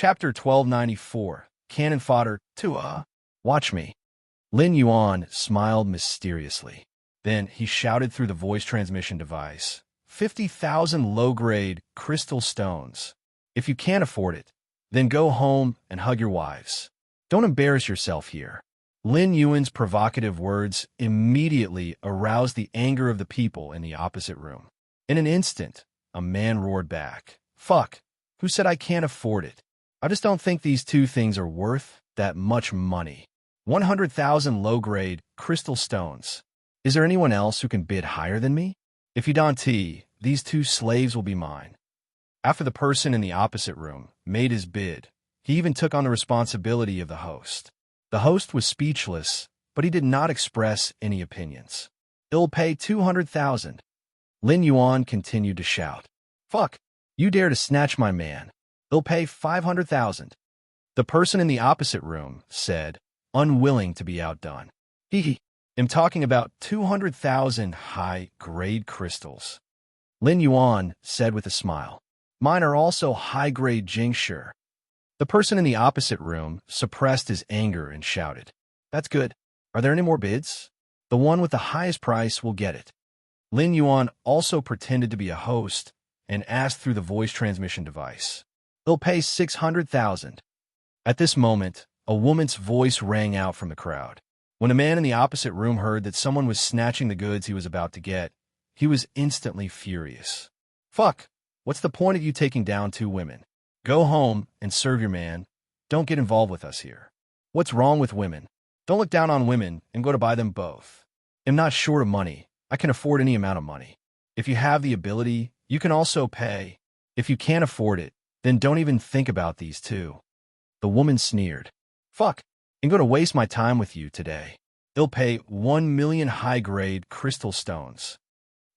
Chapter 1294, Cannon Fodder, Watch me. Lin Yuan smiled mysteriously. Then he shouted through the voice transmission device, 50,000 low-grade crystal stones. If you can't afford it, then go home and hug your wives. Don't embarrass yourself here. Lin Yuan's provocative words immediately aroused the anger of the people in the opposite room. In an instant, a man roared back, "Fuck, who said I can't afford it? I just don't think these two things are worth that much money. 100,000 low-grade crystal stones. Is there anyone else who can bid higher than me? If you don't, these two slaves will be mine." After the person in the opposite room made his bid, he even took on the responsibility of the host. The host was speechless, but he did not express any opinions. "It'll pay 200,000. Lin Yuan continued to shout, "Fuck, you dare to snatch my man. It'll pay 500,000. The person in the opposite room said, unwilling to be outdone, "I'm talking about 200,000 high-grade crystals." Lin Yuan said with a smile, "Mine are also high-grade Jingshi." The person in the opposite room suppressed his anger and shouted, "That's good. Are there any more bids? The one with the highest price will get it." Lin Yuan also pretended to be a host and asked through the voice transmission device, "They'll pay 600,000. At this moment, a woman's voice rang out from the crowd. When a man in the opposite room heard that someone was snatching the goods he was about to get, he was instantly furious. "Fuck, what's the point of you taking down two women? Go home and serve your man. Don't get involved with us here. What's wrong with women? Don't look down on women and go to buy them both. I'm not short of money. I can afford any amount of money. If you have the ability, you can also pay. If you can't afford it, then don't even think about these two." The woman sneered, "Fuck, I'm going to waste my time with you today. They'll pay 1 million high-grade crystal stones."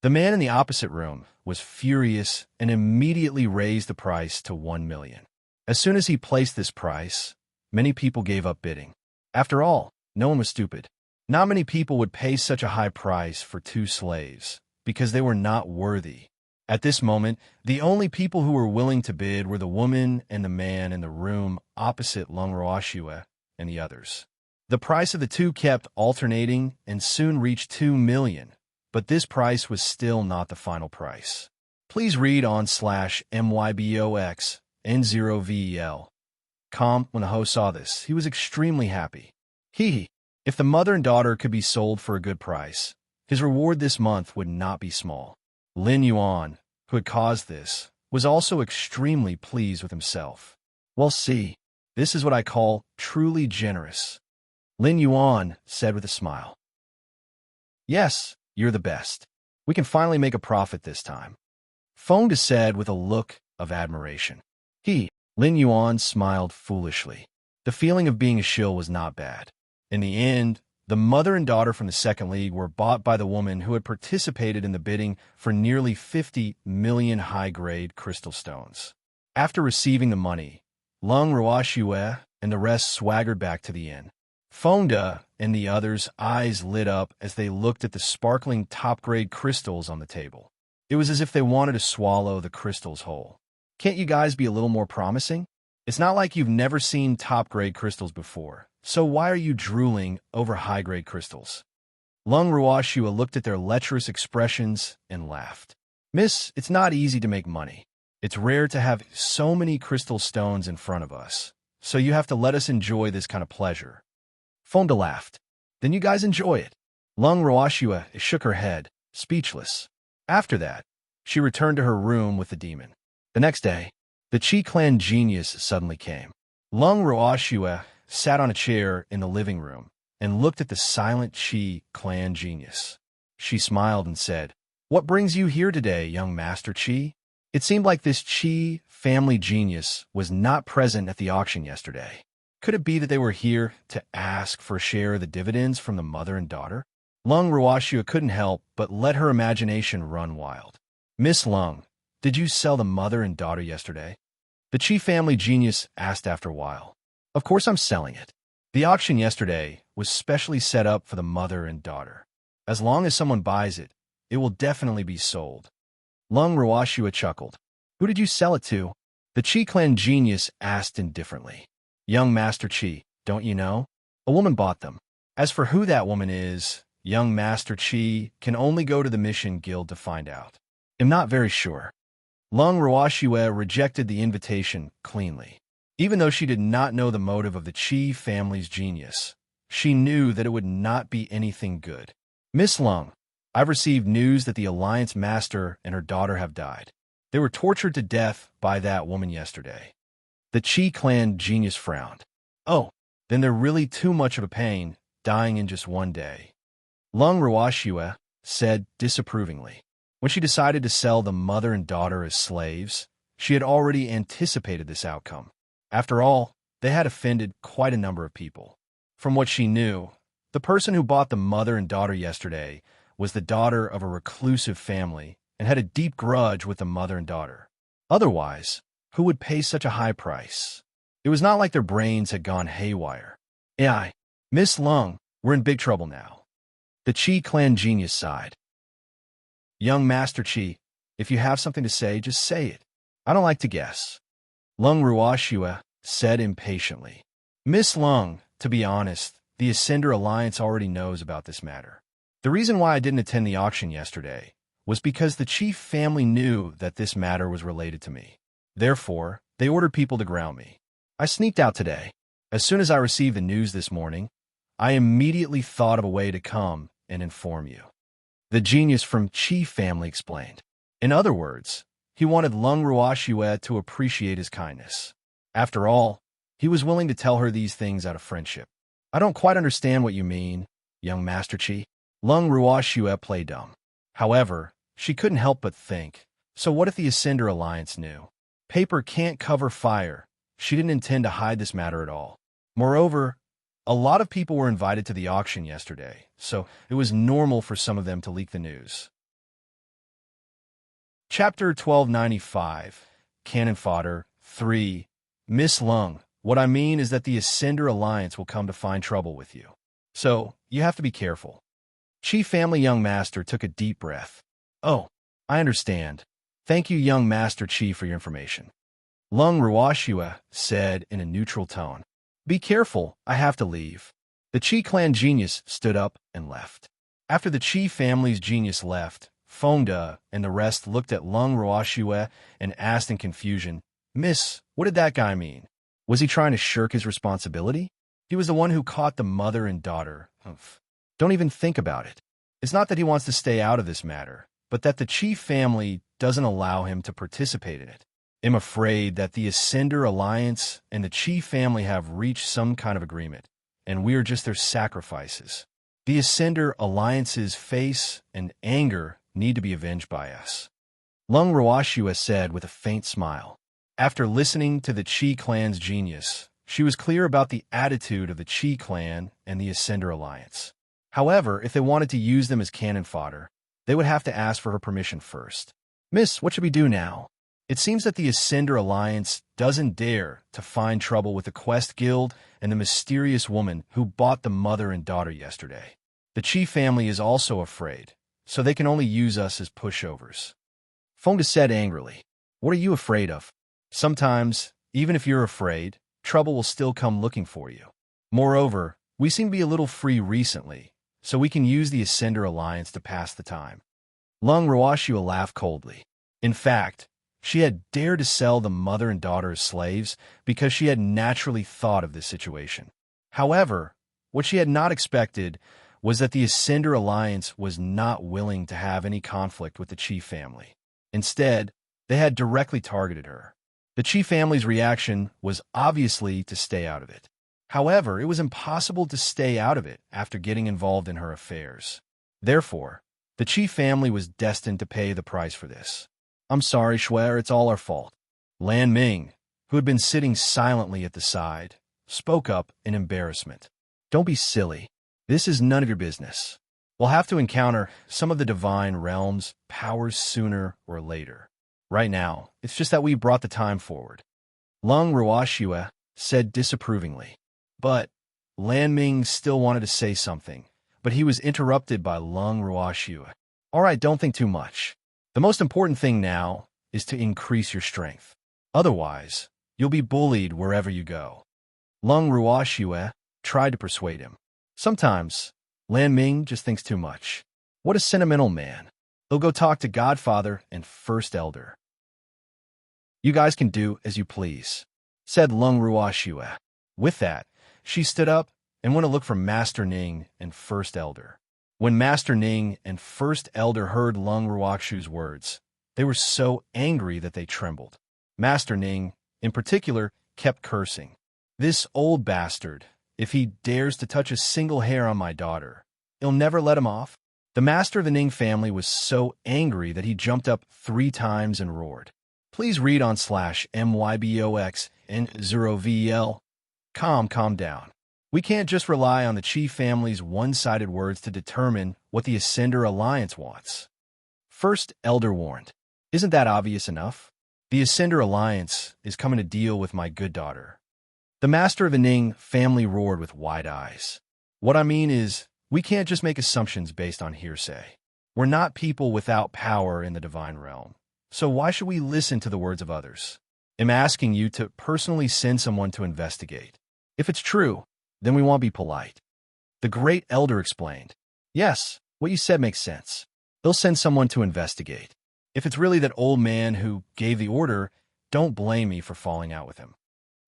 The man in the opposite room was furious and immediately raised the price to 1 million. As soon as he placed this price, many people gave up bidding. After all, no one was stupid. Not many people would pay such a high price for two slaves, because they were not worthy. At this moment, the only people who were willing to bid were the woman and the man in the room opposite Lung Ruoxue and the others. The price of the two kept alternating and soon reached 2 million, but this price was still not the final price. Please read on /MYBOXN0VEL. When the host saw this, he was extremely happy. If the mother and daughter could be sold for a good price, his reward this month would not be small. Lin Yuan, who had caused this, was also extremely pleased with himself. "Well, see, this is what I call truly generous," Lin Yuan said with a smile. "Yes, you're the best. We can finally make a profit this time," Feng said with a look of admiration. Lin Yuan smiled foolishly. The feeling of being a shill was not bad. In the end, the mother and daughter from the second league were bought by the woman who had participated in the bidding for nearly 50 million high-grade crystal stones. After receiving the money, Lung Ruoxue and the rest swaggered back to the inn. Fengde and the others' eyes lit up as they looked at the sparkling top-grade crystals on the table. It was as if they wanted to swallow the crystals whole. "Can't you guys be a little more promising? It's not like you've never seen top-grade crystals before. So why are you drooling over high-grade crystals?" Lung Ruoxue looked at their lecherous expressions and laughed. "Miss, it's not easy to make money. It's rare to have so many crystal stones in front of us, so you have to let us enjoy this kind of pleasure." Fengde laughed. "Then you guys enjoy it." Lung Ruoxue shook her head, speechless. After that, she returned to her room with the demon. The next day, the Qi clan genius suddenly came. Lung Ruoxue sat on a chair in the living room and looked at the silent Qi clan genius. She smiled and said, "What brings you here today, young Master Qi?" It seemed like this Qi family genius was not present at the auction yesterday. Could it be that they were here to ask for a share of the dividends from the mother and daughter? Lung Ruoxue couldn't help but let her imagination run wild. "Miss Lung, did you sell the mother and daughter yesterday?" The Qi family genius asked after a while. "Of course I'm selling it. The auction yesterday was specially set up for the mother and daughter. As long as someone buys it, it will definitely be sold." Lung Ruoxue chuckled. "Who did you sell it to?" The Qi clan genius asked indifferently. Young Master Qi, don't you know? A woman bought them. As for who that woman is, young Master Qi can only go to the Mission Guild to find out. I'm not very sure. Lung Ruoxue rejected the invitation cleanly. Even though she did not know the motive of the Qi family's genius, she knew that it would not be anything good. Miss Lung, I've received news that the Alliance Master and her daughter have died. They were tortured to death by that woman yesterday. The Qi clan genius frowned. Oh, then they're really too much of a pain, dying in just one day. Lung Ruoxue said disapprovingly. When she decided to sell the mother and daughter as slaves, she had already anticipated this outcome. After all, they had offended quite a number of people. From what she knew, the person who bought the mother and daughter yesterday was the daughter of a reclusive family and had a deep grudge with the mother and daughter. Otherwise, who would pay such a high price? It was not like their brains had gone haywire. Miss Lung, we're in big trouble now. The Qi clan genius sighed. Young Master Qi, if you have something to say, just say it. I don't like to guess. Lung Ruoxue said impatiently. Miss Lung, to be honest, the Ascender Alliance already knows about this matter. The reason why I didn't attend the auction yesterday was because the Qi family knew that this matter was related to me. Therefore, they ordered people to ground me. I sneaked out today. As soon as I received the news this morning, I immediately thought of a way to come and inform you. The genius from Qi family explained. In other words, he wanted Lung Ruoxue to appreciate his kindness. After all, he was willing to tell her these things out of friendship. I don't quite understand what you mean, young Master Qi. Lung Ruoxue played dumb. However, she couldn't help but think, so what if the Ascender Alliance knew? Paper can't cover fire. She didn't intend to hide this matter at all. Moreover, a lot of people were invited to the auction yesterday, so it was normal for some of them to leak the news. Chapter 1295, Cannon Fodder 3. Miss Lung, what I mean is that the Ascender Alliance will come to find trouble with you. So, you have to be careful. Qi family young master took a deep breath. Oh, I understand. Thank you, young Master Qi, for your information. Lung Ruoxue said in a neutral tone. Be careful, I have to leave. The Qi clan genius stood up and left. After the Qi family's genius left, Fengde and the rest looked at Lung Ruoxue and asked in confusion, Miss, what did that guy mean? Was he trying to shirk his responsibility? He was the one who caught the mother and daughter. Don't even think about it. It's not that he wants to stay out of this matter, but that the Qi family doesn't allow him to participate in it. I'm afraid that the Ascender Alliance and the Qi family have reached some kind of agreement, and we are just their sacrifices. The Ascender Alliance's face and anger need to be avenged by us. Lung Ruoxue said with a faint smile. After listening to the Qi clan's genius, she was clear about the attitude of the Qi clan and the Ascender Alliance. However, if they wanted to use them as cannon fodder, they would have to ask for her permission first. Miss, what should we do now? It seems that the Ascender Alliance doesn't dare to find trouble with the Quest Guild and the mysterious woman who bought the mother and daughter yesterday. The Qi family is also afraid, so they can only use us as pushovers. Fengde said angrily, What are you afraid of? Sometimes, even if you're afraid, trouble will still come looking for you. Moreover, we seem to be a little free recently, so we can use the Ascender Alliance to pass the time. Lung Ruoxue laughed coldly. In fact, she had dared to sell the mother and daughter as slaves because she had naturally thought of this situation. However, what she had not expected was that the Ascender Alliance was not willing to have any conflict with the Qi family. Instead, they had directly targeted her. The Qi family's reaction was obviously to stay out of it. However, it was impossible to stay out of it after getting involved in her affairs. Therefore, the Qi family was destined to pay the price for this. I'm sorry, Shuer, it's all our fault. Lan Ming, who had been sitting silently at the side, spoke up in embarrassment. Don't be silly. This is none of your business. We'll have to encounter some of the divine realm's powers sooner or later. Right now, it's just that we brought the time forward. Lung Ruoxue said disapprovingly. But Lan Ming still wanted to say something, but he was interrupted by Lung Ruoxue. All right, don't think too much. The most important thing now is to increase your strength. Otherwise, you'll be bullied wherever you go. Lung Ruoxue tried to persuade him. Sometimes, Lan Ming just thinks too much. What a sentimental man. He'll go talk to Godfather and First Elder. You guys can do as you please, said Lung Ruoxue. With that, she stood up and went to look for Master Ning and First Elder. When Master Ning and First Elder heard Lung Ruoxue's words, they were so angry that they trembled. Master Ning, in particular, kept cursing. This old bastard, if he dares to touch a single hair on my daughter, he'll never let him off. The master of the Ning family was so angry that he jumped up 3 times and roared. Please read on /MYBOX and 0VL. Calm down. We can't just rely on the Qi family's one-sided words to determine what the Ascender Alliance wants. First Elder warned. Isn't that obvious enough? The Ascender Alliance is coming to deal with my good daughter. The master of the Ning family roared with wide eyes. What I mean is, we can't just make assumptions based on hearsay. We're not people without power in the divine realm. So why should we listen to the words of others? I'm asking you to personally send someone to investigate. If it's true, then we won't be polite. The great elder explained. Yes, what you said makes sense. They'll send someone to investigate. If it's really that old man who gave the order, don't blame me for falling out with him.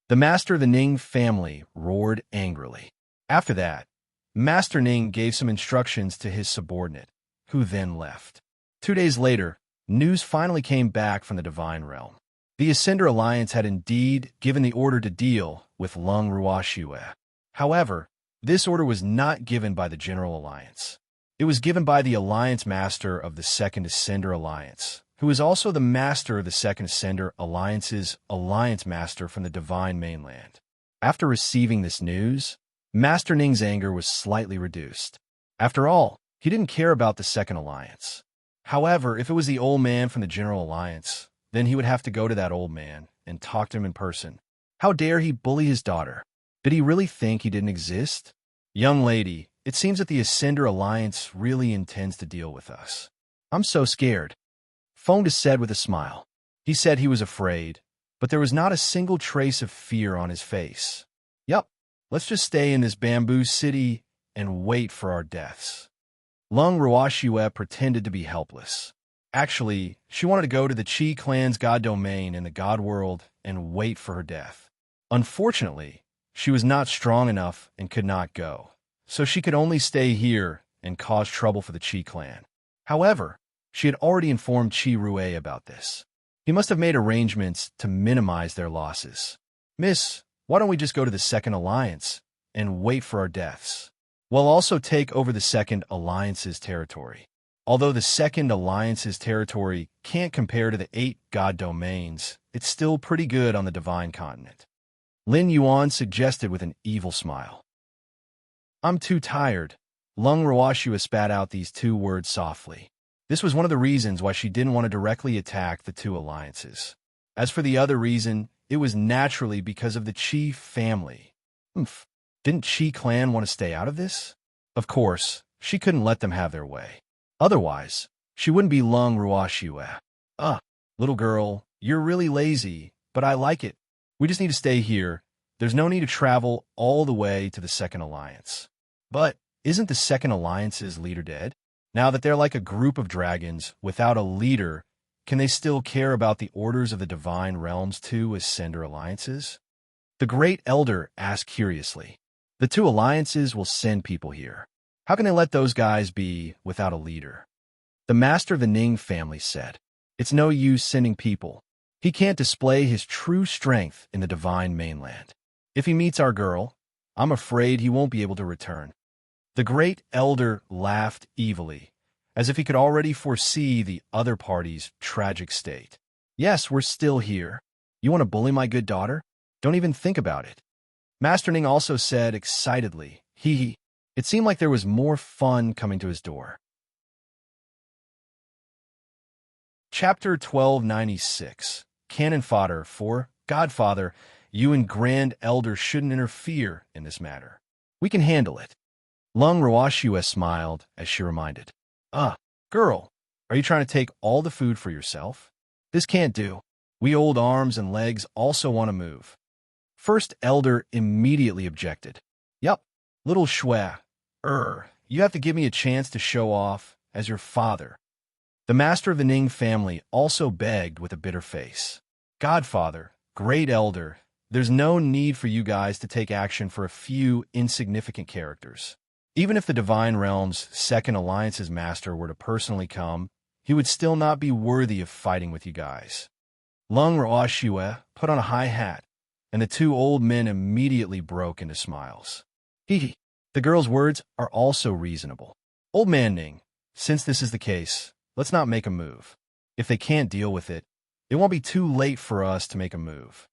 The master of the Ning family roared angrily. After that, Master Ning gave some instructions to his subordinate, who then left. 2 days later, news finally came back from the divine realm. The Ascender Alliance had indeed given the order to deal with Lung Ruoxue. However, this order was not given by the General Alliance. It was given by the Alliance Master of the Second Ascender Alliance, who is also the Master of the Second Ascender Alliance's Alliance Master from the Divine Mainland. After receiving this news, Master Ning's anger was slightly reduced. After all, he didn't care about the Second Alliance. However, if it was the old man from the General Alliance, then he would have to go to that old man and talk to him in person. How dare he bully his daughter? Did he really think he didn't exist? Young lady, it seems that the Ascender Alliance really intends to deal with us. I'm so scared. Fonda said with a smile. He said he was afraid, but there was not a single trace of fear on his face. Yup, let's just stay in this bamboo city and wait for our deaths. Lung Ruoxue pretended to be helpless. Actually, she wanted to go to the Qi clan's god domain in the god world and wait for her death. Unfortunately, she was not strong enough and could not go, so she could only stay here and cause trouble for the Qi clan. However, she had already informed Qi Rue about this. He must have made arrangements to minimize their losses. Miss, why don't we just go to the Second Alliance and wait for our deaths? We'll also take over the Second Alliance's territory. Although the Second Alliance's territory can't compare to the 8 god domains, it's still pretty good on the Divine Continent. Lin Yuan suggested with an evil smile. I'm too tired. Lung Ruoxue spat out these 2 words softly. This was one of the reasons why she didn't want to directly attack the 2 alliances. As for the other reason, it was naturally because of the Qi family. Didn't Qi clan want to stay out of this? Of course, she couldn't let them have their way. Otherwise, she wouldn't be Lung Ruoxue. Little girl, you're really lazy, but I like it. We just need to stay here. There's no need to travel all the way to the Second Alliance. But isn't the Second Alliance's leader dead? Now that they're like a group of dragons without a leader, can they still care about the orders of the Divine Realm's 2 Ascender Alliances? The Great Elder asked curiously. The 2 alliances will send people here. How can they let those guys be without a leader? The Master of the Ning family said, it's no use sending people. He can't display his true strength in the Divine Mainland. If he meets our girl, I'm afraid he won't be able to return. The Great Elder laughed evilly, as if he could already foresee the other party's tragic state. Yes, we're still here. You want to bully my good daughter? Don't even think about it. Master Ning also said excitedly, hee. It seemed like there was more fun coming to his door. Chapter 1296. Cannon Fodder. For Godfather, you and Grand Elder shouldn't interfere in this matter. We can handle it. Lung Ruoxue smiled as she reminded. Girl, are you trying to take all the food for yourself? This can't do. We old arms and legs also want to move. First elder immediately objected. Yup, little Shue, you have to give me a chance to show off as your father. The master of the Ning family also begged with a bitter face. Godfather, great elder, there's no need for you guys to take action for a few insignificant characters. Even if the Divine Realm's Second Alliance's master were to personally come, he would still not be worthy of fighting with you guys. Lung Ruoxue put on a high hat, and the two old men immediately broke into smiles. Hee. The girl's words are also reasonable. Old man Ning, since this is the case, let's not make a move. If they can't deal with it, it won't be too late for us to make a move.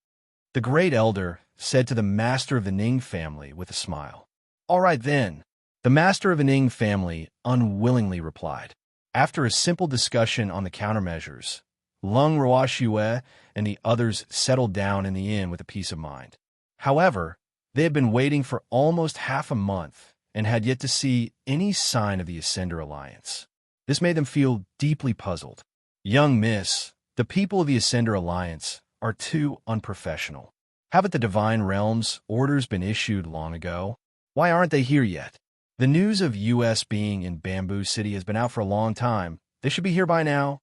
The great elder said to the master of the Ning family with a smile. All right then. The master of the Ning family unwillingly replied. After a simple discussion on the countermeasures, Lung Ruoxue and the others settled down in the inn with a peace of mind. However, they had been waiting for almost half a month and had yet to see any sign of the Ascender Alliance. This made them feel deeply puzzled. Young miss, the people of the Ascender Alliance are too unprofessional. Haven't the Divine Realms orders been issued long ago? Why aren't they here yet? The news of U.S. being in Bamboo City has been out for a long time. They should be here by now.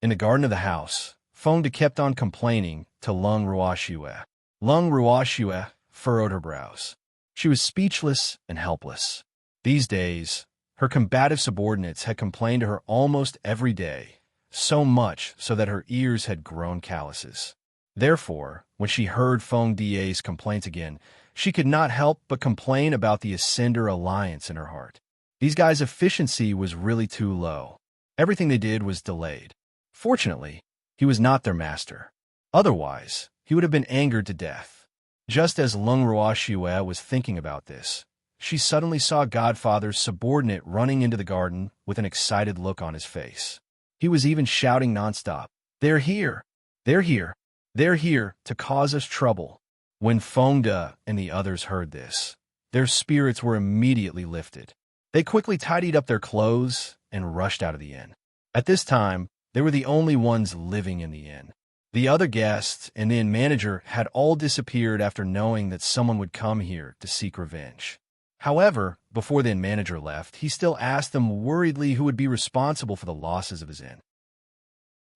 In the garden of the house, Fengde kept on complaining to Lung Ruoxue. Lung Ruoxue furrowed her brows. She was speechless and helpless. These days, her combative subordinates had complained to her almost every day, so much so that her ears had grown calluses. Therefore, when she heard Fengde's complaints again, she could not help but complain about the Ascender Alliance in her heart. These guys' efficiency was really too low. Everything they did was delayed. Fortunately, he was not their master. Otherwise, he would have been angered to death. Just as Lung Ruoxue was thinking about this, she suddenly saw Godfather's subordinate running into the garden with an excited look on his face. He was even shouting nonstop, "They're here! They're here! They're here to cause us trouble." When Fengde and the others heard this, their spirits were immediately lifted. They quickly tidied up their clothes and rushed out of the inn. At this time, they were the only ones living in the inn. The other guests and the inn manager had all disappeared after knowing that someone would come here to seek revenge. However, before the inn manager left, he still asked them worriedly who would be responsible for the losses of his inn.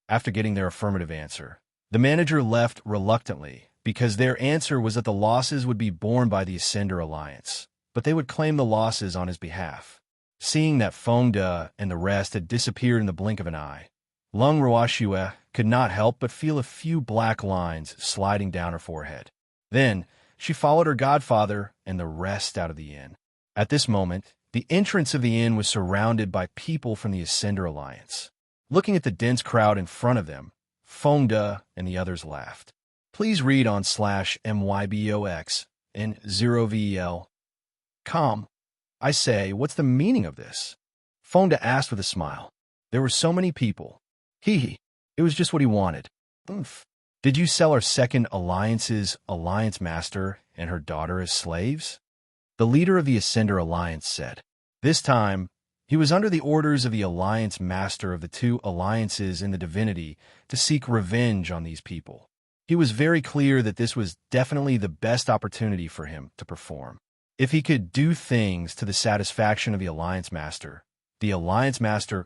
After getting their affirmative answer, the manager left reluctantly because their answer was that the losses would be borne by the Ascender Alliance, but they would claim the losses on his behalf. Seeing that Fengde and the rest had disappeared in the blink of an eye, Lung Ruoxue could not help but feel a few black lines sliding down her forehead. Then, she followed her godfather and the rest out of the inn. At this moment, the entrance of the inn was surrounded by people from the Ascender Alliance. Looking at the dense crowd in front of them, Fengde and the others laughed. Please read on /MYBOX in 0VEL. I say, what's the meaning of this? Fengde asked with a smile. There were so many people. It was just what he wanted. Oomph. Did you sell our Second Alliance's Alliance Master and her daughter as slaves? The leader of the Ascender Alliance said. This time, he was under the orders of the Alliance Master of the two alliances in the divinity to seek revenge on these people. He was very clear that this was definitely the best opportunity for him to perform. If he could do things to the satisfaction of the Alliance Master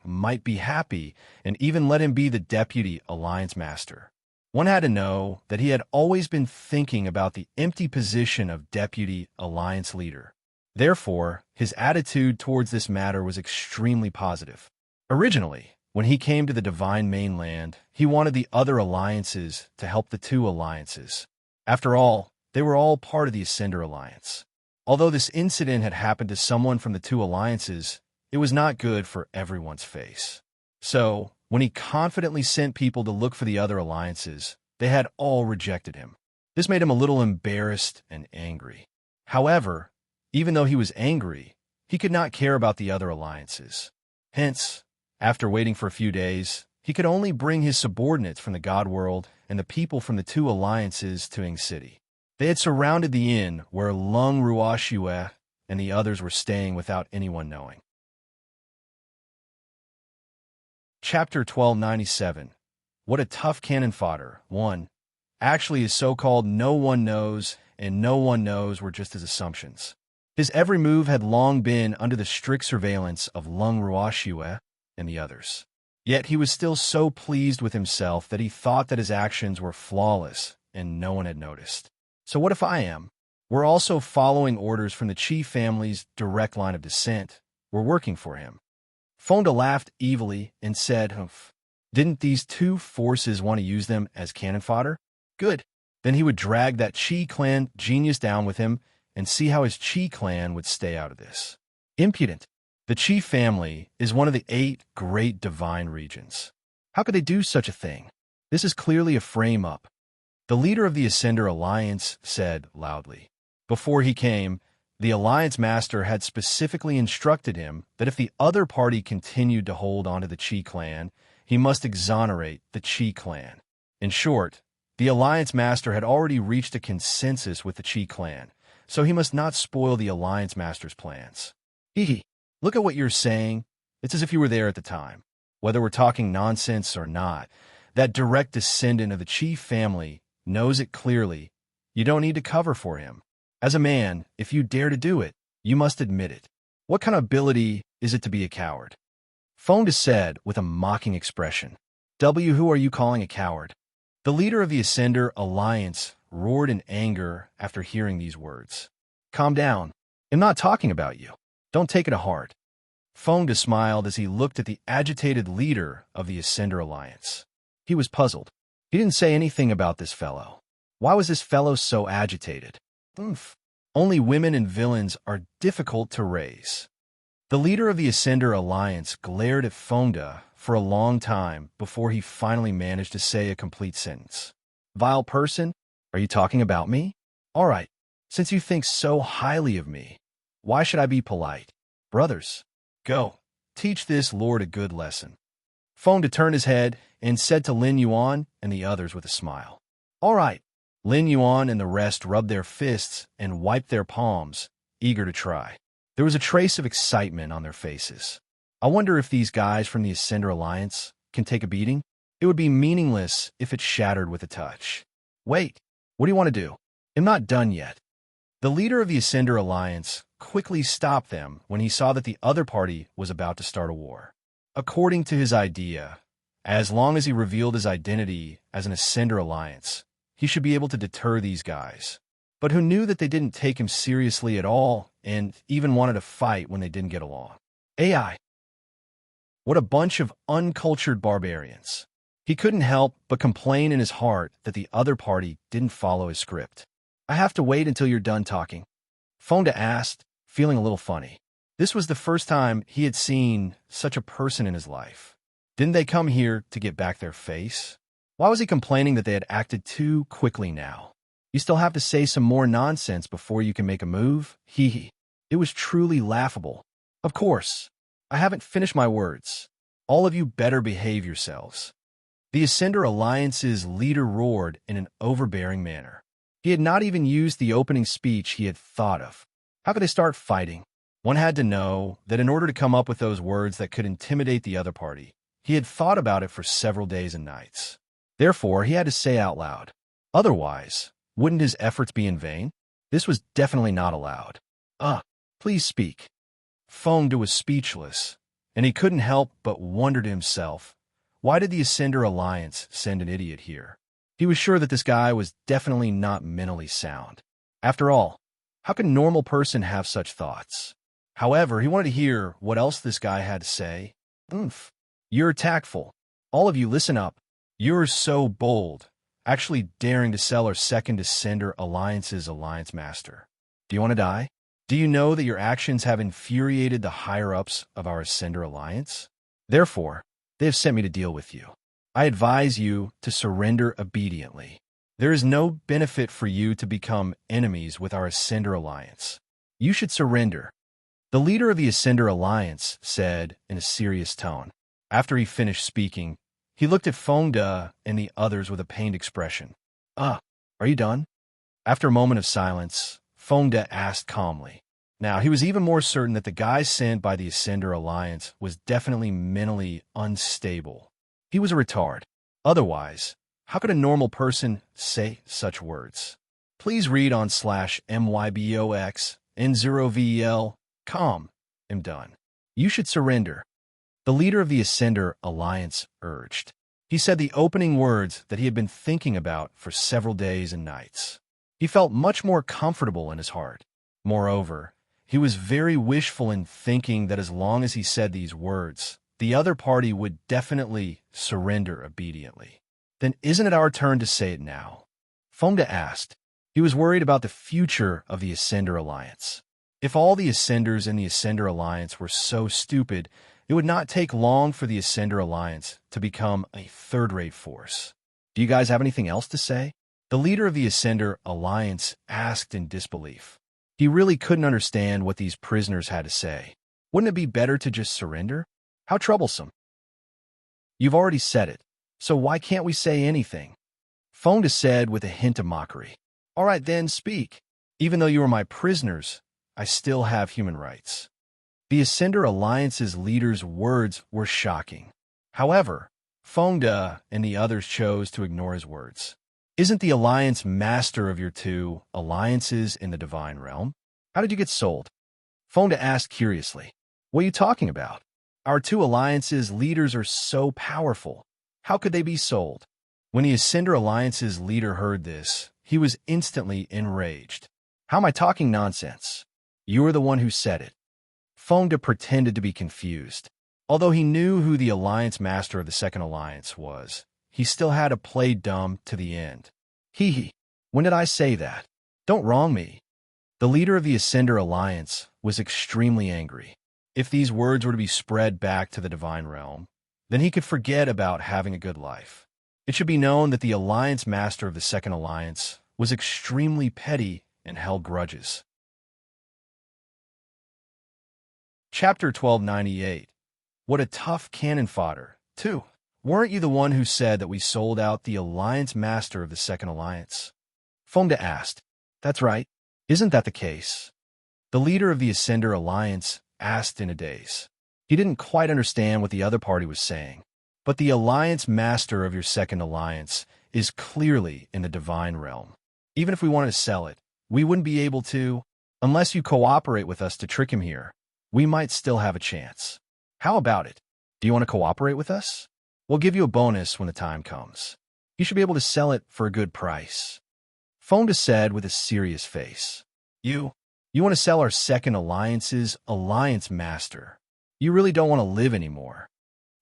might be happy and even let him be the deputy Alliance Master. One had to know that he had always been thinking about the empty position of deputy Alliance leader. Therefore, his attitude towards this matter was extremely positive. Originally, when he came to the Divine Mainland, he wanted the other alliances to help the two alliances. After all, they were all part of the Ascender Alliance. Although this incident had happened to someone from the two alliances, it was not good for everyone's face. So, when he confidently sent people to look for the other alliances, they had all rejected him. This made him a little embarrassed and angry. However, even though he was angry, he could not care about the other alliances. Hence, after waiting for a few days, he could only bring his subordinates from the God World and the people from the two alliances to Ing City. They had surrounded the inn where Lung Ruoxue and the others were staying without anyone knowing. Chapter 1297. What a tough cannon fodder. One. Actually, his so-called no one knows and no one knows were just his assumptions. His every move had long been under the strict surveillance of Lung Ruoxue and the others. Yet he was still so pleased with himself that he thought that his actions were flawless and no one had noticed. So what if I am? We're also following orders from the Qi family's direct line of descent. We're working for him. Fonda laughed evilly and said, "Humph. Didn't these two forces want to use them as cannon fodder? Good. Then he would drag that Qi clan genius down with him and see how his Qi clan would stay out of this." Impudent. The Qi family is one of the 8 great divine regions. How could they do such a thing? This is clearly a frame-up. The leader of the Ascender Alliance said loudly. Before he came, the Alliance Master had specifically instructed him that if the other party continued to hold onto the Qi clan, he must exonerate the Qi clan. In short, the Alliance Master had already reached a consensus with the Qi clan, so he must not spoil the Alliance Master's plans. Hee. Look at what you're saying. It's as if you were there at the time. Whether we're talking nonsense or not, that direct descendant of the Qi family knows it clearly. You don't need to cover for him. As a man, if you dare to do it, you must admit it. What kind of ability is it to be a coward? Fonda said with a mocking expression. Who are you calling a coward? The leader of the Ascender Alliance roared in anger after hearing these words. Calm down. I'm not talking about you. Don't take it to heart. Fonda smiled as he looked at the agitated leader of the Ascender Alliance. He was puzzled. He didn't say anything about this fellow. Why was this fellow so agitated? Only women and villains are difficult to raise. The leader of the Ascender Alliance glared at Fonda for a long time before he finally managed to say a complete sentence. Vile person, are you talking about me? All right, since you think so highly of me, why should I be polite? Brothers, go, teach this lord a good lesson. Fonda turned his head and said to Lin Yuan and the others with a smile. All right. Lin Yuan and the rest rubbed their fists and wiped their palms, eager to try. There was a trace of excitement on their faces. I wonder if these guys from the Ascender Alliance can take a beating? It would be meaningless if it shattered with a touch. Wait, what do you want to do? I'm not done yet. The leader of the Ascender Alliance quickly stopped them when he saw that the other party was about to start a war. According to his idea, as long as he revealed his identity as an Ascender Alliance, he should be able to deter these guys. But who knew that they didn't take him seriously at all and even wanted to fight when they didn't get along? AI. What a bunch of uncultured barbarians. He couldn't help but complain in his heart that the other party didn't follow his script. I have to wait until you're done talking. Fonda asked, feeling a little funny. This was the first time he had seen such a person in his life. Didn't they come here to get back their face? Why was he complaining that they had acted too quickly now? You still have to say some more nonsense before you can make a move? Hee. It was truly laughable. Of course. I haven't finished my words. All of you better behave yourselves. The Ascender Alliance's leader roared in an overbearing manner. He had not even used the opening speech he had thought of. How could they start fighting? One had to know that in order to come up with those words that could intimidate the other party, he had thought about it for several days and nights. Therefore, he had to say out loud. Otherwise, wouldn't his efforts be in vain? This was definitely not allowed. Please speak. Fonda was speechless, and he couldn't help but wonder to himself, why did the Ascender Alliance send an idiot here? He was sure that this guy was definitely not mentally sound. After all, how could a normal person have such thoughts? However, he wanted to hear what else this guy had to say. You're tactful. All of you, listen up. You're so bold, actually daring to sell our second Ascender Alliance's Alliance Master. Do you want to die? Do you know that your actions have infuriated the higher-ups of our Ascender Alliance? Therefore, they have sent me to deal with you. I advise you to surrender obediently. There is no benefit for you to become enemies with our Ascender Alliance. You should surrender. The leader of the Ascender Alliance said in a serious tone. After he finished speaking, he looked at Fonda and the others with a pained expression. Are you done? After a moment of silence, Fonda asked calmly. Now, he was even more certain that the guy sent by the Ascender Alliance was definitely mentally unstable. He was a retard. Otherwise, how could a normal person say such words? Please read on /mybox n0vel.com. I'm done. You should surrender, the leader of the Ascender Alliance urged. He said the opening words that he had been thinking about for several days and nights. He felt much more comfortable in his heart. Moreover, he was very wishful in thinking that as long as he said these words, the other party would definitely surrender obediently. Then isn't it our turn to say it now? Fonda asked. He was worried about the future of the Ascender Alliance. If all the Ascenders in the Ascender Alliance were so stupid, it would not take long for the Ascender Alliance to become a third-rate force. Do you guys have anything else to say? The leader of the Ascender Alliance asked in disbelief. He really couldn't understand what these prisoners had to say. Wouldn't it be better to just surrender? How troublesome. You've already said it, so why can't we say anything? Fonda said with a hint of mockery. All right then, speak. Even though you are my prisoners, I still have human rights. The Ascender Alliance's leader's words were shocking. However, Fonda and the others chose to ignore his words. Isn't the Alliance master of your two alliances in the Divine Realm? How did you get sold? Fonda asked curiously. What are you talking about? Our two alliances' leaders are so powerful. How could they be sold? When the Ascender Alliance's leader heard this, he was instantly enraged. How am I talking nonsense? You are the one who said it. Fonda pretended to be confused. Although he knew who the Alliance Master of the Second Alliance was, he still had to play dumb to the end. Hee. When did I say that? Don't wrong me. The leader of the Ascender Alliance was extremely angry. If these words were to be spread back to the Divine Realm, then he could forget about having a good life. It should be known that the Alliance Master of the Second Alliance was extremely petty and held grudges. Chapter 1298. What a tough cannon fodder, too. Weren't you the one who said that we sold out the Alliance Master of the Second Alliance? Fonda asked. That's right. Isn't that the case? The leader of the Ascender Alliance asked in a daze. He didn't quite understand what the other party was saying. But the Alliance Master of your Second Alliance is clearly in the Divine Realm. Even if we wanted to sell it, we wouldn't be able to, unless you cooperate with us to trick him here. We might still have a chance. How about it? Do you want to cooperate with us? We'll give you a bonus when the time comes. You should be able to sell it for a good price. Fonda said with a serious face. You want to sell our Second Alliance's Alliance Master. You really don't want to live anymore.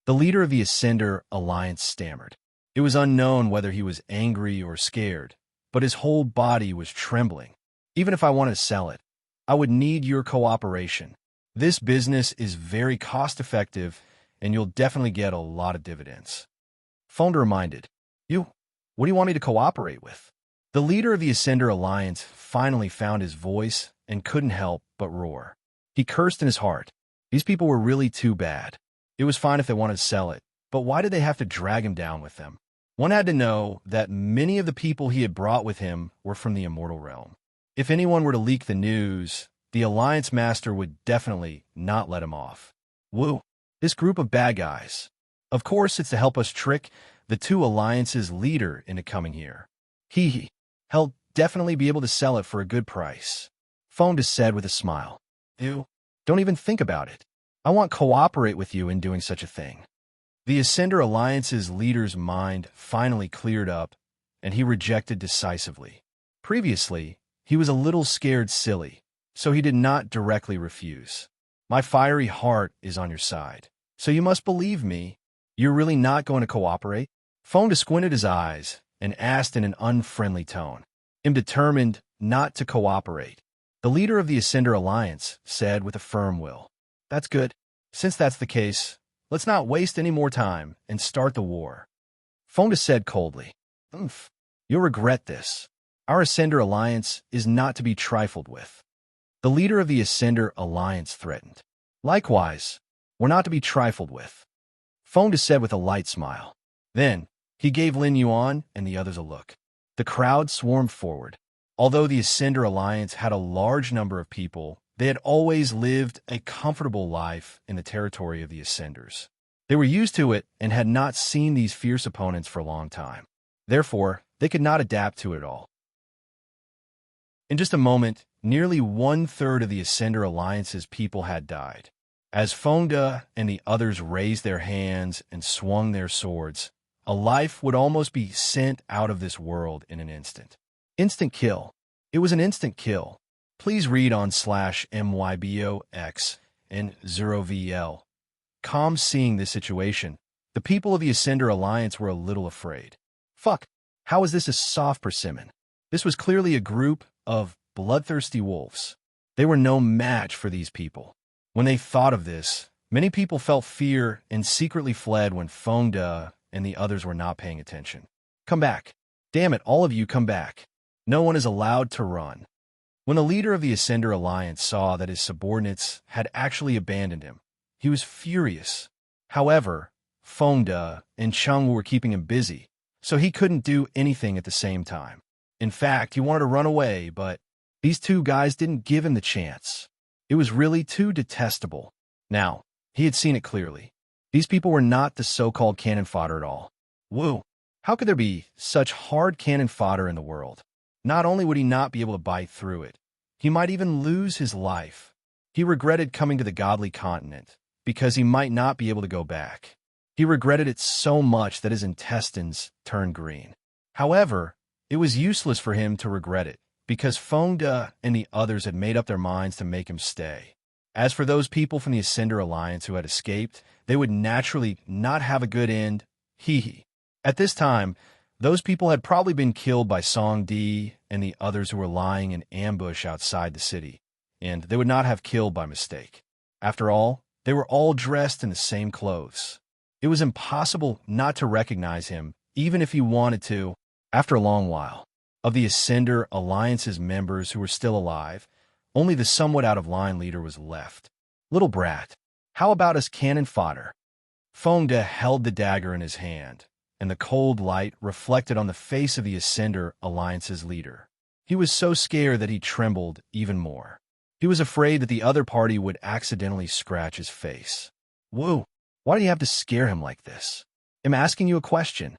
The leader of the Ascender Alliance stammered. It was unknown whether he was angry or scared, but his whole body was trembling. Even if I wanted to sell it, I would need your cooperation. This business is very cost-effective, and you'll definitely get a lot of dividends. Fonda reminded. What do you want me to cooperate with? The leader of the Ascender Alliance finally found his voice and couldn't help but roar. He cursed in his heart. These people were really too bad. It was fine if they wanted to sell it, but why did they have to drag him down with them? One had to know that many of the people he had brought with him were from the Immortal Realm. If anyone were to leak the news, the Alliance Master would definitely not let him off. This group of bad guys. Of course, it's to help us trick the two alliances' leader into coming here. He'll definitely be able to sell it for a good price. Fonda said with a smile. Don't even think about it. I won't cooperate with you in doing such a thing. The Ascender Alliance's leader's mind finally cleared up, and he rejected decisively. Previously, he was a little scared silly, so he did not directly refuse. My fiery heart is on your side, so you must believe me. You're really not going to cooperate? Fonda squinted his eyes and asked in an unfriendly tone. I'm determined not to cooperate. The leader of the Ascender Alliance said with a firm will. That's good. Since that's the case, let's not waste any more time and start the war. Fonda said coldly. You'll regret this. Our Ascender Alliance is not to be trifled with. The leader of the Ascender Alliance threatened. Likewise, we're not to be trifled with. Fonda said with a light smile. Then, he gave Lin Yuan and the others a look. The crowd swarmed forward. Although the Ascender Alliance had a large number of people, they had always lived a comfortable life in the territory of the Ascenders. They were used to it and had not seen these fierce opponents for a long time. Therefore, they could not adapt to it all. In just a moment, nearly one-third of the Ascender Alliance's people had died. As Fonda and the others raised their hands and swung their swords, a life would almost be sent out of this world in an instant. Instant kill. It was an instant kill. Please read on /MYBOX and 0VL. Calm seeing this situation, the people of the Ascender Alliance were a little afraid. Fuck, how is this a soft persimmon? This was clearly a group of bloodthirsty wolves. They were no match for these people. When they thought of this, many people felt fear and secretly fled when Fonda and the others were not paying attention. Come back. Damn it, all of you come back. No one is allowed to run. When the leader of the Ascender Alliance saw that his subordinates had actually abandoned him, he was furious. However, Fonda and Chung were keeping him busy, so he couldn't do anything at the same time. In fact, he wanted to run away, but these two guys didn't give him the chance. It was really too detestable. Now, he had seen it clearly. These people were not the so-called cannon fodder at all. Woo! How could there be such hard cannon fodder in the world? Not only would he not be able to bite through it, he might even lose his life. He regretted coming to the godly continent, because he might not be able to go back. He regretted it so much that his intestines turned green. However, it was useless for him to regret it, because Fonda and the others had made up their minds to make him stay. As for those people from the Ascender Alliance who had escaped, they would naturally not have a good end. Hee. At this time, those people had probably been killed by Song Di and the others who were lying in ambush outside the city, and they would not have killed by mistake. After all, they were all dressed in the same clothes. It was impossible not to recognize him, even if he wanted to. After a long while, of the Ascender Alliance's members who were still alive, only the somewhat out-of-line leader was left. Little brat, how about us cannon fodder? Fonda held the dagger in his hand, and the cold light reflected on the face of the Ascender Alliance's leader. He was so scared that he trembled even more. He was afraid that the other party would accidentally scratch his face. Whoa, why do you have to scare him like this? I'm asking you a question.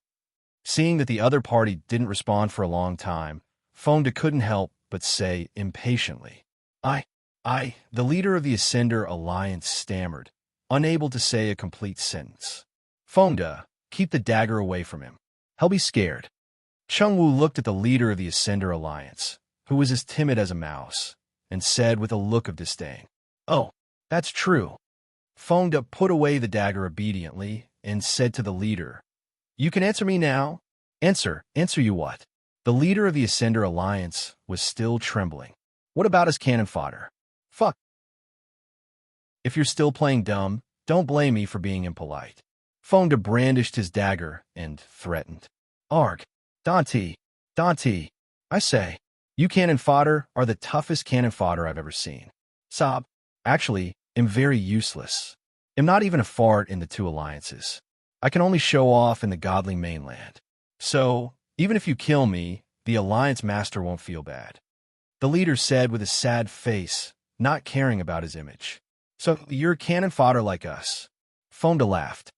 Seeing that the other party didn't respond for a long time, Fonda couldn't help but say impatiently, the leader of the Ascender Alliance stammered, unable to say a complete sentence. Fonda, keep the dagger away from him. He'll be scared. Chung-Woo looked at the leader of the Ascender Alliance, who was as timid as a mouse, and said with a look of disdain, "Oh, that's true." Fonda put away the dagger obediently and said to the leader, "You can answer me now." Answer you what? The leader of the Ascender Alliance was still trembling. What about his cannon fodder? Fuck. If you're still playing dumb, don't blame me for being impolite. Fonda brandished his dagger and threatened. Arg, Dante, I say, you cannon fodder are the toughest cannon fodder I've ever seen. Sob, actually, am very useless. Am not even a fart in the two alliances. I can only show off in the godly mainland. So, even if you kill me, the Alliance Master won't feel bad. The leader said with a sad face, not caring about his image. So, you're cannon fodder like us. Fonda laughed.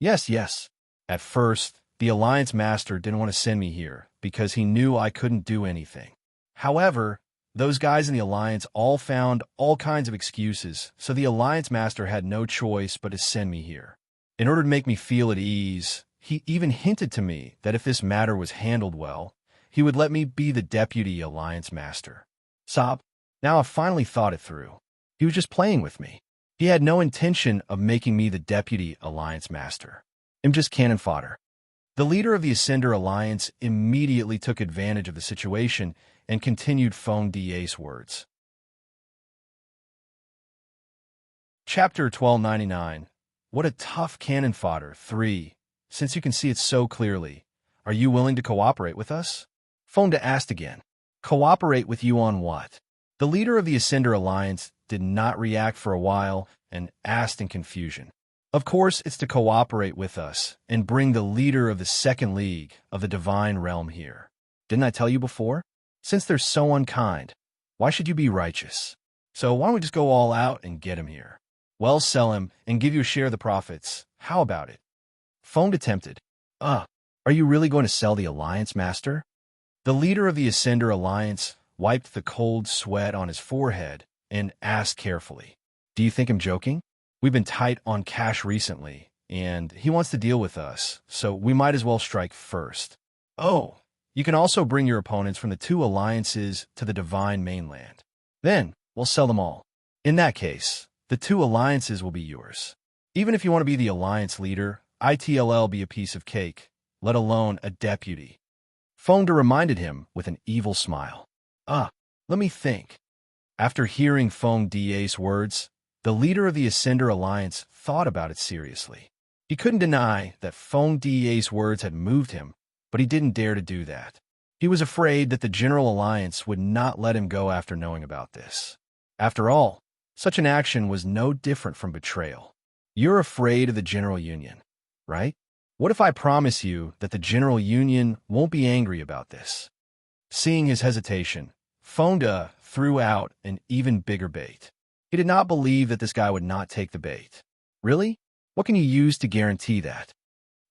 Yes. At first, the Alliance Master didn't want to send me here because he knew I couldn't do anything. However, those guys in the Alliance all found all kinds of excuses, so the Alliance Master had no choice but to send me here. In order to make me feel at ease, he even hinted to me that if this matter was handled well, he would let me be the Deputy Alliance Master. Sob, now I've finally thought it through. He was just playing with me. He had no intention of making me the Deputy Alliance Master. I'm just cannon fodder. The leader of the Ascender Alliance immediately took advantage of the situation and continued Fong Da's words. Chapter 1299. What a tough cannon fodder. 3. Since you can see it so clearly, are you willing to cooperate with us? Fonda asked again. Cooperate with you on what? The leader of the Ascender Alliance did not react for a while and asked in confusion. Of course, it's to cooperate with us and bring the leader of the Second League of the Divine Realm here. Didn't I tell you before? Since they're so unkind, why should you be righteous? So why don't we just go all out and get him here? Well, sell him and give you a share of the profits. How about it? Fong attempted. Are you really going to sell the Alliance, Master? The leader of the Ascender Alliance wiped the cold sweat on his forehead and asked carefully, "Do you think I'm joking? We've been tight on cash recently, and he wants to deal with us, so we might as well strike first. Oh, you can also bring your opponents from the two alliances to the Divine Mainland. Then we'll sell them all. In that case, the two alliances will be yours. Even if you want to be the alliance leader, ITLL be a piece of cake, let alone a deputy." Fonda reminded him with an evil smile. Let me think. After hearing Fong Da's words, the leader of the Ascender Alliance thought about it seriously. He couldn't deny that Fong Da's words had moved him, but he didn't dare to do that. He was afraid that the General Alliance would not let him go after knowing about this. After all, such an action was no different from betrayal. You're afraid of the General Union, right? What if I promise you that the General Union won't be angry about this? Seeing his hesitation, Fonda threw out an even bigger bait. He did not believe that this guy would not take the bait. Really? What can you use to guarantee that?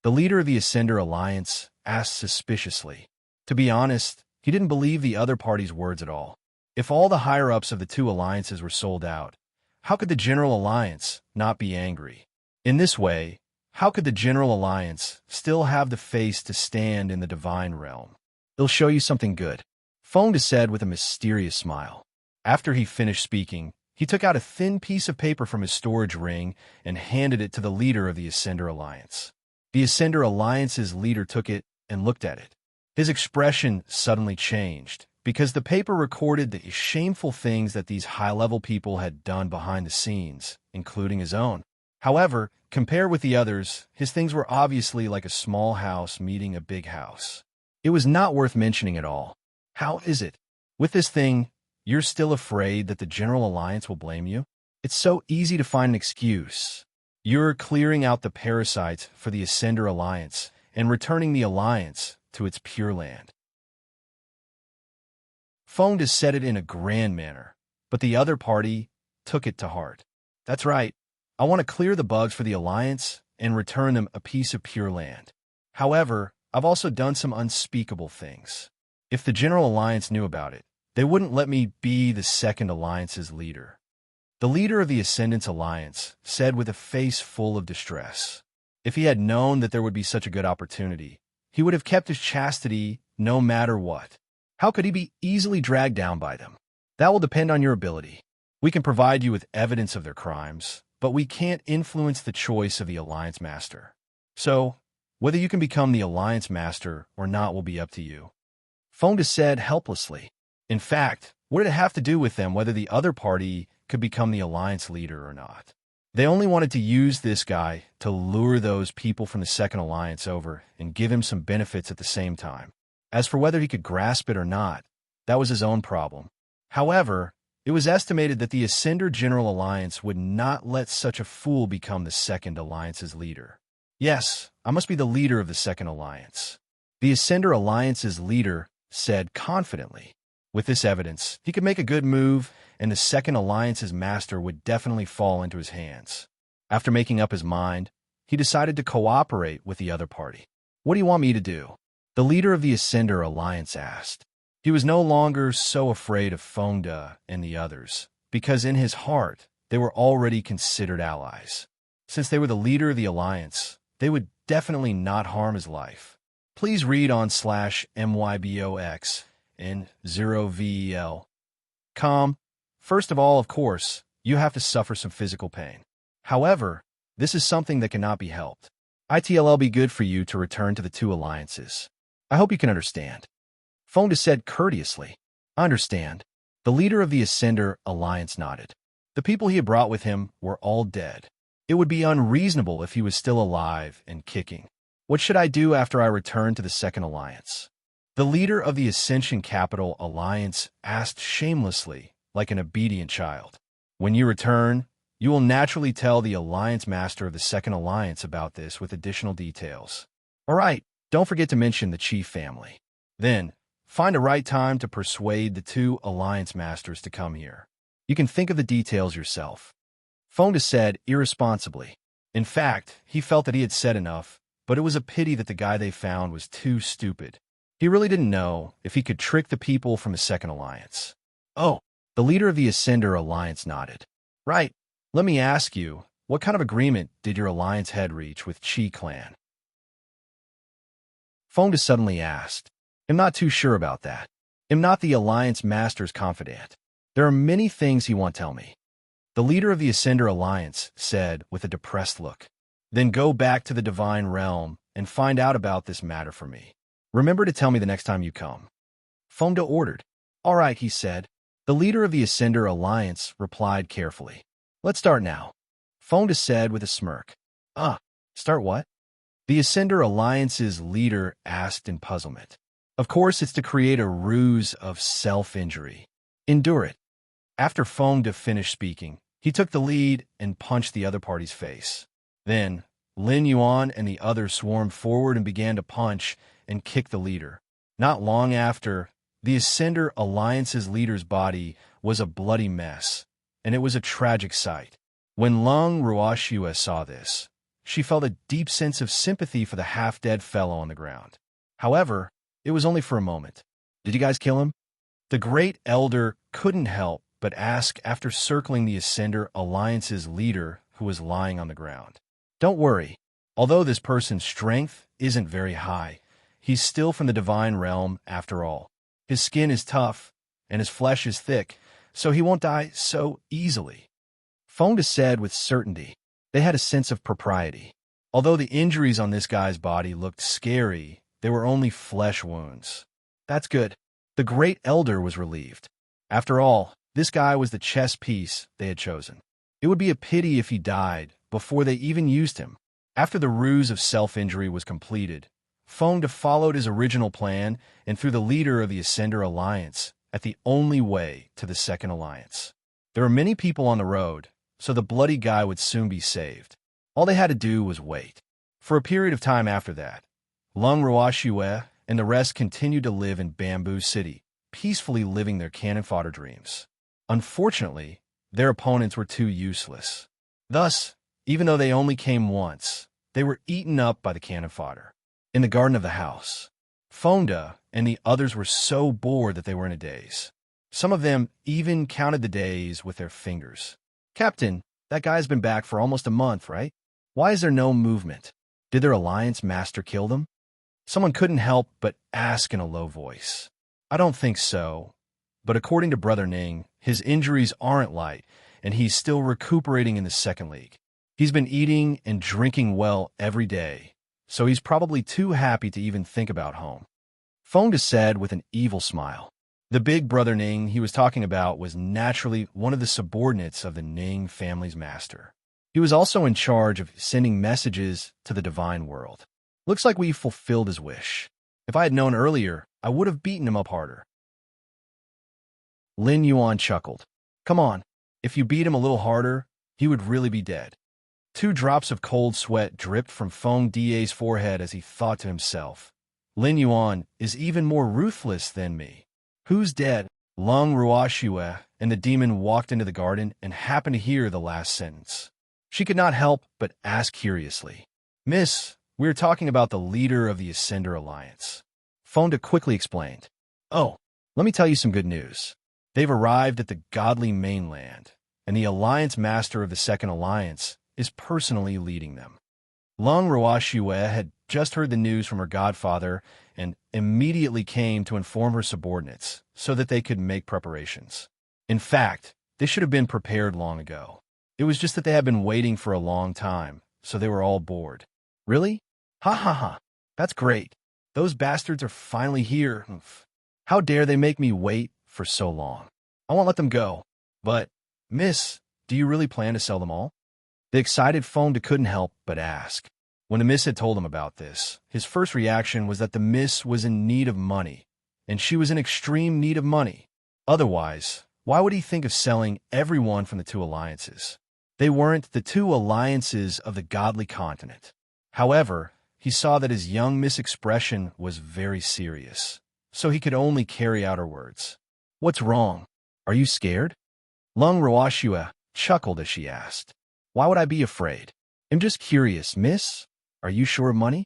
The leader of the Ascender Alliance asked suspiciously. To be honest, he didn't believe the other party's words at all. If all the higher-ups of the two alliances were sold out, how could the General Alliance not be angry? In this way, how could the General Alliance still have the face to stand in the Divine Realm? "It'll show you something good," Fonda said with a mysterious smile. After he finished speaking, he took out a thin piece of paper from his storage ring and handed it to the leader of the Ascender Alliance. The Ascender Alliance's leader took it and looked at it. His expression suddenly changed, because the paper recorded the shameful things that these high-level people had done behind the scenes, including his own. However, compared with the others, his things were obviously like a small house meeting a big house. It was not worth mentioning at all. How is it? With this thing, you're still afraid that the General Alliance will blame you? It's so easy to find an excuse. You're clearing out the parasites for the Ascender Alliance and returning the Alliance to its pure land. Fonda said it in a grand manner, but the other party took it to heart. That's right. I want to clear the bugs for the Alliance and return them a piece of pure land. However, I've also done some unspeakable things. If the General Alliance knew about it, they wouldn't let me be the Second Alliance's leader. The leader of the Ascendance Alliance said with a face full of distress. If he had known that there would be such a good opportunity, he would have kept his chastity no matter what. How could he be easily dragged down by them? That will depend on your ability. We can provide you with evidence of their crimes, but we can't influence the choice of the Alliance Master. So, whether you can become the Alliance Master or not will be up to you. Fonda said helplessly. In fact, what did it have to do with them whether the other party could become the Alliance leader or not? They only wanted to use this guy to lure those people from the Second Alliance over and give him some benefits at the same time. As for whether he could grasp it or not, that was his own problem. However, it was estimated that the Ascender General Alliance would not let such a fool become the Second Alliance's leader. Yes, I must be the leader of the Second Alliance. The Ascender Alliance's leader said confidently. With this evidence, he could make a good move, and the Second Alliance's master would definitely fall into his hands. After making up his mind, he decided to cooperate with the other party. "What do you want me to do?" the leader of the Ascender Alliance asked. He was no longer so afraid of Fonda and the others, because in his heart, they were already considered allies. Since they were the leader of the Alliance, they would definitely not harm his life. Please read on /MYBOX and 0VEL.com. First of all, of course, you have to suffer some physical pain. However, this is something that cannot be helped. ITLL be good for you to return to the two alliances. I hope you can understand. Fonda said courteously. I understand. The leader of the Ascender Alliance nodded. The people he had brought with him were all dead. It would be unreasonable if he was still alive and kicking. What should I do after I return to the Second Alliance? The leader of the Ascension Capital Alliance asked shamelessly, like an obedient child. When you return, you will naturally tell the Alliance Master of the Second Alliance about this with additional details. All right, don't forget to mention the Chief family. Then, find a right time to persuade the two Alliance Masters to come here. You can think of the details yourself. Fonda said irresponsibly. In fact, he felt that he had said enough, but it was a pity that the guy they found was too stupid. He really didn't know if he could trick the people from the Second Alliance. Oh, the leader of the Ascender Alliance nodded. Right. Let me ask you, what kind of agreement did your alliance head reach with Chi clan? Fonda suddenly asked. I'm not too sure about that. I'm not the alliance master's confidant. There are many things he won't tell me. The leader of the Ascender Alliance said with a depressed look. Then go back to the Divine Realm and find out about this matter for me. Remember to tell me the next time you come. Fonda ordered. All right, he said. The leader of the Ascender Alliance replied carefully. Let's start now. Fonda said with a smirk. Start what? The Ascender Alliance's leader asked in puzzlement. Of course, it's to create a ruse of self-injury. Endure it. After Fonda finished speaking, he took the lead and punched the other party's face. Then, Lin Yuan and the others swarmed forward and began to punch and kick the leader. Not long after, the Ascender Alliance's leader's body was a bloody mess, and it was a tragic sight. When Lung Ruoxue saw this, she felt a deep sense of sympathy for the half-dead fellow on the ground. However, it was only for a moment. Did you guys kill him? The Great Elder couldn't help but ask after circling the Ascender Alliance's leader who was lying on the ground. Don't worry. Although this person's strength isn't very high, he's still from the Divine Realm after all. His skin is tough, and his flesh is thick, so he won't die so easily. Fonda said with certainty. They had a sense of propriety. Although the injuries on this guy's body looked scary, they were only flesh wounds. That's good. The Great Elder was relieved. After all, this guy was the chess piece they had chosen. It would be a pity if he died before they even used him. After the ruse of self-injury was completed, Fonda followed his original plan and threw the leader of the Ascender Alliance at the only way to the Second Alliance. There were many people on the road, so the bloody guy would soon be saved. All they had to do was wait. For a period of time after that, Lung Ruoxue and the rest continued to live in Bamboo City, peacefully living their cannon fodder dreams. Unfortunately, their opponents were too useless. Thus, even though they only came once, they were eaten up by the cannon fodder. In the garden of the house, Fonda and the others were so bored that they were in a daze. Some of them even counted the days with their fingers. Captain, that guy's been back for almost a month, right? Why is there no movement? Did their alliance master kill them? Someone couldn't help but ask in a low voice. I don't think so, but according to Brother Ning, his injuries aren't light, and he's still recuperating in the second league. He's been eating and drinking well every day, so he's probably too happy to even think about home. Fonda said with an evil smile. The big Brother Ning he was talking about was naturally one of the subordinates of the Ning family's master. He was also in charge of sending messages to the divine world. Looks like we fulfilled his wish. If I had known earlier, I would have beaten him up harder. Lin Yuan chuckled. Come on, if you beat him a little harder, he would really be dead. 2 drops of cold sweat dripped from Feng Da's forehead as he thought to himself. Lin Yuan is even more ruthless than me. Who's dead? Lung Ruoxue and the demon walked into the garden and happened to hear the last sentence. She could not help but ask curiously. Miss, we are talking about the leader of the Ascender Alliance. Fonda quickly explained. Oh, let me tell you some good news. They've arrived at the godly mainland, and the Alliance Master of the Second Alliance is personally leading them. Lung Ruoxue had just heard the news from her godfather and immediately came to inform her subordinates so that they could make preparations. In fact, they should have been prepared long ago. It was just that they had been waiting for a long time, so they were all bored. Really? Ha ha ha. That's great. Those bastards are finally here. How dare they make me wait for so long? I won't let them go. But, miss, do you really plan to sell them all? The excited Fonda couldn't help but ask. When the miss had told him about this, his first reaction was that the miss was in need of money, and she was in extreme need of money. Otherwise, why would he think of selling everyone from the 2 alliances? They weren't the 2 alliances of the godly continent. However, he saw that his young miss' expression was very serious, so he could only carry out her words. What's wrong? Are you scared? Lung Ruoxue chuckled as she asked. Why would I be afraid? I'm just curious, miss. Are you short of money?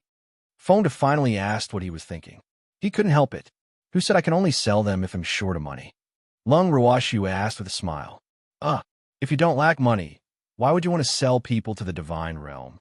Fonda finally asked what he was thinking. He couldn't help it. Who said I can only sell them if I'm short of money? Lung Rawashu asked with a smile. If you don't lack money, why would you want to sell people to the divine realm?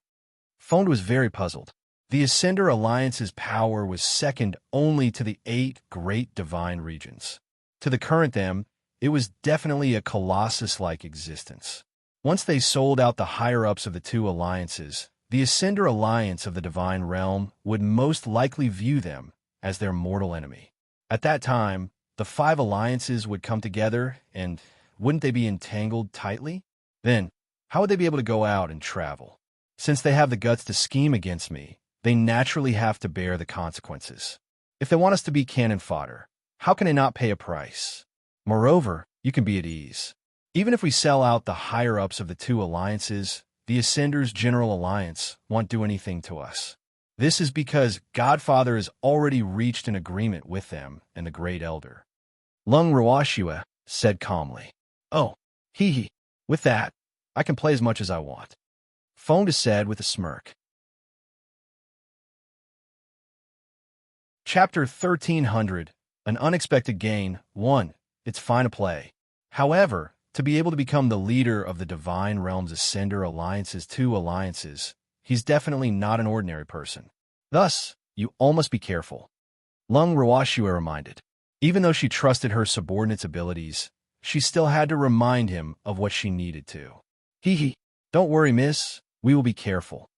Fonda was very puzzled. The Ascender Alliance's power was second only to the 8 great divine regions. To the current them, it was definitely a colossus-like existence. Once they sold out the higher-ups of the 2 alliances, the Ascender Alliance of the divine realm would most likely view them as their mortal enemy. At that time, the 5 alliances would come together, and wouldn't they be entangled tightly? Then, how would they be able to go out and travel? Since they have the guts to scheme against me, they naturally have to bear the consequences. If they want us to be cannon fodder, how can they not pay a price? Moreover, you can be at ease. Even if we sell out the higher-ups of the 2 alliances, the Ascender's General Alliance won't do anything to us. This is because Godfather has already reached an agreement with them and the Great Elder. Lung Rawashua said calmly. Oh, hee. With that, I can play as much as I want. Fonda said with a smirk. Chapter 1300, An Unexpected Gain, 1. It's fine to play. However, to be able to become the leader of the Divine Realm's Ascender Alliance's 2 alliances, he's definitely not an ordinary person. Thus, you all must be careful. Lung Rawashua reminded. Even though she trusted her subordinate's abilities, she still had to remind him of what she needed to. Hee. Don't worry, miss. We will be careful.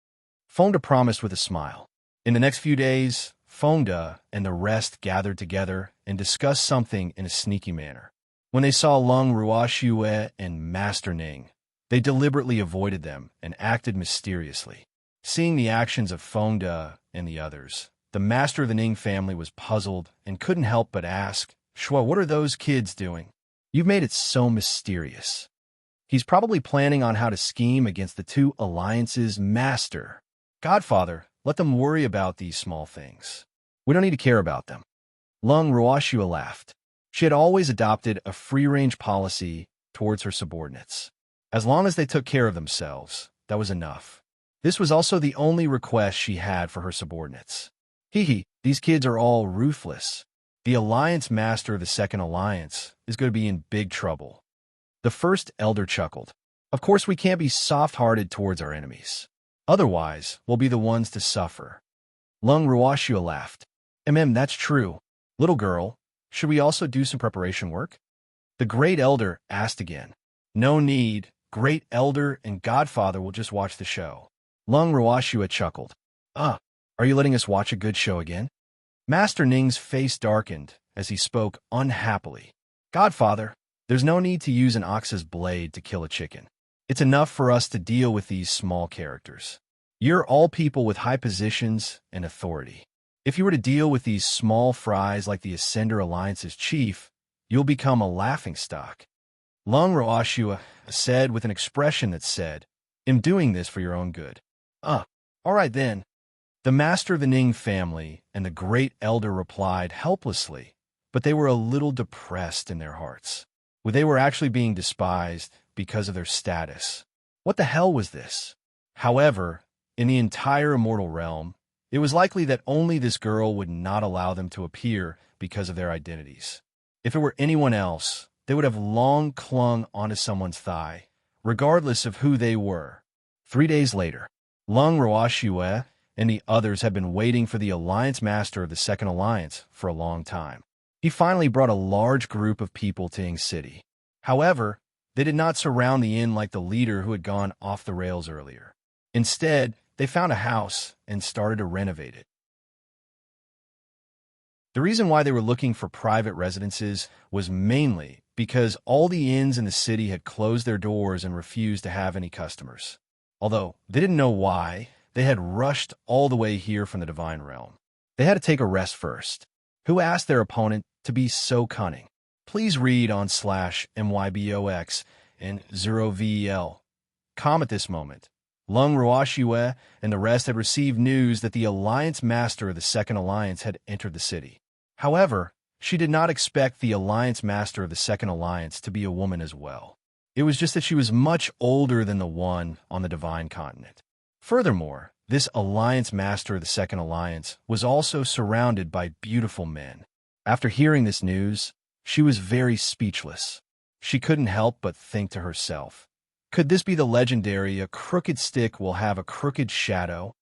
Fonda promised with a smile. In the next few days, Fonda and the rest gathered together and discussed something in a sneaky manner. When they saw Lung Ruashue and Master Ning, they deliberately avoided them and acted mysteriously. Seeing the actions of Fonda and the others, the master of the Ning family was puzzled and couldn't help but ask, Shua, what are those kids doing? You've made it so mysterious. He's probably planning on how to scheme against the 2 alliances' master. Godfather, let them worry about these small things. We don't need to care about them. Lung Ruashua laughed. She had always adopted a free-range policy towards her subordinates. As long as they took care of themselves, that was enough. This was also the only request she had for her subordinates. Hee, these kids are all ruthless. The alliance master of the 2nd alliance is going to be in big trouble. The first elder chuckled. Of course we can't be soft-hearted towards our enemies. Otherwise, we'll be the ones to suffer. Lung Ruashua laughed. That's true. Little girl, should we also do some preparation work? The Great Elder asked again. No need. Great Elder and Godfather will just watch the show. Lung Ruashua chuckled. Are you letting us watch a good show again? Master Ning's face darkened as he spoke unhappily. Godfather, there's no need to use an ox's blade to kill a chicken. It's enough for us to deal with these small characters. You're all people with high positions and authority. If you were to deal with these small fries like the Ascender Alliance's chief, you'll become a laughingstock. Lung Ruashua said with an expression that said, I'm doing this for your own good. All right then. The master of the Ning family and the Great Elder replied helplessly, but they were a little depressed in their hearts. They were actually being despised because of their status. What the hell was this? However, in the entire immortal realm, it was likely that only this girl would not allow them to appear because of their identities. If it were anyone else, they would have long clung onto someone's thigh, regardless of who they were. 3 days later, Lung Ruashue and the others had been waiting for the Alliance Master of the 2nd Alliance for a long time. He finally brought a large group of people to Ing City. However, they did not surround the inn like the leader who had gone off the rails earlier. Instead, they found a house and started to renovate it. The reason why they were looking for private residences was mainly because all the inns in the city had closed their doors and refused to have any customers. Although they didn't know why, they had rushed all the way here from the Divine Realm. They had to take a rest first. Who asked their opponent to be so cunning? Please read on /MYBOX and 0VEL. At this moment, Lung Ruashue and the rest had received news that the Alliance Master of the 2nd Alliance had entered the city. However, she did not expect the Alliance Master of the 2nd Alliance to be a woman as well. It was just that she was much older than the one on the divine continent. Furthermore, this alliance master of the second alliance was also surrounded by beautiful men. After hearing this news, she was very speechless. She couldn't help but think to herself, could this be the legendary "a crooked stick will have a crooked shadow"?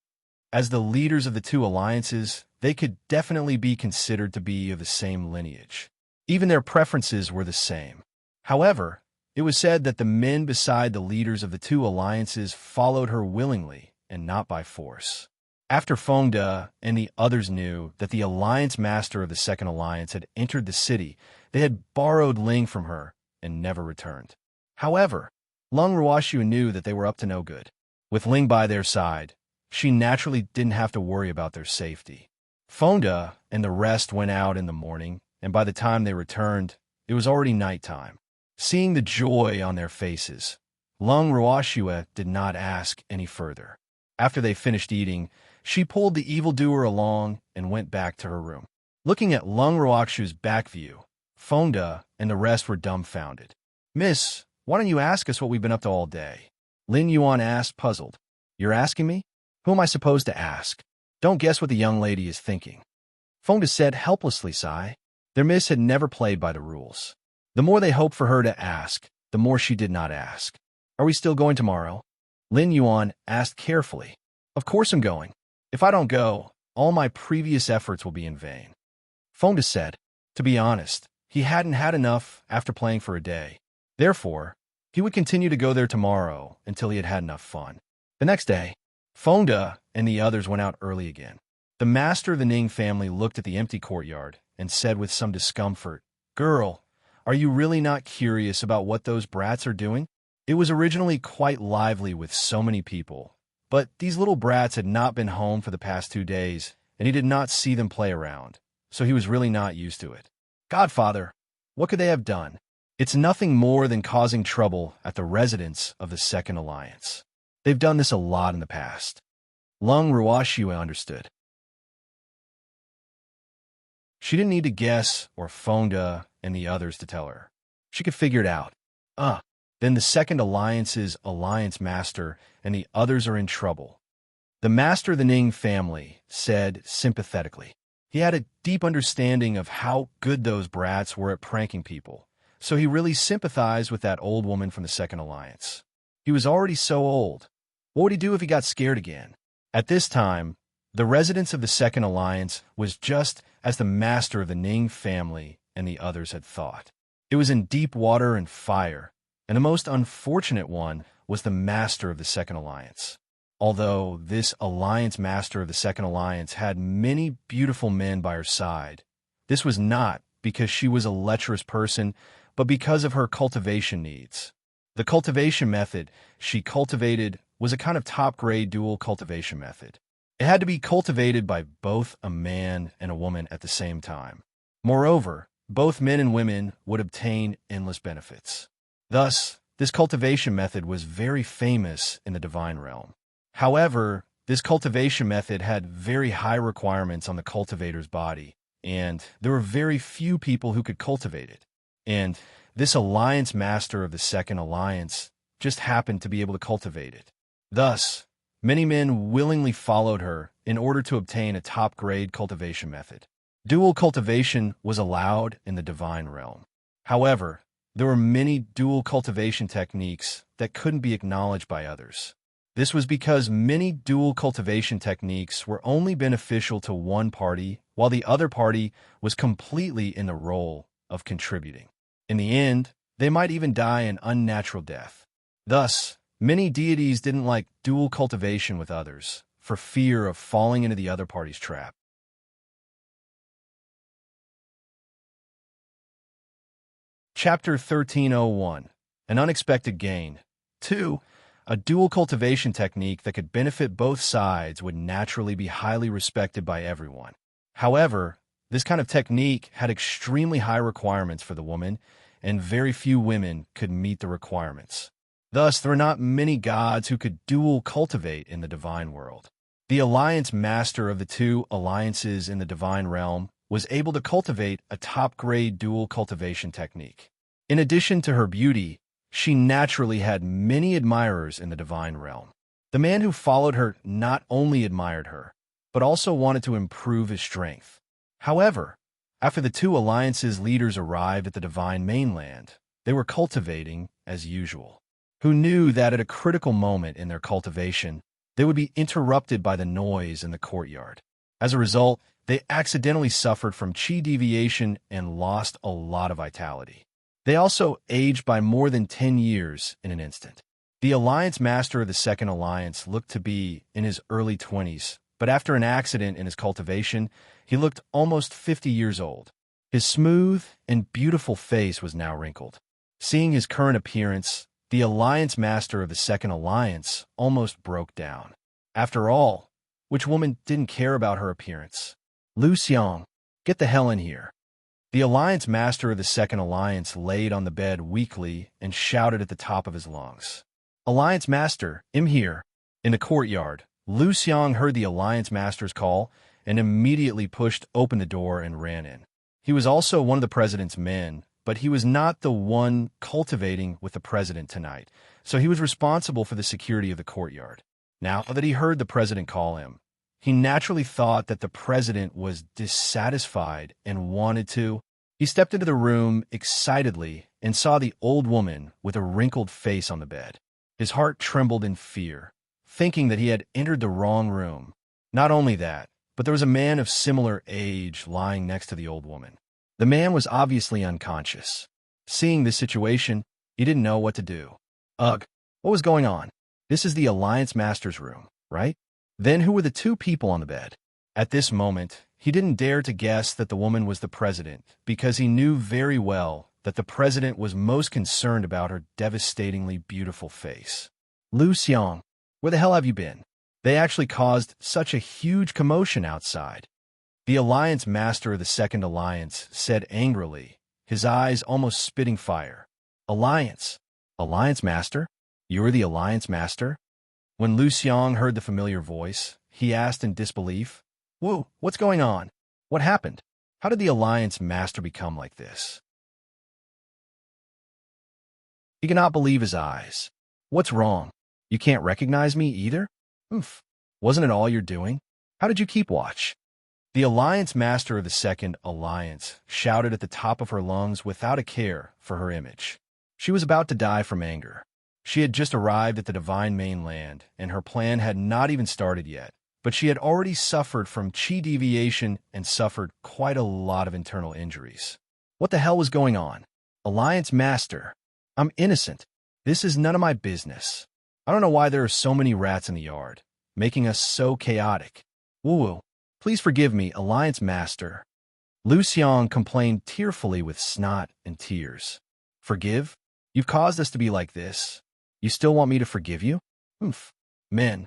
As the leaders of the two alliances, they could definitely be considered to be of the same lineage. Even their preferences were the same. However, it was said that the men beside the leaders of the two alliances followed her willingly and not by force. After Fengde and the others knew that the alliance master of the second alliance had entered the city, they had borrowed Ling from her and never returned. However, Lung Ruoxu knew that they were up to no good. With Ling by their side, she naturally didn't have to worry about their safety. Fengde and the rest went out in the morning, and by the time they returned, it was already nighttime. Seeing the joy on their faces, Lung Ruoxu did not ask any further. After they finished eating, she pulled the evildoer along and went back to her room. Looking at Lung Ruoxu's back view, Fengde and the rest were dumbfounded. "Miss, why don't you ask us what we've been up to all day?" Lin Yuan asked, puzzled. "You're asking me? Who am I supposed to ask? Don't guess what the young lady is thinking." Fengde said helplessly, sigh. Their miss had never played by the rules. The more they hoped for her to ask, the more she did not ask. "Are we still going tomorrow?" Lin Yuan asked carefully. "Of course I'm going. If I don't go, all my previous efforts will be in vain." Fengde said. To be honest, he hadn't had enough after playing for a day. Therefore, he would continue to go there tomorrow until he had had enough fun. The next day, Fengde and the others went out early again. The master of the Ning family looked at the empty courtyard and said with some discomfort, "Girl, are you really not curious about what those brats are doing?" It was originally quite lively with so many people, but these little brats had not been home for the past 2 days, and he did not see them play around, so he was really not used to it. "Godfather, what could they have done?" "It's nothing more than causing trouble at the residence of the Second Alliance. They've done this a lot in the past." Lung Ruoxu understood. She didn't need to guess or Fengde and the others to tell her. She could figure it out. Then the Second Alliance's alliance master and the others are in trouble. The master of the Ning family said sympathetically. He had a deep understanding of how good those brats were at pranking people, so he really sympathized with that old woman from the Second Alliance. He was already so old. What would he do if he got scared again? At this time, the residence of the Second Alliance was just as the master of the Ning family and the others had thought. It was in deep water and fire, and the most unfortunate one was the master of the Second Alliance. Although this alliance master of the Second Alliance had many beautiful men by her side, this was not because she was a lecherous person, but because of her cultivation needs. The cultivation method she cultivated was a kind of top-grade dual cultivation method. It had to be cultivated by both a man and a woman at the same time. Moreover, both men and women would obtain endless benefits. Thus, this cultivation method was very famous in the divine realm. However, this cultivation method had very high requirements on the cultivator's body, and there were very few people who could cultivate it. And this alliance master of the Second Alliance just happened to be able to cultivate it. Thus, many men willingly followed her in order to obtain a top-grade cultivation method. Dual cultivation was allowed in the divine realm. However, there were many dual cultivation techniques that couldn't be acknowledged by others. This was because many dual cultivation techniques were only beneficial to one party, while the other party was completely in the role of contributing. In the end, they might even die an unnatural death. Thus, many deities didn't like dual cultivation with others, for fear of falling into the other party's trap. Chapter 1301. An Unexpected Gain. 2. A dual cultivation technique that could benefit both sides would naturally be highly respected by everyone. However, this kind of technique had extremely high requirements for the woman, and very few women could meet the requirements. Thus, there were not many gods who could dual cultivate in the divine world. The alliance master of the two alliances in the divine realm was able to cultivate a top-grade dual cultivation technique. In addition to her beauty, she naturally had many admirers in the divine realm. The man who followed her not only admired her, but also wanted to improve his strength. However, after the two alliances' leaders arrived at the divine mainland, they were cultivating as usual. Who knew that at a critical moment in their cultivation, they would be interrupted by the noise in the courtyard. As a result, they accidentally suffered from chi deviation and lost a lot of vitality. They also aged by more than 10 years in an instant. The Alliance Master of the Second Alliance looked to be in his early 20s, but after an accident in his cultivation, he looked almost 50 years old. His smooth and beautiful face was now wrinkled. Seeing his current appearance, the Alliance Master of the Second Alliance almost broke down. After all, which woman didn't care about her appearance? Lu Xiang, get the hell in here. The Alliance Master of the Second Alliance laid on the bed weakly and shouted at the top of his lungs. Alliance Master, I'm here. In the courtyard, Lu Xiang heard the Alliance Master's call and immediately pushed open the door and ran in. He was also one of the president's men, but he was not the one cultivating with the president tonight, so he was responsible for the security of the courtyard. Now that he heard the president call him, he naturally thought that the president was dissatisfied and wanted to. He stepped into the room excitedly and saw the old woman with a wrinkled face on the bed. His heart trembled in fear, thinking that he had entered the wrong room. Not only that, but there was a man of similar age lying next to the old woman. The man was obviously unconscious. Seeing this situation, he didn't know what to do. Ugh, what was going on? This is the Alliance Master's room, right? Then who were the two people on the bed? At this moment, he didn't dare to guess that the woman was the president, because he knew very well that the president was most concerned about her devastatingly beautiful face. Lu Xiang, where the hell have you been? They actually caused such a huge commotion outside. The Alliance Master of the Second Alliance said angrily, his eyes almost spitting fire. Alliance Master? You're the Alliance Master? When Lu Xiang heard the familiar voice, he asked in disbelief, Whoa, what's going on? What happened? How did the Alliance Master become like this? He cannot believe his eyes. What's wrong? You can't recognize me either? Oof. Wasn't it all you're doing? How did you keep watch? The Alliance Master of the Second Alliance shouted at the top of her lungs without a care for her image. She was about to die from anger. She had just arrived at the divine mainland, and her plan had not even started yet, but she had already suffered from chi deviation and suffered quite a lot of internal injuries. What the hell was going on? Alliance Master, I'm innocent. This is none of my business. I don't know why there are so many rats in the yard, making us so chaotic. Woo-woo. Please forgive me, Alliance Master. Lu Xiang complained tearfully with snot and tears. Forgive? You've caused us to be like this. You still want me to forgive you? Oof. Men.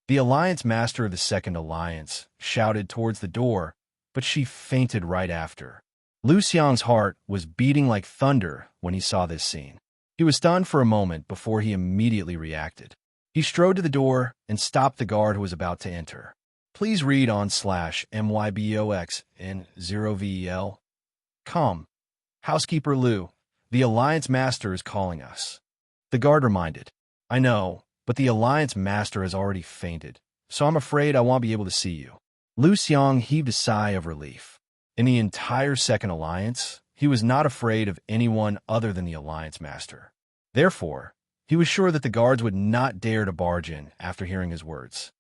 The Alliance Master of the Second Alliance shouted towards the door, but she fainted right after. Lu Xiang's heart was beating like thunder when he saw this scene. He was stunned for a moment before he immediately reacted. He strode to the door and stopped the guard who was about to enter. Please read on/MYBOX in 0VEL. Come. Housekeeper Lu, the Alliance Master is calling us. The guard reminded. I know, but the Alliance Master has already fainted, so I'm afraid I won't be able to see you. Lu Xiang heaved a sigh of relief. In the entire Second Alliance, he was not afraid of anyone other than the Alliance Master. Therefore, he was sure that the guards would not dare to barge in after hearing his words.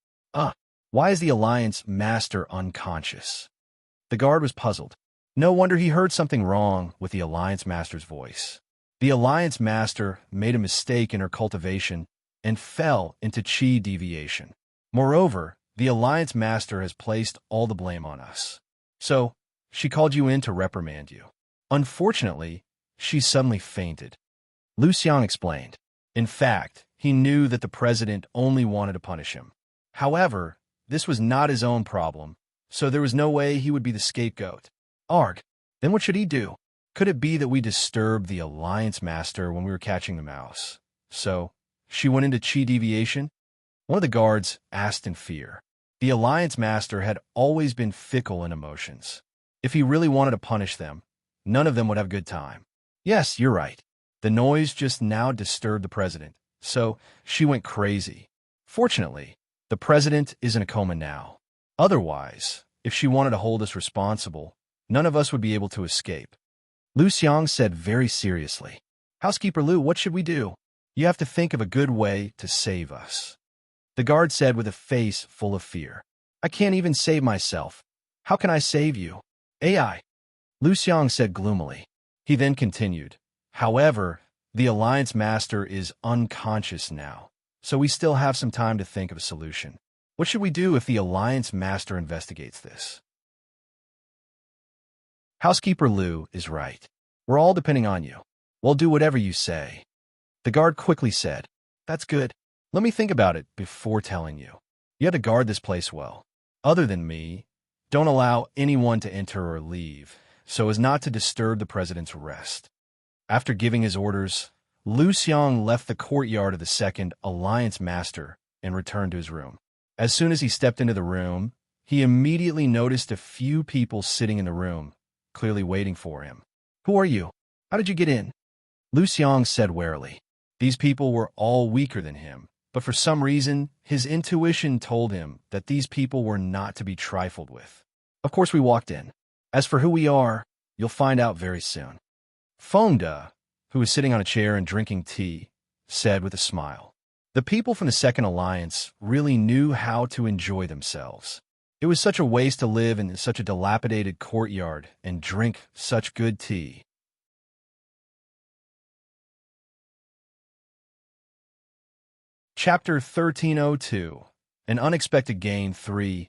Why is the Alliance Master unconscious? The guard was puzzled. No wonder he heard something wrong with the Alliance Master's voice. The Alliance Master made a mistake in her cultivation and fell into chi deviation. Moreover, the Alliance Master has placed all the blame on us. So, she called you in to reprimand you. Unfortunately, she suddenly fainted. Lu Xiang explained. In fact, he knew that the president only wanted to punish him. However, this was not his own problem, so there was no way he would be the scapegoat. Arg, then what should he do? Could it be that we disturbed the Alliance Master when we were catching the mouse? So, she went into chi deviation? One of the guards asked in fear. The Alliance Master had always been fickle in emotions. If he really wanted to punish them, none of them would have a good time. Yes, you're right. The noise just now disturbed the president, so she went crazy. Fortunately, the president is in a coma now. Otherwise, if she wanted to hold us responsible, none of us would be able to escape. Lu Xiang said very seriously. Housekeeper Lu, what should we do? You have to think of a good way to save us. The guard said with a face full of fear. I can't even save myself. How can I save you? AI. Lu Xiang said gloomily. He then continued. However, the Alliance Master is unconscious now, so we still have some time to think of a solution. What should we do if the Alliance Master investigates this? Housekeeper Lu is right. We're all depending on you. We'll do whatever you say. The guard quickly said, That's good. Let me think about it before telling you. You have to guard this place well. Other than me, don't allow anyone to enter or leave, so as not to disturb the president's rest. After giving his orders, Lu Xiang left the courtyard of the second Alliance Master and returned to his room. As soon as he stepped into the room, he immediately noticed a few people sitting in the room, clearly waiting for him. Who are you? How did you get in? Lu Xiang said warily. These people were all weaker than him, but for some reason, his intuition told him that these people were not to be trifled with. Of course, we walked in. As for who we are, you'll find out very soon. Fengde, who was sitting on a chair and drinking tea, said with a smile. The people from the Second Alliance really knew how to enjoy themselves. It was such a waste to live in such a dilapidated courtyard and drink such good tea. Chapter 1302, An Unexpected Gain 3.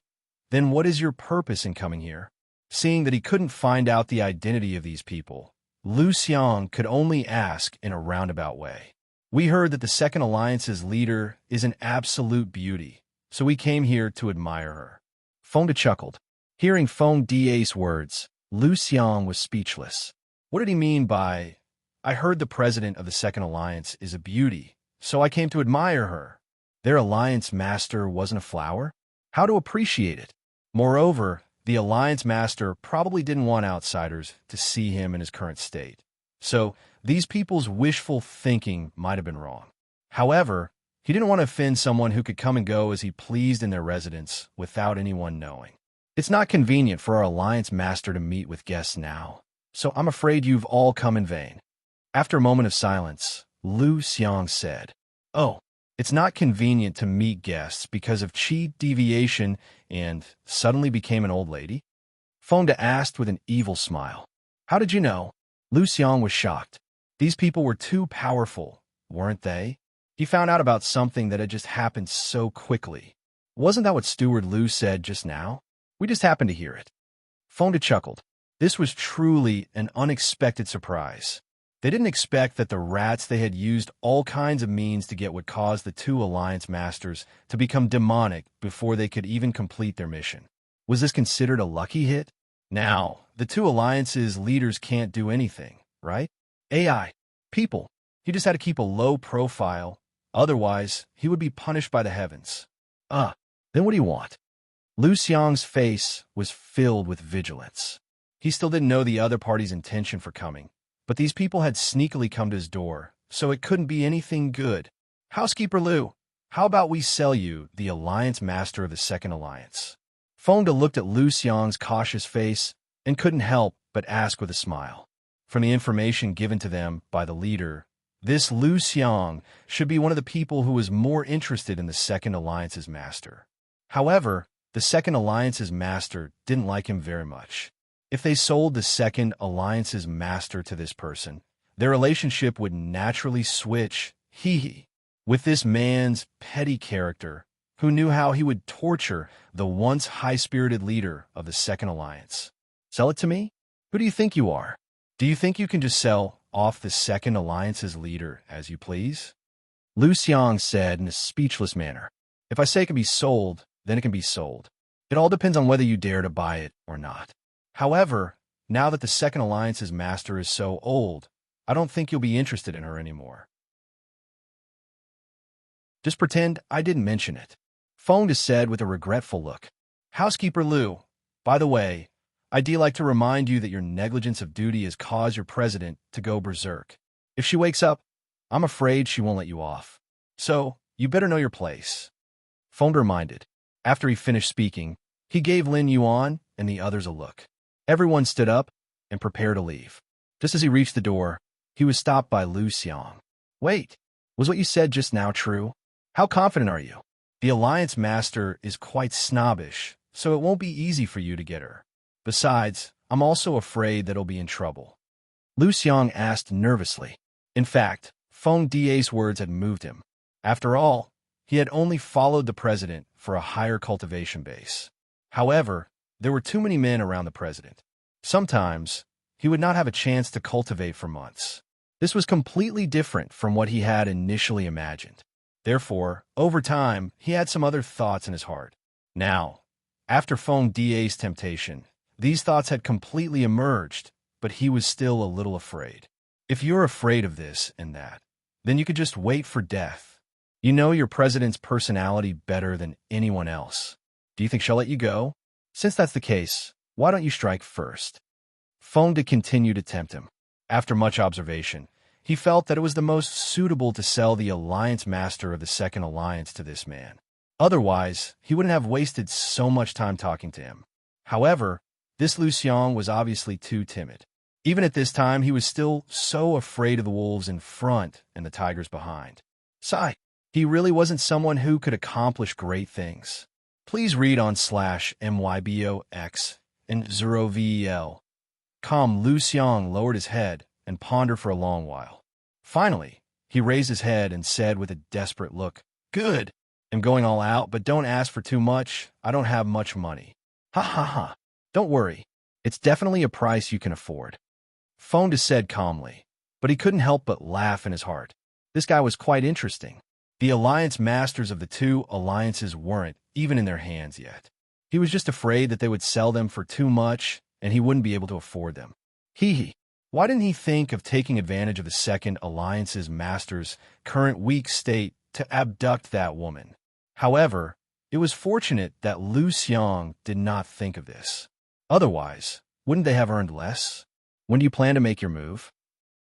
Then what is your purpose in coming here? Seeing that he couldn't find out the identity of these people, Lu Xiang could only ask in a roundabout way. We heard that the Second Alliance's leader is an absolute beauty, so we came here to admire her. Fengde chuckled. Hearing Fengde's words, Lu Xiang was speechless. What did he mean by, I heard the president of the Second Alliance is a beauty, so I came to admire her? Their Alliance Master wasn't a flower? How to appreciate it? Moreover, the Alliance Master probably didn't want outsiders to see him in his current state. So, these people's wishful thinking might have been wrong. However, he didn't want to offend someone who could come and go as he pleased in their residence without anyone knowing. It's not convenient for our Alliance Master to meet with guests now, so I'm afraid you've all come in vain. After a moment of silence, Lu Xiang said, Oh, it's not convenient to meet guests because of chi deviation and suddenly became an old lady? Fengde asked with an evil smile. How did you know? Lu Xiang was shocked. These people were too powerful, weren't they? He found out about something that had just happened so quickly. Wasn't that what Steward Lu said just now? We just happened to hear it. Fengde chuckled. This was truly an unexpected surprise. They didn't expect that the rats they had used all kinds of means to get what caused the two Alliance Masters to become demonic before they could even complete their mission. Was this considered a lucky hit? Now, the two Alliance's leaders can't do anything, right? AI, people, he just had to keep a low profile, otherwise he would be punished by the heavens. Then what do you want? Lu Xiang's face was filled with vigilance. He still didn't know the other party's intention for coming, but these people had sneakily come to his door, so it couldn't be anything good. Housekeeper Lu, how about we sell you the Alliance Master of the Second Alliance? Fengde looked at Lu Xiang's cautious face and couldn't help but ask with a smile. From the information given to them by the leader, this Lu Xiang should be one of the people who was more interested in the Second Alliance's master. However, the Second Alliance's master didn't like him very much. If they sold the Second Alliance's master to this person, their relationship would naturally switch, with this man's petty character, who knew how he would torture the once high-spirited leader of the Second Alliance. Sell it to me? Who do you think you are? Do you think you can just sell off the Second Alliance's leader as you please? Lu Xiang said in a speechless manner. If I say it can be sold, then it can be sold. It all depends on whether you dare to buy it or not. However, now that the Second Alliance's master is so old, I don't think you'll be interested in her anymore. Just pretend I didn't mention it. Fengde said with a regretful look. Housekeeper Lu, by the way, I'd like to remind you that your negligence of duty has caused your president to go berserk. If she wakes up, I'm afraid she won't let you off. So, you better know your place. Feng reminded. After he finished speaking, he gave Lin Yuan and the others a look. Everyone stood up and prepared to leave. Just as he reached the door, he was stopped by Lu Xiang. Wait, was what you said just now true? How confident are you? The Alliance Master is quite snobbish, so it won't be easy for you to get her. Besides, I'm also afraid that he'll be in trouble. Lu Xiang asked nervously. In fact, Feng Da's words had moved him. After all, he had only followed the president for a higher cultivation base. However, there were too many men around the president. Sometimes, he would not have a chance to cultivate for months. This was completely different from what he had initially imagined. Therefore, over time, he had some other thoughts in his heart. Now, after Feng Da's temptation, these thoughts had completely emerged, but he was still a little afraid. If you're afraid of this and that, then you could just wait for death. You know your president's personality better than anyone else. Do you think she'll let you go? Since that's the case, why don't you strike first? Feng De continued to tempt him. After much observation, he felt that it was the most suitable to sell the Alliance Master of the Second Alliance to this man. Otherwise, he wouldn't have wasted so much time talking to him. However, this Lu Xiang was obviously too timid. Even at this time, he was still so afraid of the wolves in front and the tigers behind. Sigh, he really wasn't someone who could accomplish great things. Please read on /MYBOX and 0VEL. Lu Xiang lowered his head and pondered for a long while. Finally, he raised his head and said with a desperate look, Good. I'm going all out, but don't ask for too much. I don't have much money. Ha ha ha. Don't worry. It's definitely a price you can afford. Feng De said calmly, but he couldn't help but laugh in his heart. This guy was quite interesting. The Alliance Masters of the two alliances weren't even in their hands yet. He was just afraid that they would sell them for too much and he wouldn't be able to afford them. Hee. Why didn't he think of taking advantage of the Second Alliance's master's current weak state to abduct that woman? However, it was fortunate that Lu Xiang did not think of this. Otherwise, wouldn't they have earned less? When do you plan to make your move?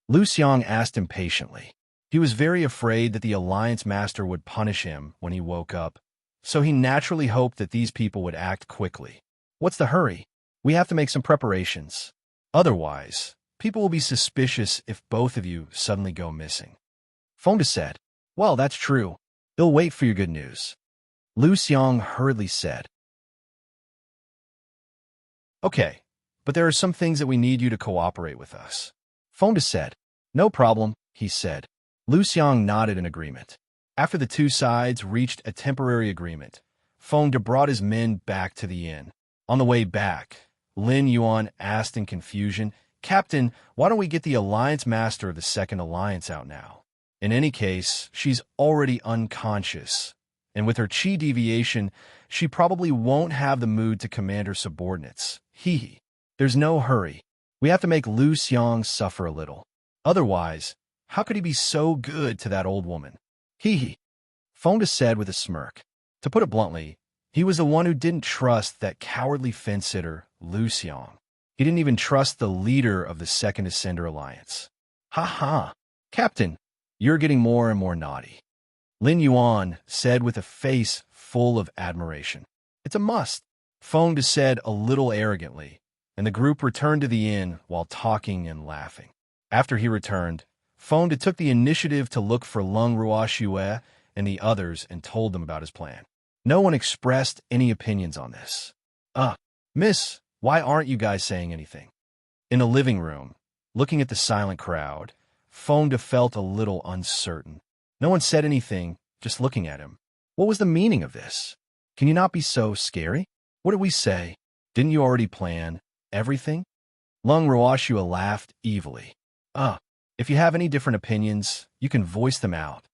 Lu Xiang asked impatiently. He was very afraid that the Alliance Master would punish him when he woke up, so he naturally hoped that these people would act quickly. What's the hurry? We have to make some preparations. Otherwise, people will be suspicious if both of you suddenly go missing. Feng De said, Well, that's true. They'll wait for your good news. Lu Xiang hurriedly said, Okay, but there are some things that we need you to cooperate with us. Feng De said, No problem, he said. Lu Xiang nodded in agreement. After the two sides reached a temporary agreement, Feng De brought his men back to the inn. On the way back, Lin Yuan asked in confusion, Captain, why don't we get the Alliance Master of the Second Alliance out now? In any case, she's already unconscious, and with her chi deviation, she probably won't have the mood to command her subordinates. Hee. There's no hurry. We have to make Lu Xiang suffer a little. Otherwise, how could he be so good to that old woman? Hee. Feng De said with a smirk. To put it bluntly, he was the one who didn't trust that cowardly fence-sitter, Lu Xiang. He didn't even trust the leader of the Second Ascender Alliance. Ha ha. Captain, you're getting more and more naughty. Lin Yuan said with a face full of admiration. It's a must, Feng De said a little arrogantly, and the group returned to the inn while talking and laughing. After he returned, Feng De took the initiative to look for Lung Ruoxue and the others and told them about his plan. No one expressed any opinions on this. Miss, why aren't you guys saying anything? In the living room, looking at the silent crowd, Feng De felt a little uncertain. No one said anything, just looking at him. What was the meaning of this? Can you not be so scary? What did we say? Didn't you already plan everything? Lung Ruoxue laughed evilly. If you have any different opinions, you can voice them out.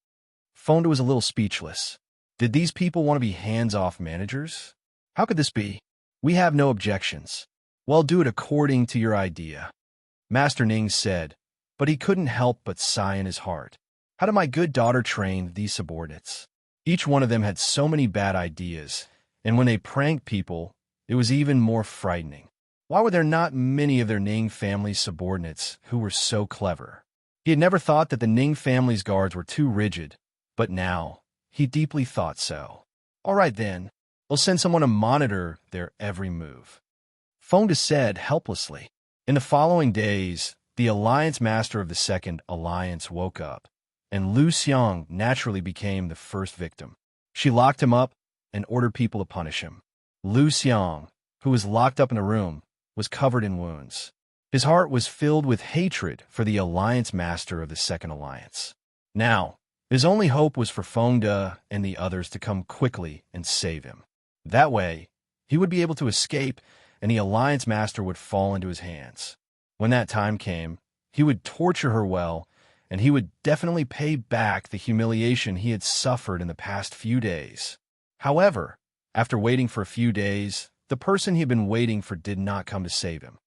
Feng De was a little speechless. Did these people want to be hands-off managers? How could this be? We have no objections. Well, do it according to your idea. Master Ning said, but he couldn't help but sigh in his heart. How did my good daughter train these subordinates? Each one of them had so many bad ideas, and when they pranked people, it was even more frightening. Why were there not many of their Ning family's subordinates who were so clever? He had never thought that the Ning family's guards were too rigid, but now he deeply thought so. All right then, we'll send someone to monitor their every move. Fonda said helplessly. In the following days, the Alliance Master of the Second Alliance woke up, and Lu Xiang naturally became the first victim. She locked him up and ordered people to punish him. Lu Xiang, who was locked up in a room, was covered in wounds. His heart was filled with hatred for the Alliance Master of the Second Alliance. Now, his only hope was for Fonda and the others to come quickly and save him. That way, he would be able to escape and the Alliance Master would fall into his hands. When that time came, he would torture her well, and he would definitely pay back the humiliation he had suffered in the past few days. However, after waiting for a few days, the person he had been waiting for did not come to save him.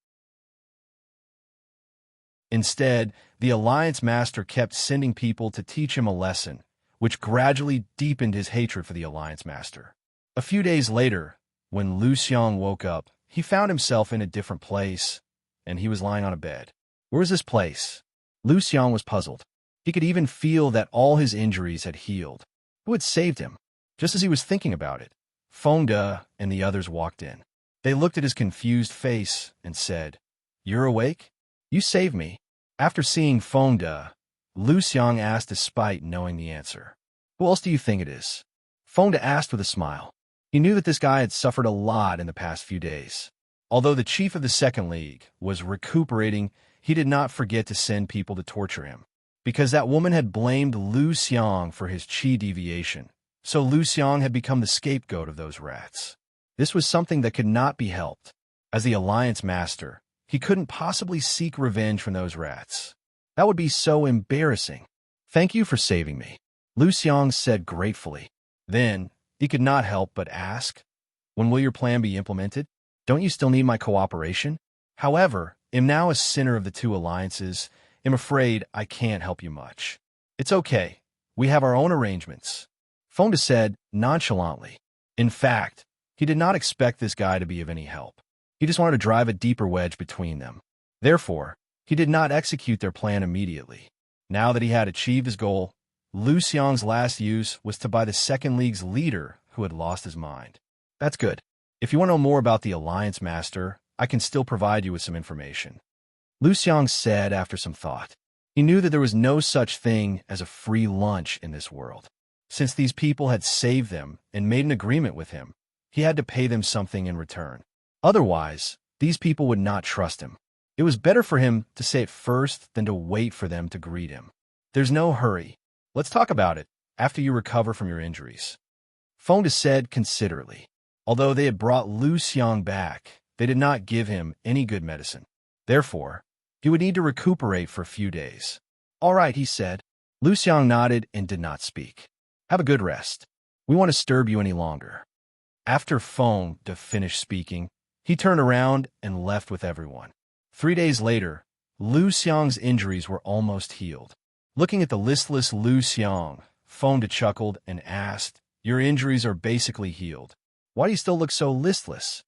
Instead, the Alliance Master kept sending people to teach him a lesson, which gradually deepened his hatred for the Alliance Master. A few days later, when Lu Xiang woke up, he found himself in a different place, and he was lying on a bed. Where is this place? Lu Xiang was puzzled. He could even feel that all his injuries had healed. Who had saved him? Just as he was thinking about it, Fonda and the others walked in. They looked at his confused face and said, "You're awake? You saved me." After seeing Fonda, Lu Xiang asked despite knowing the answer. "Who else do you think it is?" Fonda asked with a smile. He knew that this guy had suffered a lot in the past few days. Although the chief of the Second League was recuperating, he did not forget to send people to torture him. Because that woman had blamed Lu Xiang for his qi deviation, so Lu Xiang had become the scapegoat of those rats. This was something that could not be helped. As the Alliance Master, he couldn't possibly seek revenge from those rats. That would be so embarrassing. "Thank you for saving me," Lu Xiang said gratefully. Then, he could not help but ask, "When will your plan be implemented? Don't you still need my cooperation? However, I'm now a sinner of the two alliances. I'm afraid I can't help you much." "It's okay. We have our own arrangements," Fonda said nonchalantly. In fact, he did not expect this guy to be of any help. He just wanted to drive a deeper wedge between them. Therefore, he did not execute their plan immediately. Now that he had achieved his goal, Lu Xiang's last use was to buy the Second League's leader who had lost his mind. "That's good. If you want to know more about the Alliance Master, I can still provide you with some information," Lu Xiang said after some thought. He knew that there was no such thing as a free lunch in this world. Since these people had saved them and made an agreement with him, he had to pay them something in return. Otherwise, these people would not trust him. It was better for him to say it first than to wait for them to greet him. "There's no hurry. Let's talk about it after you recover from your injuries," Fonda said considerately. Although they had brought Lu Xiang back, they did not give him any good medicine. Therefore, he would need to recuperate for a few days. "All right," he said. Lu Xiang nodded and did not speak. "Have a good rest. We won't disturb you any longer." After Fonda finished speaking, he turned around and left with everyone. 3 days later, Lu Xiang's injuries were almost healed. Looking at the listless Lu Xiang, Fonda chuckled and asked, "Your injuries are basically healed. Why do you still look so listless?"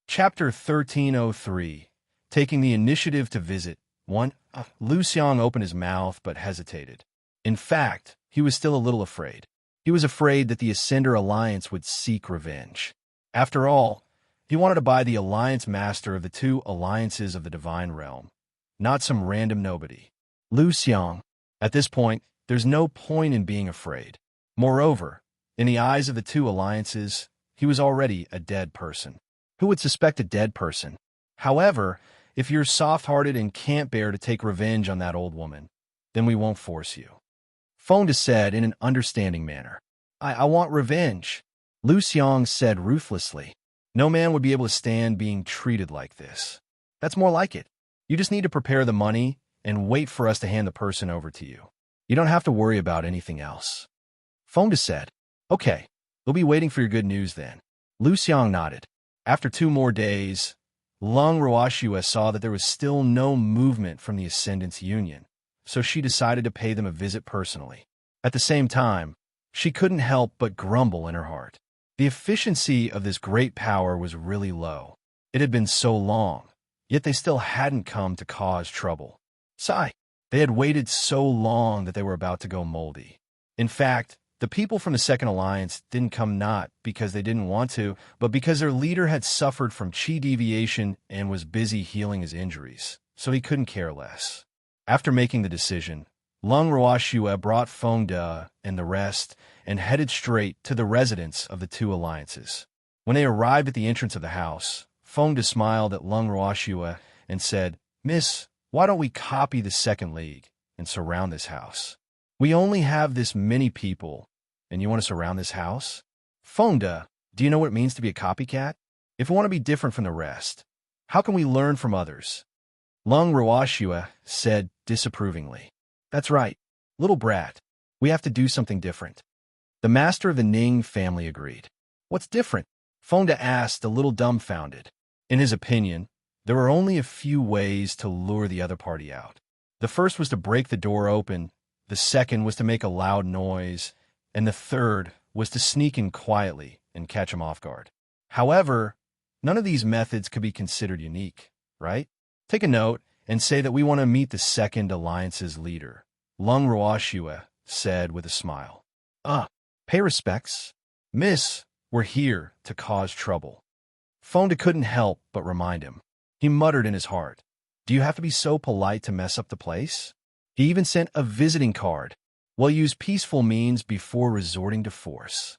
Chapter 1303, Taking the Initiative to Visit. 1. Lu Xiang opened his mouth but hesitated. In fact, he was still a little afraid. He was afraid that the Ascender Alliance would seek revenge. After all, he wanted to buy the Alliance Master of the two alliances of the Divine Realm, not some random nobody. Lu Xiang. At this point, there's no point in being afraid. Moreover, in the eyes of the two alliances, he was already a dead person. Who would suspect a dead person? However, if you're soft-hearted and can't bear to take revenge on that old woman, then we won't force you, Fonda said in an understanding manner. I want revenge, Lu Xiang said ruthlessly. No man would be able to stand being treated like this. That's more like it. You just need to prepare the money and wait for us to hand the person over to you. You don't have to worry about anything else. Fonda said, "Okay, we'll be waiting for your good news then." Lu Xiang nodded. After 2 more days, Lung Ruoxue saw that there was still no movement from the Ascendants Union, so she decided to pay them a visit personally. At the same time, she couldn't help but grumble in her heart. The efficiency of this great power was really low. It had been so long, yet they still hadn't come to cause trouble. Sigh. They had waited so long that they were about to go moldy. In fact, the people from the Second Alliance didn't come not because they didn't want to, but because their leader had suffered from chi deviation and was busy healing his injuries, so he couldn't care less. After making the decision, Lung Ruoxue brought Feng De and the rest and headed straight to the residence of the two alliances. When they arrived at the entrance of the house, Feng De smiled at Lung Ruoxue and said, "Miss, why don't we copy the Second League and surround this house? We only have this many people, and you want to surround this house? Feng De, do you know what it means to be a copycat? If we want to be different from the rest, how can we learn from others?" Lung Ruoxue said disapprovingly, "That's right, little brat. We have to do something different." The master of the Ning family agreed. "What's different?" Feng De asked, a little dumbfounded. In his opinion, there were only a few ways to lure the other party out. The first was to break the door open, the second was to make a loud noise, and the third was to sneak in quietly and catch him off guard. However, none of these methods could be considered unique, right? Take a note and say that we want to meet the Second Alliance's leader, Lung Ruoxue said with a smile. Pay respects. Miss, we're here to cause trouble." Feng De couldn't help but remind him. He muttered in his heart, "Do you have to be so polite to mess up the place?" He even sent a visiting card. "We'll use peaceful means before resorting to force."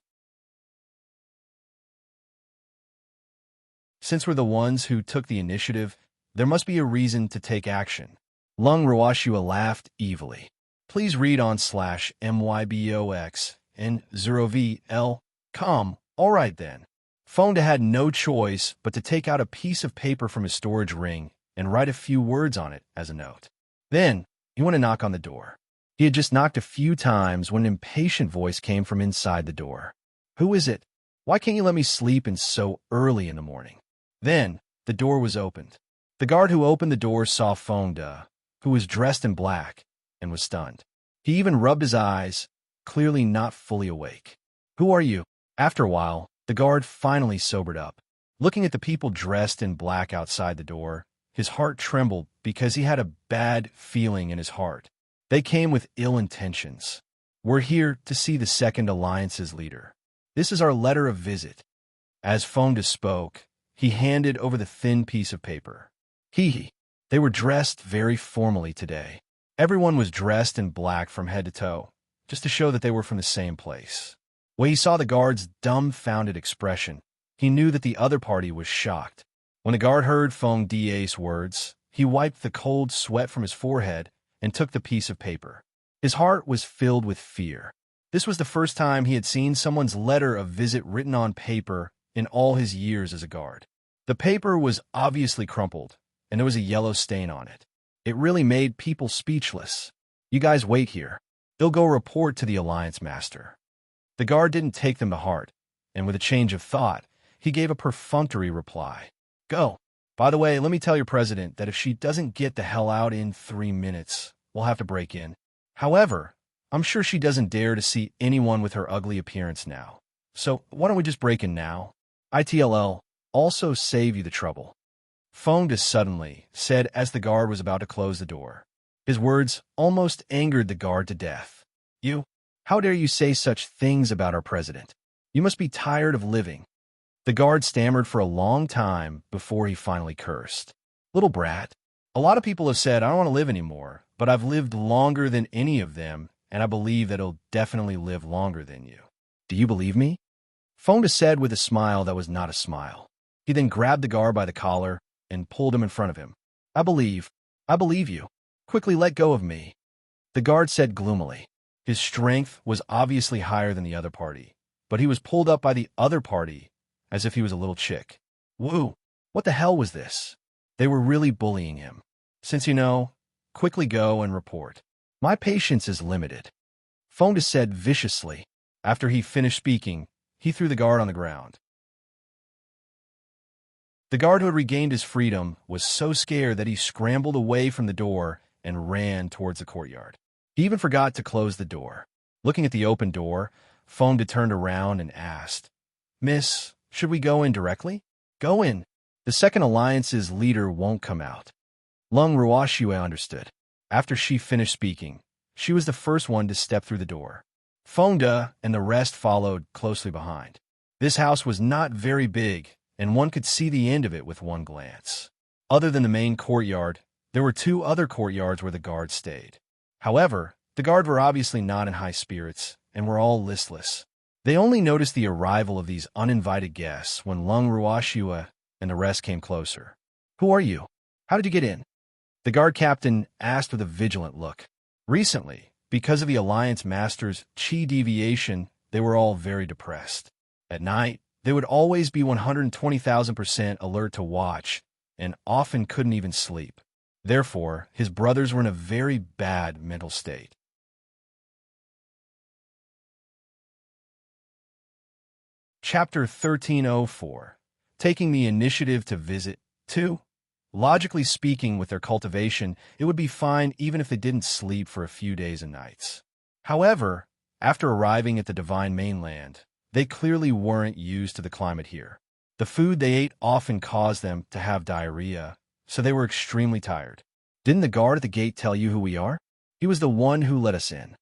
Since we're the ones who took the initiative, there must be a reason to take action. Lung Ruoxue laughed evilly. Please read on /mybox and 0vl.com. All right then. Feng De had no choice but to take out a piece of paper from his storage ring and write a few words on it as a note. Then he went to knock on the door. He had just knocked a few times when an impatient voice came from inside the door. "Who is it? Why can't you let me sleep in so early in the morning?" Then the door was opened. The guard who opened the door saw Feng De, who was dressed in black, and was stunned. He even rubbed his eyes, clearly not fully awake. "Who are you?" After a while, the guard finally sobered up. Looking at the people dressed in black outside the door, his heart trembled because he had a bad feeling in his heart. They came with ill intentions. "We're here to see the Second Alliance's leader. This is our letter of visit." As Feng De spoke, he handed over the thin piece of paper. They were dressed very formally today. Everyone was dressed in black from head to toe, just to show that they were from the same place. When he saw the guard's dumbfounded expression, he knew that the other party was shocked. When the guard heard Feng De's words, he wiped the cold sweat from his forehead and took the piece of paper. His heart was filled with fear. This was the first time he had seen someone's letter of visit written on paper in all his years as a guard. The paper was obviously crumpled, and there was a yellow stain on it. It really made people speechless. "You guys wait here. They'll go report to the Alliance Master." The guard didn't take them to heart, and with a change of thought, he gave a perfunctory reply. "Go. By the way, let me tell your president that if she doesn't get the hell out in 3 minutes, we'll have to break in. However, I'm sure she doesn't dare to see anyone with her ugly appearance now. So why don't we just break in now? ITLL, also save you the trouble." Feng De suddenly said as the guard was about to close the door. His words almost angered the guard to death. "You? How dare you say such things about our president? You must be tired of living." The guard stammered for a long time before he finally cursed. "Little brat, a lot of people have said I don't want to live anymore, but I've lived longer than any of them, and I believe that I'll definitely live longer than you. Do you believe me?" Feng De said with a smile that was not a smile. He then grabbed the guard by the collar and pulled him in front of him. I believe you. Quickly let go of me." The guard said gloomily. His strength was obviously higher than the other party, but he was pulled up by the other party as if he was a little chick. Woo! What the hell was this? They were really bullying him. "Since you know, quickly go and report. My patience is limited," Feng De said viciously. After he finished speaking, he threw the guard on the ground. The guard who had regained his freedom was so scared that he scrambled away from the door and ran towards the courtyard. He even forgot to close the door. Looking at the open door, Feng De turned around and asked, "Miss, should we go in directly?" "Go in. The second alliance's leader won't come out. Lung Ruoxue understood. After she finished speaking, she was the first one to step through the door. Fengde and the rest followed closely behind. This house was not very big, and one could see the end of it with one glance. Other than the main courtyard, there were 2 other courtyards where the guards stayed. However, the guards were obviously not in high spirits and were all listless. They only noticed the arrival of these uninvited guests when Lung Ruoxue and the rest came closer. "Who are you? How did you get in?" The guard captain asked with a vigilant look. Recently, because of the Alliance Master's chi deviation, they were all very depressed. At night, they would always be 120,000% alert to watch, and often couldn't even sleep. Therefore, his brothers were in a very bad mental state. Chapter 1304. Taking the initiative to visit. 2. Logically speaking, with their cultivation, it would be fine even if they didn't sleep for a few days and nights. However, after arriving at the Divine Mainland, they clearly weren't used to the climate here. The food they ate often caused them to have diarrhea, so they were extremely tired. "Didn't the guard at the gate tell you who we are? He was the one who let us in."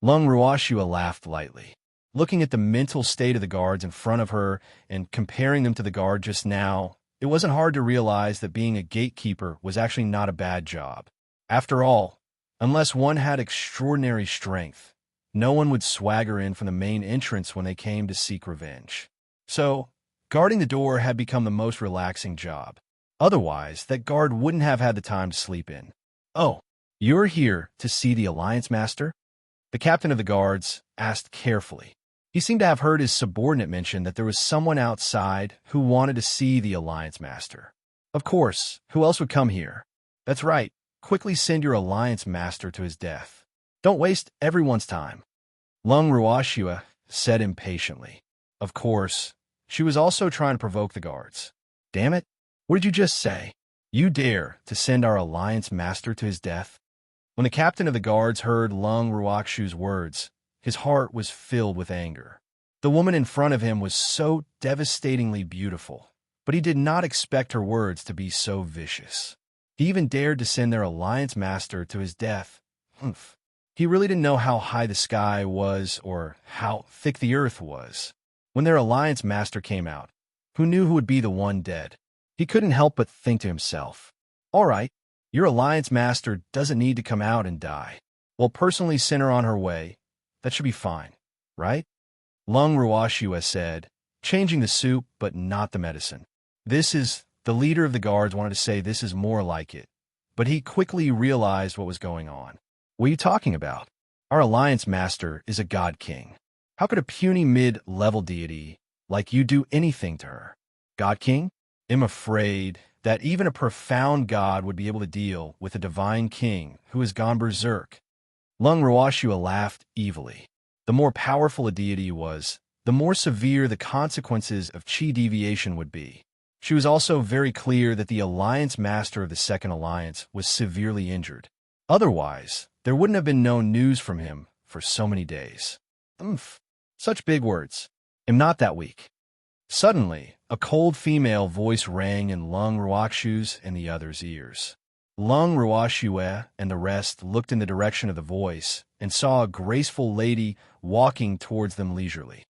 Lung Ruoxue laughed lightly. Looking at the mental state of the guards in front of her and comparing them to the guard just now, it wasn't hard to realize that being a gatekeeper was actually not a bad job. After all, unless one had extraordinary strength, no one would swagger in from the main entrance when they came to seek revenge. So, guarding the door had become the most relaxing job. Otherwise, that guard wouldn't have had the time to sleep in. "Oh, you're here to see the Alliance Master?" The captain of the guards asked carefully. He seemed to have heard his subordinate mention that there was someone outside who wanted to see the Alliance Master. "Of course, who else would come here?" "That's right. Quickly send your Alliance Master to his death. Don't waste everyone's time," Lung Ruoxue said impatiently. Of course, she was also trying to provoke the guards. "Damn it, what did you just say? You dare to send our Alliance Master to his death?" When the captain of the guards heard Lung Ruoxue's words, his heart was filled with anger. The woman in front of him was so devastatingly beautiful, but he did not expect her words to be so vicious. He even dared to send their Alliance Master to his death. Humph. He really didn't know how high the sky was or how thick the earth was. When their Alliance Master came out, who knew who would be the one dead? He couldn't help but think to himself, "All right, your Alliance Master doesn't need to come out and die. We'll personally send her on her way. That should be fine, right?" Lung Ruoxue said, changing the soup but not the medicine. The leader of the guards wanted to say this is more like it, but he quickly realized what was going on. "What are you talking about? Our Alliance Master is a God King. How could a puny mid-level deity like you do anything to her?" "God King? I'm afraid that even a profound god would be able to deal with a divine king who has gone berserk." Lung Ruoxue laughed evilly. The more powerful a deity was, the more severe the consequences of chi deviation would be. She was also very clear that the Alliance Master of the Second Alliance was severely injured. Otherwise, there wouldn't have been no news from him for so many days. Such big words. I'm not that weak. Suddenly, a cold female voice rang in Lung Ruoxue's and the others' ears. Lung Ruoxue and the rest looked in the direction of the voice and saw a graceful lady walking towards them leisurely.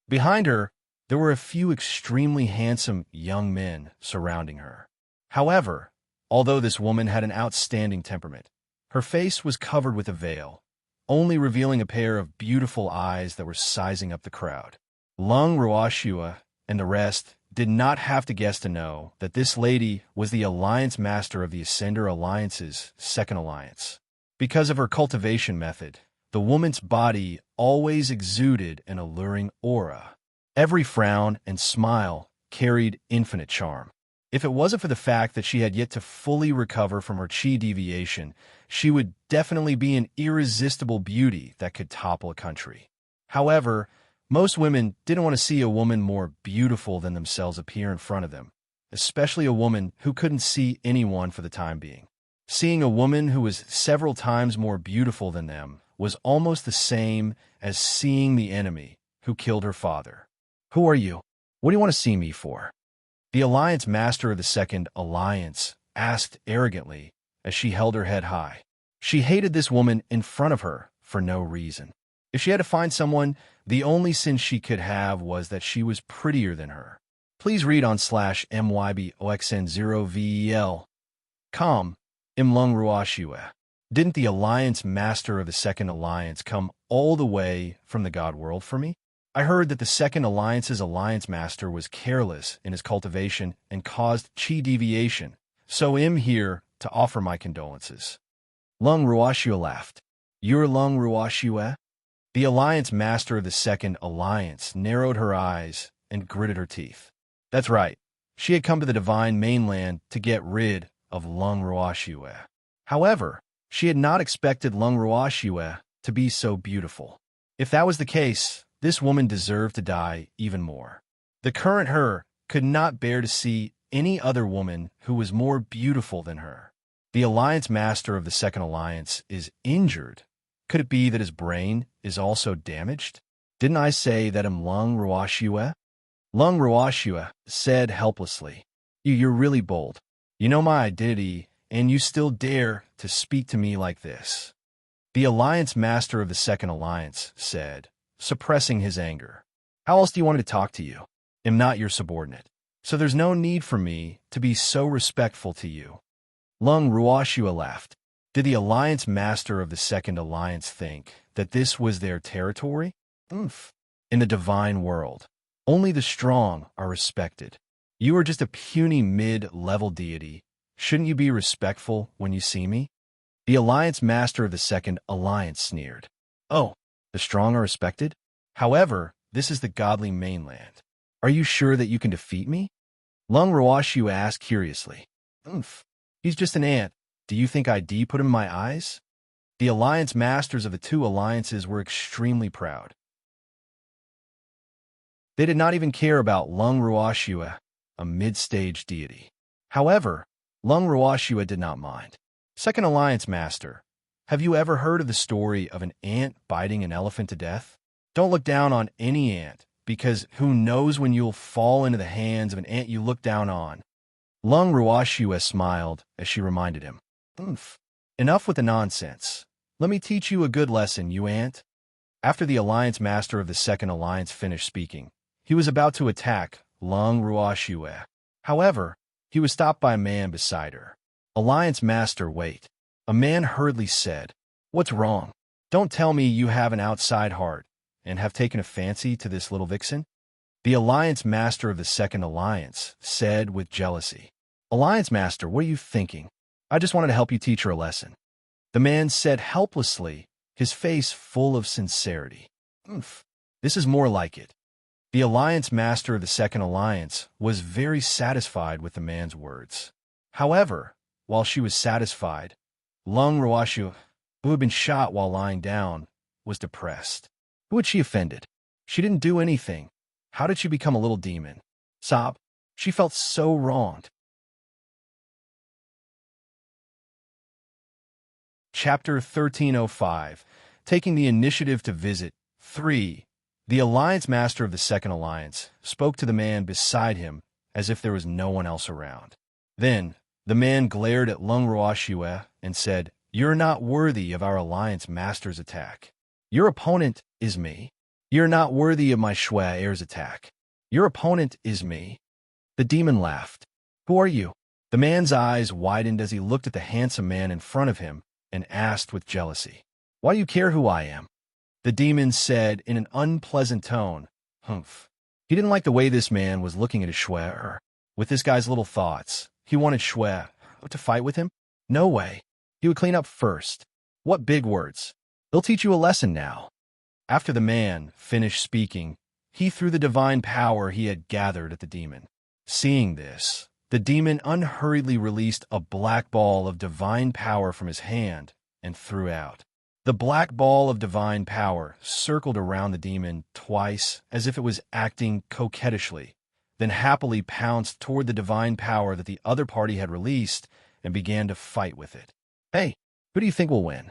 Behind her, there were a few extremely handsome young men surrounding her. However, although this woman had an outstanding temperament, her face was covered with a veil, only revealing a pair of beautiful eyes that were sizing up the crowd. Lung Ruoxue and the rest did not have to guess to know that this lady was the Alliance Master of the Ascender Alliance's Second Alliance. Because of her cultivation method, the woman's body always exuded an alluring aura. Every frown and smile carried infinite charm. If it wasn't for the fact that she had yet to fully recover from her chi deviation, she would definitely be an irresistible beauty that could topple a country. However, most women didn't want to see a woman more beautiful than themselves appear in front of them, especially a woman who couldn't see anyone for the time being. Seeing a woman who was several times more beautiful than them was almost the same as seeing the enemy who killed her father. "Who are you? What do you want to see me for?" The Alliance Master of the Second Alliance asked arrogantly as she held her head high. She hated this woman in front of her for no reason. If she had to find someone, the only sin she could have was that she was prettier than her. Please read on /MYBOXN0VEL. Com. Imlung Ruashue. Didn't the Alliance Master of the Second Alliance come all the way from the God world for me? I heard that the Second Alliance's Alliance Master was careless in his cultivation and caused chi deviation, so I'm here to offer my condolences. Lung Ruashue laughed. You're Lung Ruashue? The Alliance Master of the Second Alliance narrowed her eyes and gritted her teeth. That's right. She had come to the Divine Mainland to get rid of Lung Ruashue. However, she had not expected Lung Ruashue to be so beautiful. If that was the case, this woman deserved to die even more. The current her could not bear to see any other woman who was more beautiful than her. The Alliance Master of the Second Alliance is injured. Could it be that his brain is also damaged? Didn't I say that I'm Lung Ruashue? Lung Ruashue said helplessly. You're really bold. You know my identity, and you still dare to speak to me like this. The Alliance Master of the Second Alliance said, suppressing his anger. How else do you want me to talk to you? I'm not your subordinate, so there's no need for me to be so respectful to you. Lung Ruashue laughed. Did the Alliance Master of the Second Alliance think that this was their territory? Oomph. In the divine world, only the strong are respected. You are just a puny mid-level deity. Shouldn't you be respectful when you see me? The Alliance Master of the Second Alliance sneered. Oh, the strong are respected? However, this is the godly mainland. Are you sure that you can defeat me? Lung Ruashue asked curiously. Oomph. He's just an ant. Do you think I'd put him in my eyes? The Alliance Masters of the two alliances were extremely proud. They did not even care about Lung Ruashue, a mid-stage deity. However, Lung Ruashue did not mind. Second Alliance Master, have you ever heard of the story of an ant biting an elephant to death? Don't look down on any ant, because who knows when you'll fall into the hands of an ant you look down on. Lung Ruashue smiled as she reminded him. Oomph. Enough with the nonsense. Let me teach you a good lesson, you ant. After the Alliance Master of the Second Alliance finished speaking, he was about to attack Lung Ruashue. However, he was stopped by a man beside her. Alliance Master, wait. A man hurriedly said, What's wrong? Don't tell me you have an outside heart and have taken a fancy to this little vixen? The Alliance Master of the Second Alliance said with jealousy. Alliance Master, what are you thinking? I just wanted to help you teach her a lesson. The man said helplessly, his face full of sincerity. Oomph. This is more like it. The Alliance Master of the Second Alliance was very satisfied with the man's words. However, while she was satisfied, Lung Ruashue, who had been shot while lying down, was depressed. Who had she offended? She didn't do anything. How did she become a little demon? Sob. She felt so wronged. Chapter 1305. Taking the initiative to visit. 3. The Alliance Master of the Second Alliance spoke to the man beside him as if there was no one else around. Then, the man glared at Lung Ruashue and said, You're not worthy of our Alliance Master's attack. Your opponent is me. You're not worthy of my Shui heir's attack. Your opponent is me. The demon laughed. Who are you? The man's eyes widened as he looked at the handsome man in front of him and asked with jealousy, Why do you care who I am? The demon said in an unpleasant tone, Humph. He didn't like the way this man was looking at his Shui. With this guy's little thoughts, he wanted Shui to fight with him? No way. He would clean up first. What big words. They'll teach you a lesson now. After the man finished speaking, he threw the divine power he had gathered at the demon. Seeing this, the demon unhurriedly released a black ball of divine power from his hand and threw out. The black ball of divine power circled around the demon twice as if it was acting coquettishly, then happily pounced toward the divine power that the other party had released and began to fight with it. Hey, who do you think will win?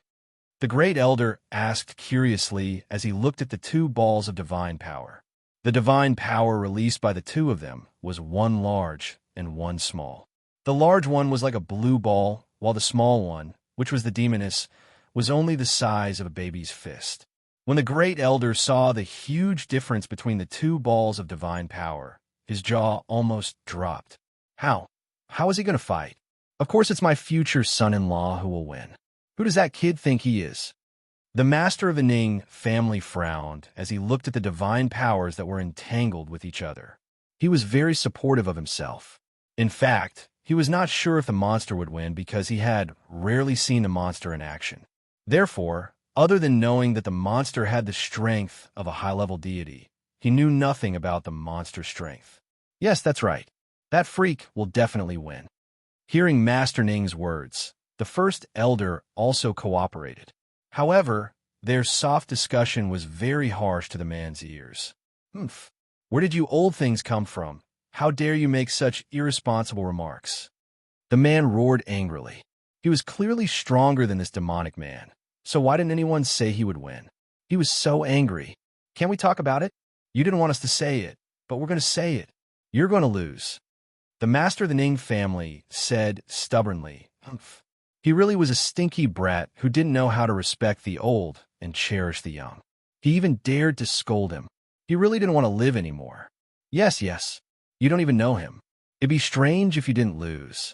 The great elder asked curiously as he looked at the two balls of divine power. The divine power released by the two of them was one large and one small. The large one was like a blue ball, while the small one, which was the demoness, was only the size of a baby's fist. When the great elder saw the huge difference between the two balls of divine power, his jaw almost dropped. How? How is he going to fight? Of course it's my future son-in-law who will win. Who does that kid think he is? The master of the Ning family frowned as he looked at the divine powers that were entangled with each other. He was very supportive of himself. In fact, he was not sure if the monster would win because he had rarely seen the monster in action. Therefore, other than knowing that the monster had the strength of a high-level deity, he knew nothing about the monster's strength. Yes, that's right. That freak will definitely win. Hearing Master Ning's words, the first elder also cooperated. However, their soft discussion was very harsh to the man's ears. Humph. Where did you old things come from? How dare you make such irresponsible remarks? The man roared angrily. He was clearly stronger than this demonic man, so why didn't anyone say he would win? He was so angry. Can't we talk about it? You didn't want us to say it, but we're going to say it. You're going to lose. The master of the Ning family said stubbornly, Humph. He really was a stinky brat who didn't know how to respect the old and cherish the young. He even dared to scold him. He really didn't want to live anymore. Yes, you don't even know him. It'd be strange if you didn't lose.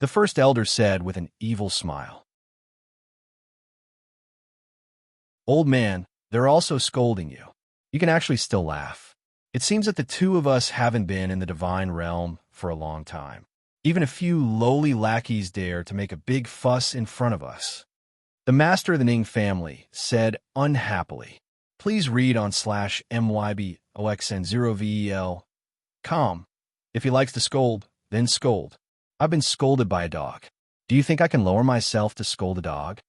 The first elder said with an evil smile. Old man, they're also scolding you. You can actually still laugh. It seems that the two of us haven't been in the divine realm for a long time. Even a few lowly lackeys dare to make a big fuss in front of us. The master of the Ning family said unhappily. Please read on /MYBOXN0VEL.com. If he likes to scold, then scold. I've been scolded by a dog. Do you think I can lower myself to scold a dog?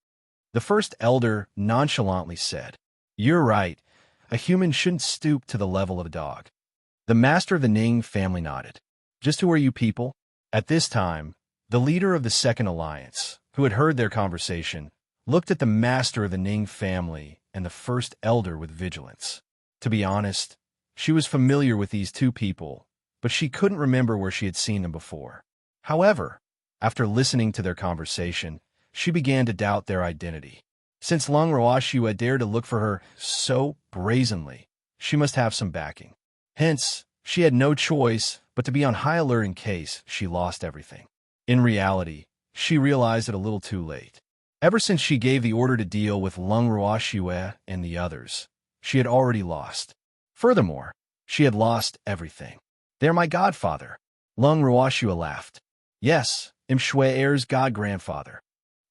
The first elder nonchalantly said, You're right. A human shouldn't stoop to the level of a dog. The master of the Ning family nodded. Just who are you people? At this time, the leader of the Second Alliance, who had heard their conversation, looked at the master of the Ning family and the first elder with vigilance. To be honest, she was familiar with these two people, but she couldn't remember where she had seen them before. However, after listening to their conversation, she began to doubt their identity. Since Lung Roashua dared to look for her so brazenly, she must have some backing. Hence, she had no choice but to be on high alert in case she lost everything. In reality, she realized it a little too late. Ever since she gave the order to deal with Lung Roashua and the others, she had already lost. Furthermore, she had lost everything. They're my godfather. Lung Roashua laughed. Yes, Imshwe-er's god-grandfather.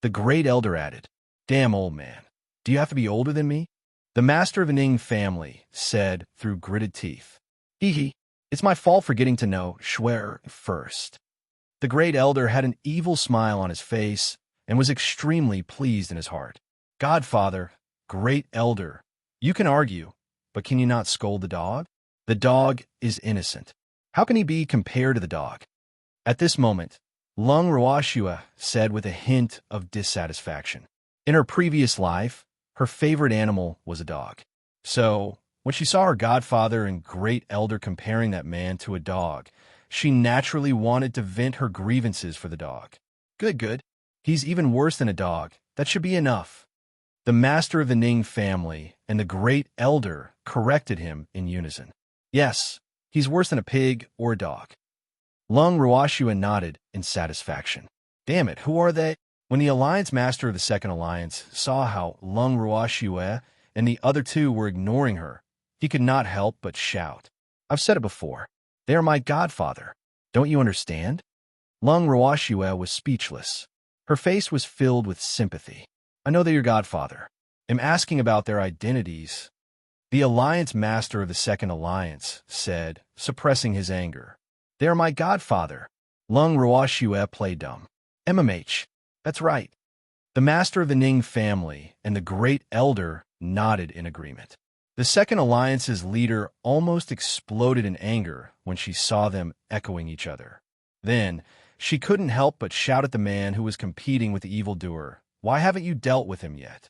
The great elder added, Damn old man, do you have to be older than me? The master of the Ning family said through gritted teeth. Hee, it's my fault for getting to know Shwe first. The great elder had an evil smile on his face and was extremely pleased in his heart. Godfather, great elder, you can argue, but can you not scold the dog? The dog is innocent. How can he be compared to the dog? At this moment, Lung Roashua said with a hint of dissatisfaction. In her previous life, her favorite animal was a dog. So, when she saw her godfather and great elder comparing that man to a dog, she naturally wanted to vent her grievances for the dog. Good. He's even worse than a dog. That should be enough. The master of the Ning family and the great elder corrected him in unison. Yes, he's worse than a pig or a dog. Lung Roashua nodded in satisfaction. Damn it, who are they? When the Alliance Master of the Second Alliance saw how Lung Roashua and the other two were ignoring her, he could not help but shout. I've said it before. They are my godfather. Don't you understand? Lung Roashua was speechless. Her face was filled with sympathy. I know they're your godfather. I'm asking about their identities. The Alliance Master of the Second Alliance said, suppressing his anger. They are my godfather. Lung Roashua played dumb. MMH. That's right. The master of the Ning family and the great elder nodded in agreement. The Second Alliance's leader almost exploded in anger when she saw them echoing each other. Then, she couldn't help but shout at the man who was competing with the evildoer. Why haven't you dealt with him yet?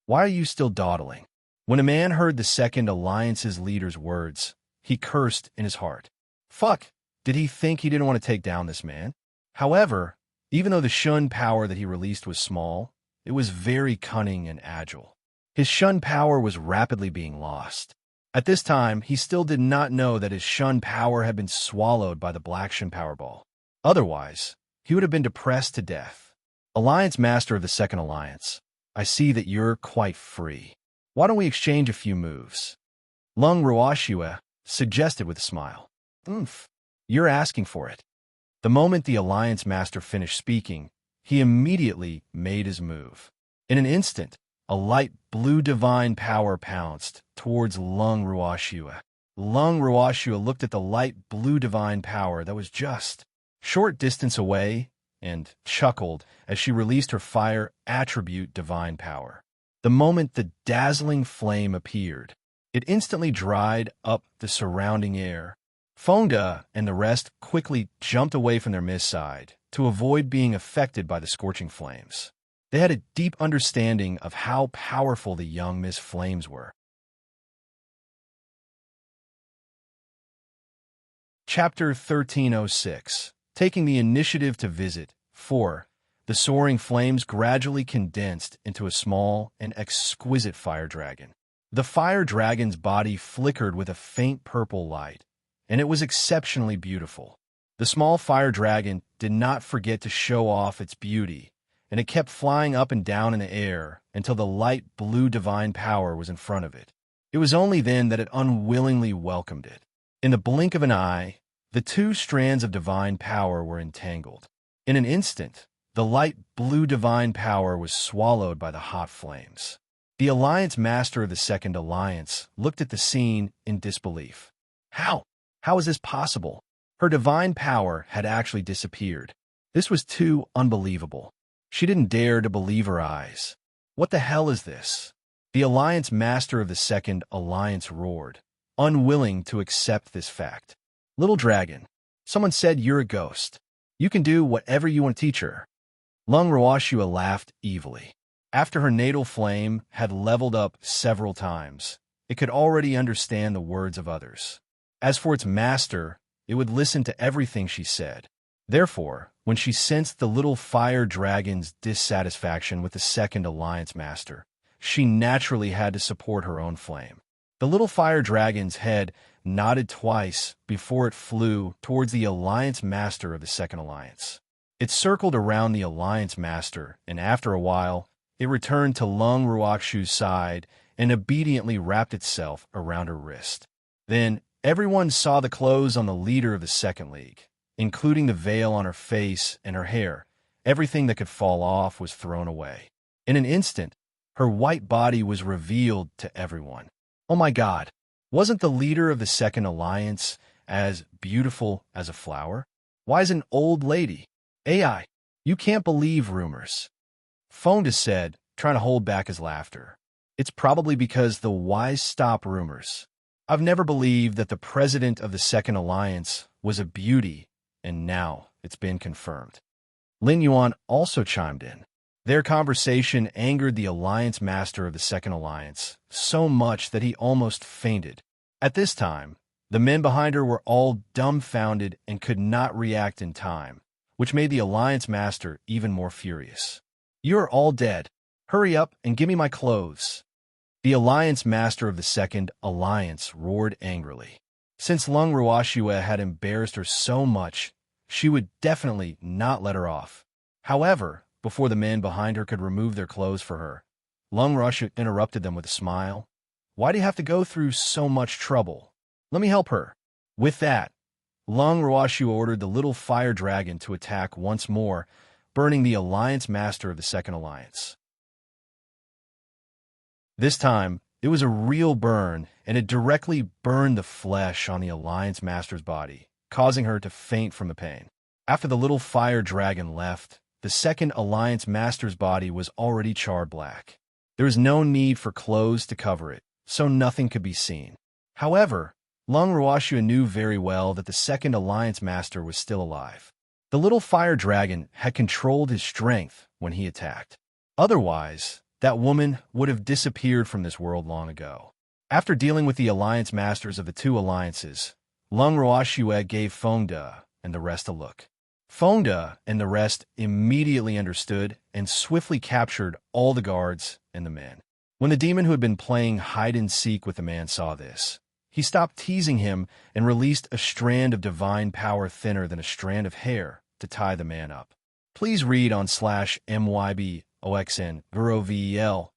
Why are you still dawdling? When a man heard the Second Alliance's leader's words, he cursed in his heart. Fuck, did he think he didn't want to take down this man? However, even though the Shun power that he released was small, it was very cunning and agile. His Shun power was rapidly being lost. At this time, he still did not know that his Shun power had been swallowed by the Black Shun Powerball. Otherwise, he would have been depressed to death. Alliance Master of the Second Alliance, I see that you're quite free. Why don't we exchange a few moves? Lung Ruoxue suggested with a smile. You're asking for it. The moment the Alliance Master finished speaking, he immediately made his move. In an instant, a light blue divine power pounced towards Lung Ruoxue. Lung Ruoxue looked at the light blue divine power that was just short distance away and chuckled as she released her fire attribute divine power. The moment the dazzling flame appeared, it instantly dried up the surrounding air. Fonda and the rest quickly jumped away from their mist side to avoid being affected by the scorching flames. They had a deep understanding of how powerful the young mist flames were. Chapter 1306. Taking the initiative to visit. 4. The soaring flames gradually condensed into a small and exquisite fire dragon. The fire dragon's body flickered with a faint purple light, and it was exceptionally beautiful. The small fire dragon did not forget to show off its beauty, and it kept flying up and down in the air until the light blue divine power was in front of it. It was only then that it unwillingly welcomed it. In the blink of an eye, the two strands of divine power were entangled. In an instant, the light blue divine power was swallowed by the hot flames. The Alliance Master of the Second Alliance looked at the scene in disbelief. How? How is this possible? Her divine power had actually disappeared. This was too unbelievable. She didn't dare to believe her eyes. What the hell is this? The Alliance Master of the Second Alliance roared, unwilling to accept this fact. Little dragon, someone said you're a ghost. You can do whatever you want to teach her. Lung Ruoxue laughed evilly. After her natal flame had leveled up several times, it could already understand the words of others. As for its master, it would listen to everything she said. Therefore, when she sensed the little fire dragon's dissatisfaction with the Second Alliance Master, she naturally had to support her own flame. The little fire dragon's head nodded twice before it flew towards the Alliance Master of the Second Alliance. It circled around the Alliance Master, and after a while, it returned to Lung Ruoxue's side and obediently wrapped itself around her wrist. Then, everyone saw the clothes on the leader of the Second League, including the veil on her face and her hair. Everything that could fall off was thrown away. In an instant, her white body was revealed to everyone. Oh my God, wasn't the leader of the Second Alliance as beautiful as a flower? Why is an old lady? AI, you can't believe rumors. Fonda said, trying to hold back his laughter. It's probably because the wise stop rumors. I've never believed that the president of the Second Alliance was a beauty, and now it's been confirmed. Lin Yuan also chimed in. Their conversation angered the Alliance Master of the Second Alliance so much that he almost fainted. At this time, the men behind her were all dumbfounded and could not react in time, which made the Alliance Master even more furious. You're all dead. Hurry up and give me my clothes. The Alliance Master of the Second Alliance roared angrily. Since Lung Ruoxue had embarrassed her so much, she would definitely not let her off. However, before the men behind her could remove their clothes for her, Lung Ruoxue interrupted them with a smile. Why do you have to go through so much trouble? Let me help her. With that, Lung Ruoxue ordered the little fire dragon to attack once more, burning the Alliance Master of the Second Alliance. This time, it was a real burn, and it directly burned the flesh on the Alliance Master's body, causing her to faint from the pain. After the little fire dragon left, the Second Alliance Master's body was already charred black. There was no need for clothes to cover it, so nothing could be seen. However, Lung Ruoxue knew very well that the Second Alliance Master was still alive. The little fire dragon had controlled his strength when he attacked. Otherwise, that woman would have disappeared from this world long ago. After dealing with the alliance masters of the two alliances, Lung Ruoxue gave Fengde and the rest a look. Fengde and the rest immediately understood and swiftly captured all the guards and the men. When the demon who had been playing hide-and-seek with the man saw this, he stopped teasing him and released a strand of divine power thinner than a strand of hair to tie the man up. Please read on /MYBOXN GuroVEL.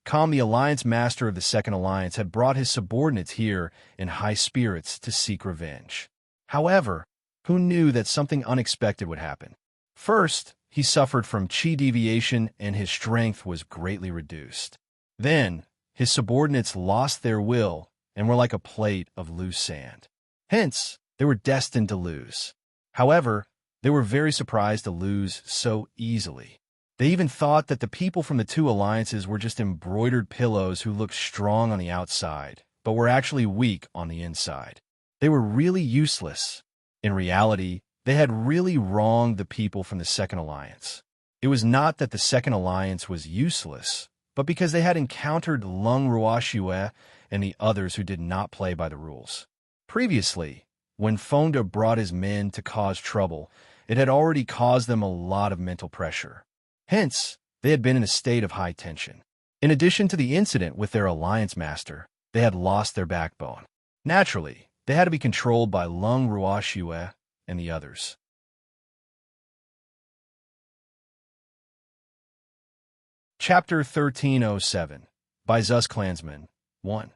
The alliance master of the second alliance had brought his subordinates here in high spirits to seek revenge. However, who knew that something unexpected would happen? First, he suffered from chi deviation and his strength was greatly reduced. Then, his subordinates lost their will and were like a plate of loose sand. Hence, they were destined to lose. However, they were very surprised to lose so easily. They even thought that the people from the two alliances were just embroidered pillows who looked strong on the outside, but were actually weak on the inside. They were really useless. In reality, they had really wronged the people from the second alliance. It was not that the second alliance was useless, but because they had encountered Lung Ruoxue and the others who did not play by the rules. Previously, when Fengde brought his men to cause trouble, it had already caused them a lot of mental pressure. Hence, they had been in a state of high tension. In addition to the incident with their alliance master, they had lost their backbone. Naturally, they had to be controlled by Lung Ruoxue and the others. Chapter 1307 by Zuz Clansman 1.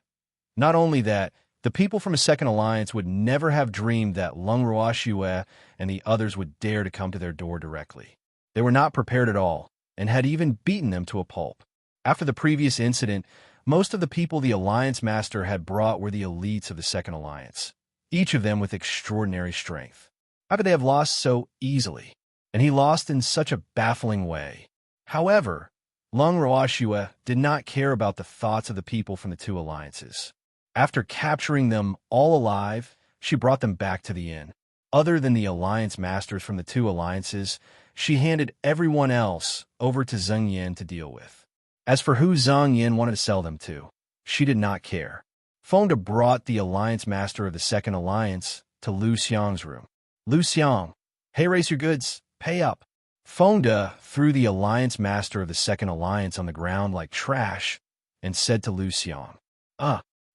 Not only that, the people from a second alliance would never have dreamed that Lung Ruoxue and the others would dare to come to their door directly. They were not prepared at all, and had even beaten them to a pulp. After the previous incident, most of the people the Alliance Master had brought were the elites of the Second Alliance, each of them with extraordinary strength. How could they have lost so easily? And he lost in such a baffling way. However, Lung Ruoxue did not care about the thoughts of the people from the two alliances. After capturing them all alive, she brought them back to the inn. Other than the Alliance Masters from the two alliances, she handed everyone else over to Zheng Yin to deal with. As for who Zheng Yin wanted to sell them to, she did not care. Fengde brought the Alliance Master of the Second Alliance to Lu Xiang's room. Lu Xiang, hey, raise your goods, pay up. Fengde threw the Alliance Master of the Second Alliance on the ground like trash and said to Lu Xiang,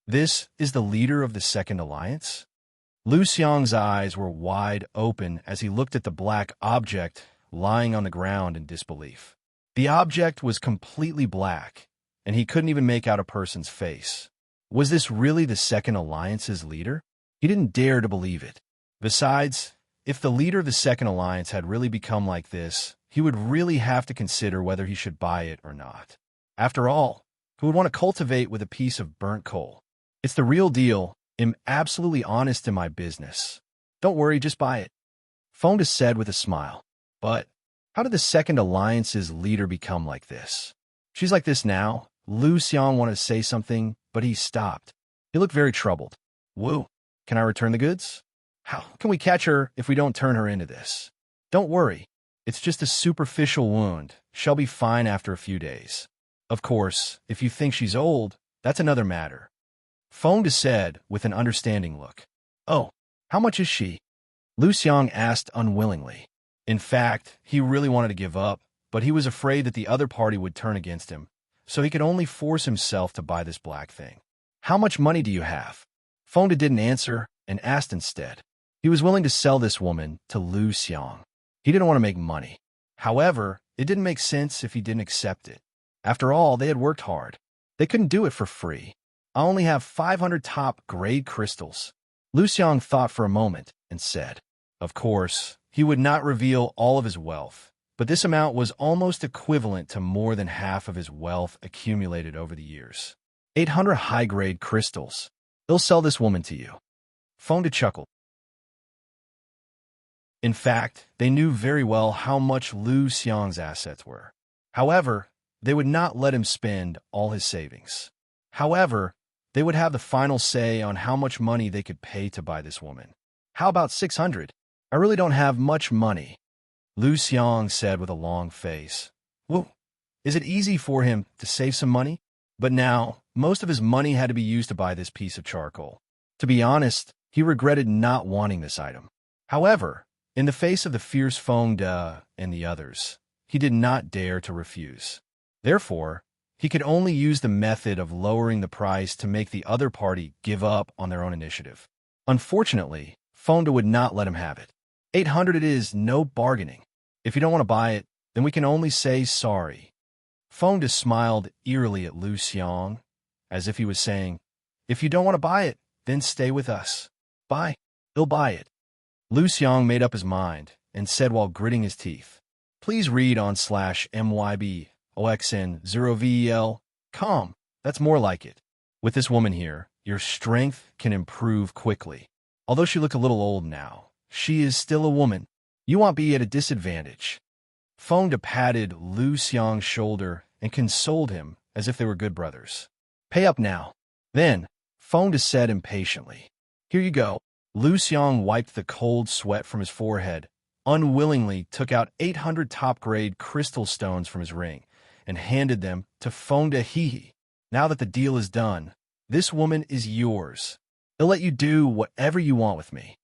this is the leader of the Second Alliance? Lu Xiang's eyes were wide open as he looked at the black object lying on the ground in disbelief. The object was completely black, and he couldn't even make out a person's face. Was this really the Second Alliance's leader? He didn't dare to believe it. Besides, if the leader of the Second Alliance had really become like this, he would really have to consider whether he should buy it or not. After all, who would want to cultivate with a piece of burnt coal? It's the real deal. I'm absolutely honest in my business. Don't worry, just buy it. Fengde said with a smile. But how did the Second Alliance's leader become like this? She's like this now. Lu Xiang wanted to say something, but he stopped. He looked very troubled. Woo, can I return the goods? How can we catch her if we don't turn her into this? Don't worry. It's just a superficial wound. She'll be fine after a few days. Of course, if you think she's old, that's another matter. Fengde said with an understanding look. Oh, how much is she? Lu Xiang asked unwillingly. In fact, he really wanted to give up, but he was afraid that the other party would turn against him, so he could only force himself to buy this black thing. How much money do you have? Fengde didn't answer and asked instead. He was willing to sell this woman to Lu Xiang. He didn't want to make money. However, it didn't make sense if he didn't accept it. After all, they had worked hard. They couldn't do it for free. I only have 500 top-grade crystals. Lu Xiang thought for a moment and said, of course, he would not reveal all of his wealth, but this amount was almost equivalent to more than half of his wealth accumulated over the years. 800 high-grade crystals. They'll sell this woman to you. Fengde chuckled. In fact, they knew very well how much Lu Xiang's assets were. However, they would not let him spend all his savings. However, they would have the final say on how much money they could pay to buy this woman. How about 600? I really don't have much money, Lu Xiang said with a long face. Whoa, Is it easy for him to save some money? But now, most of his money had to be used to buy this piece of charcoal. To be honest, he regretted not wanting this item. However, in the face of the fierce Feng De and the others, he did not dare to refuse. Therefore, he could only use the method of lowering the price to make the other party give up on their own initiative. Unfortunately, Feng De would not let him have it. 800 it is, no bargaining. If you don't want to buy it, then we can only say sorry. Feng De smiled eerily at Lu Xiang, as if he was saying, if you don't want to buy it, then stay with us. Buy. He'll buy it. Lu Xiang made up his mind and said while gritting his teeth, please read on /MYBOXN0VEL.com. That's more like it. With this woman here, your strength can improve quickly. Although she look a little old now, she is still a woman. You won't be at a disadvantage. Feng De patted Lu Xiang's shoulder and consoled him as if they were good brothers. Pay up now. Then, Feng De said impatiently, here you go. Lu Xiang wiped the cold sweat from his forehead, unwillingly took out 800 top-grade crystal stones from his ring, and handed them to Feng De. Hee. Now that the deal is done, this woman is yours. I'll let you do whatever you want with me.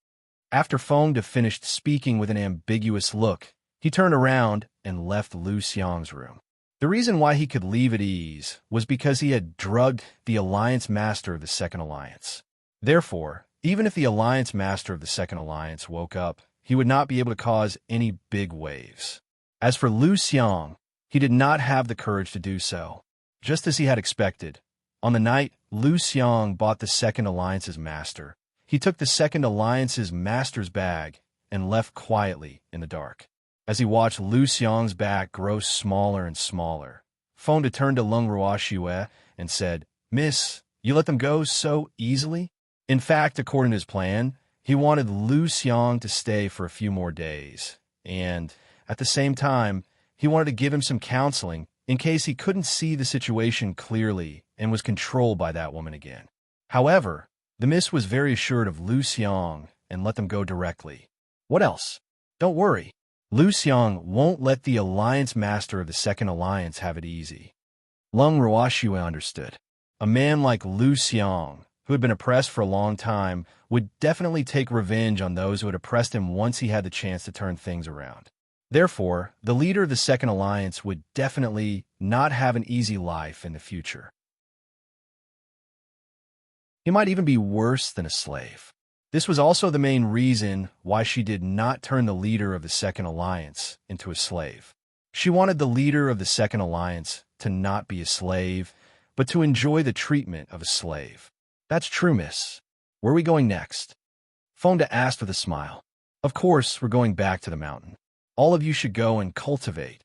After Feng De finished speaking with an ambiguous look, he turned around and left Lu Xiang's room. The reason why he could leave at ease was because he had drugged the Alliance Master of the Second Alliance. Therefore, even if the Alliance Master of the Second Alliance woke up, he would not be able to cause any big waves. As for Lu Xiang, he did not have the courage to do so. Just as he had expected, on the night Lu Xiang bought the Second Alliance's master, he took the Second Alliance's master's bag and left quietly in the dark. As he watched Lu Xiang's back grow smaller and smaller, Feng De turned to Lung Ruoxue and said, Miss, you let them go so easily? In fact, according to his plan, he wanted Lu Xiang to stay for a few more days, and, at the same time, he wanted to give him some counseling in case he couldn't see the situation clearly and was controlled by that woman again. However, the miss was very assured of Lu Xiang and let them go directly. What else? Don't worry. Lu Xiang won't let the Alliance Master of the Second Alliance have it easy. Lung Ruoxue understood. A man like Lu Xiang, who had been oppressed for a long time, would definitely take revenge on those who had oppressed him once he had the chance to turn things around. Therefore, the leader of the Second Alliance would definitely not have an easy life in the future. He might even be worse than a slave. This was also the main reason why she did not turn the leader of the Second Alliance into a slave. She wanted the leader of the Second Alliance to not be a slave, but to enjoy the treatment of a slave. That's true, miss. Where are we going next? Feng De asked with a smile. Of course, we're going back to the mountain. All of you should go and cultivate.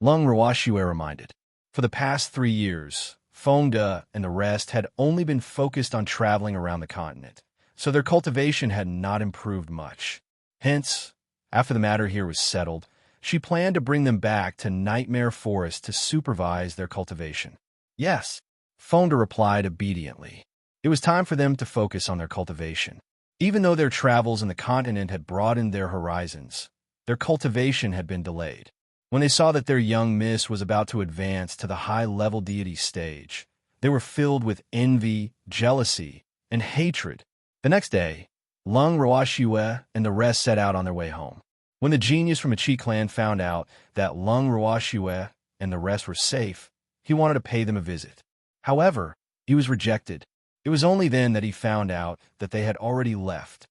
Lung Ruoxue reminded. For the past 3 years, Feng De and the rest had only been focused on traveling around the continent, so their cultivation had not improved much. Hence, after the matter here was settled, she planned to bring them back to Nightmare Forest to supervise their cultivation. Yes, Feng De replied obediently. It was time for them to focus on their cultivation. Even though their travels in the continent had broadened their horizons, their cultivation had been delayed. When they saw that their young miss was about to advance to the high-level deity stage, they were filled with envy, jealousy, and hatred. The next day, Lung Ruoxue and the rest set out on their way home. When the genius from a Qi clan found out that Lung Ruoxue and the rest were safe, he wanted to pay them a visit. However, he was rejected. It was only then that he found out that they had already left.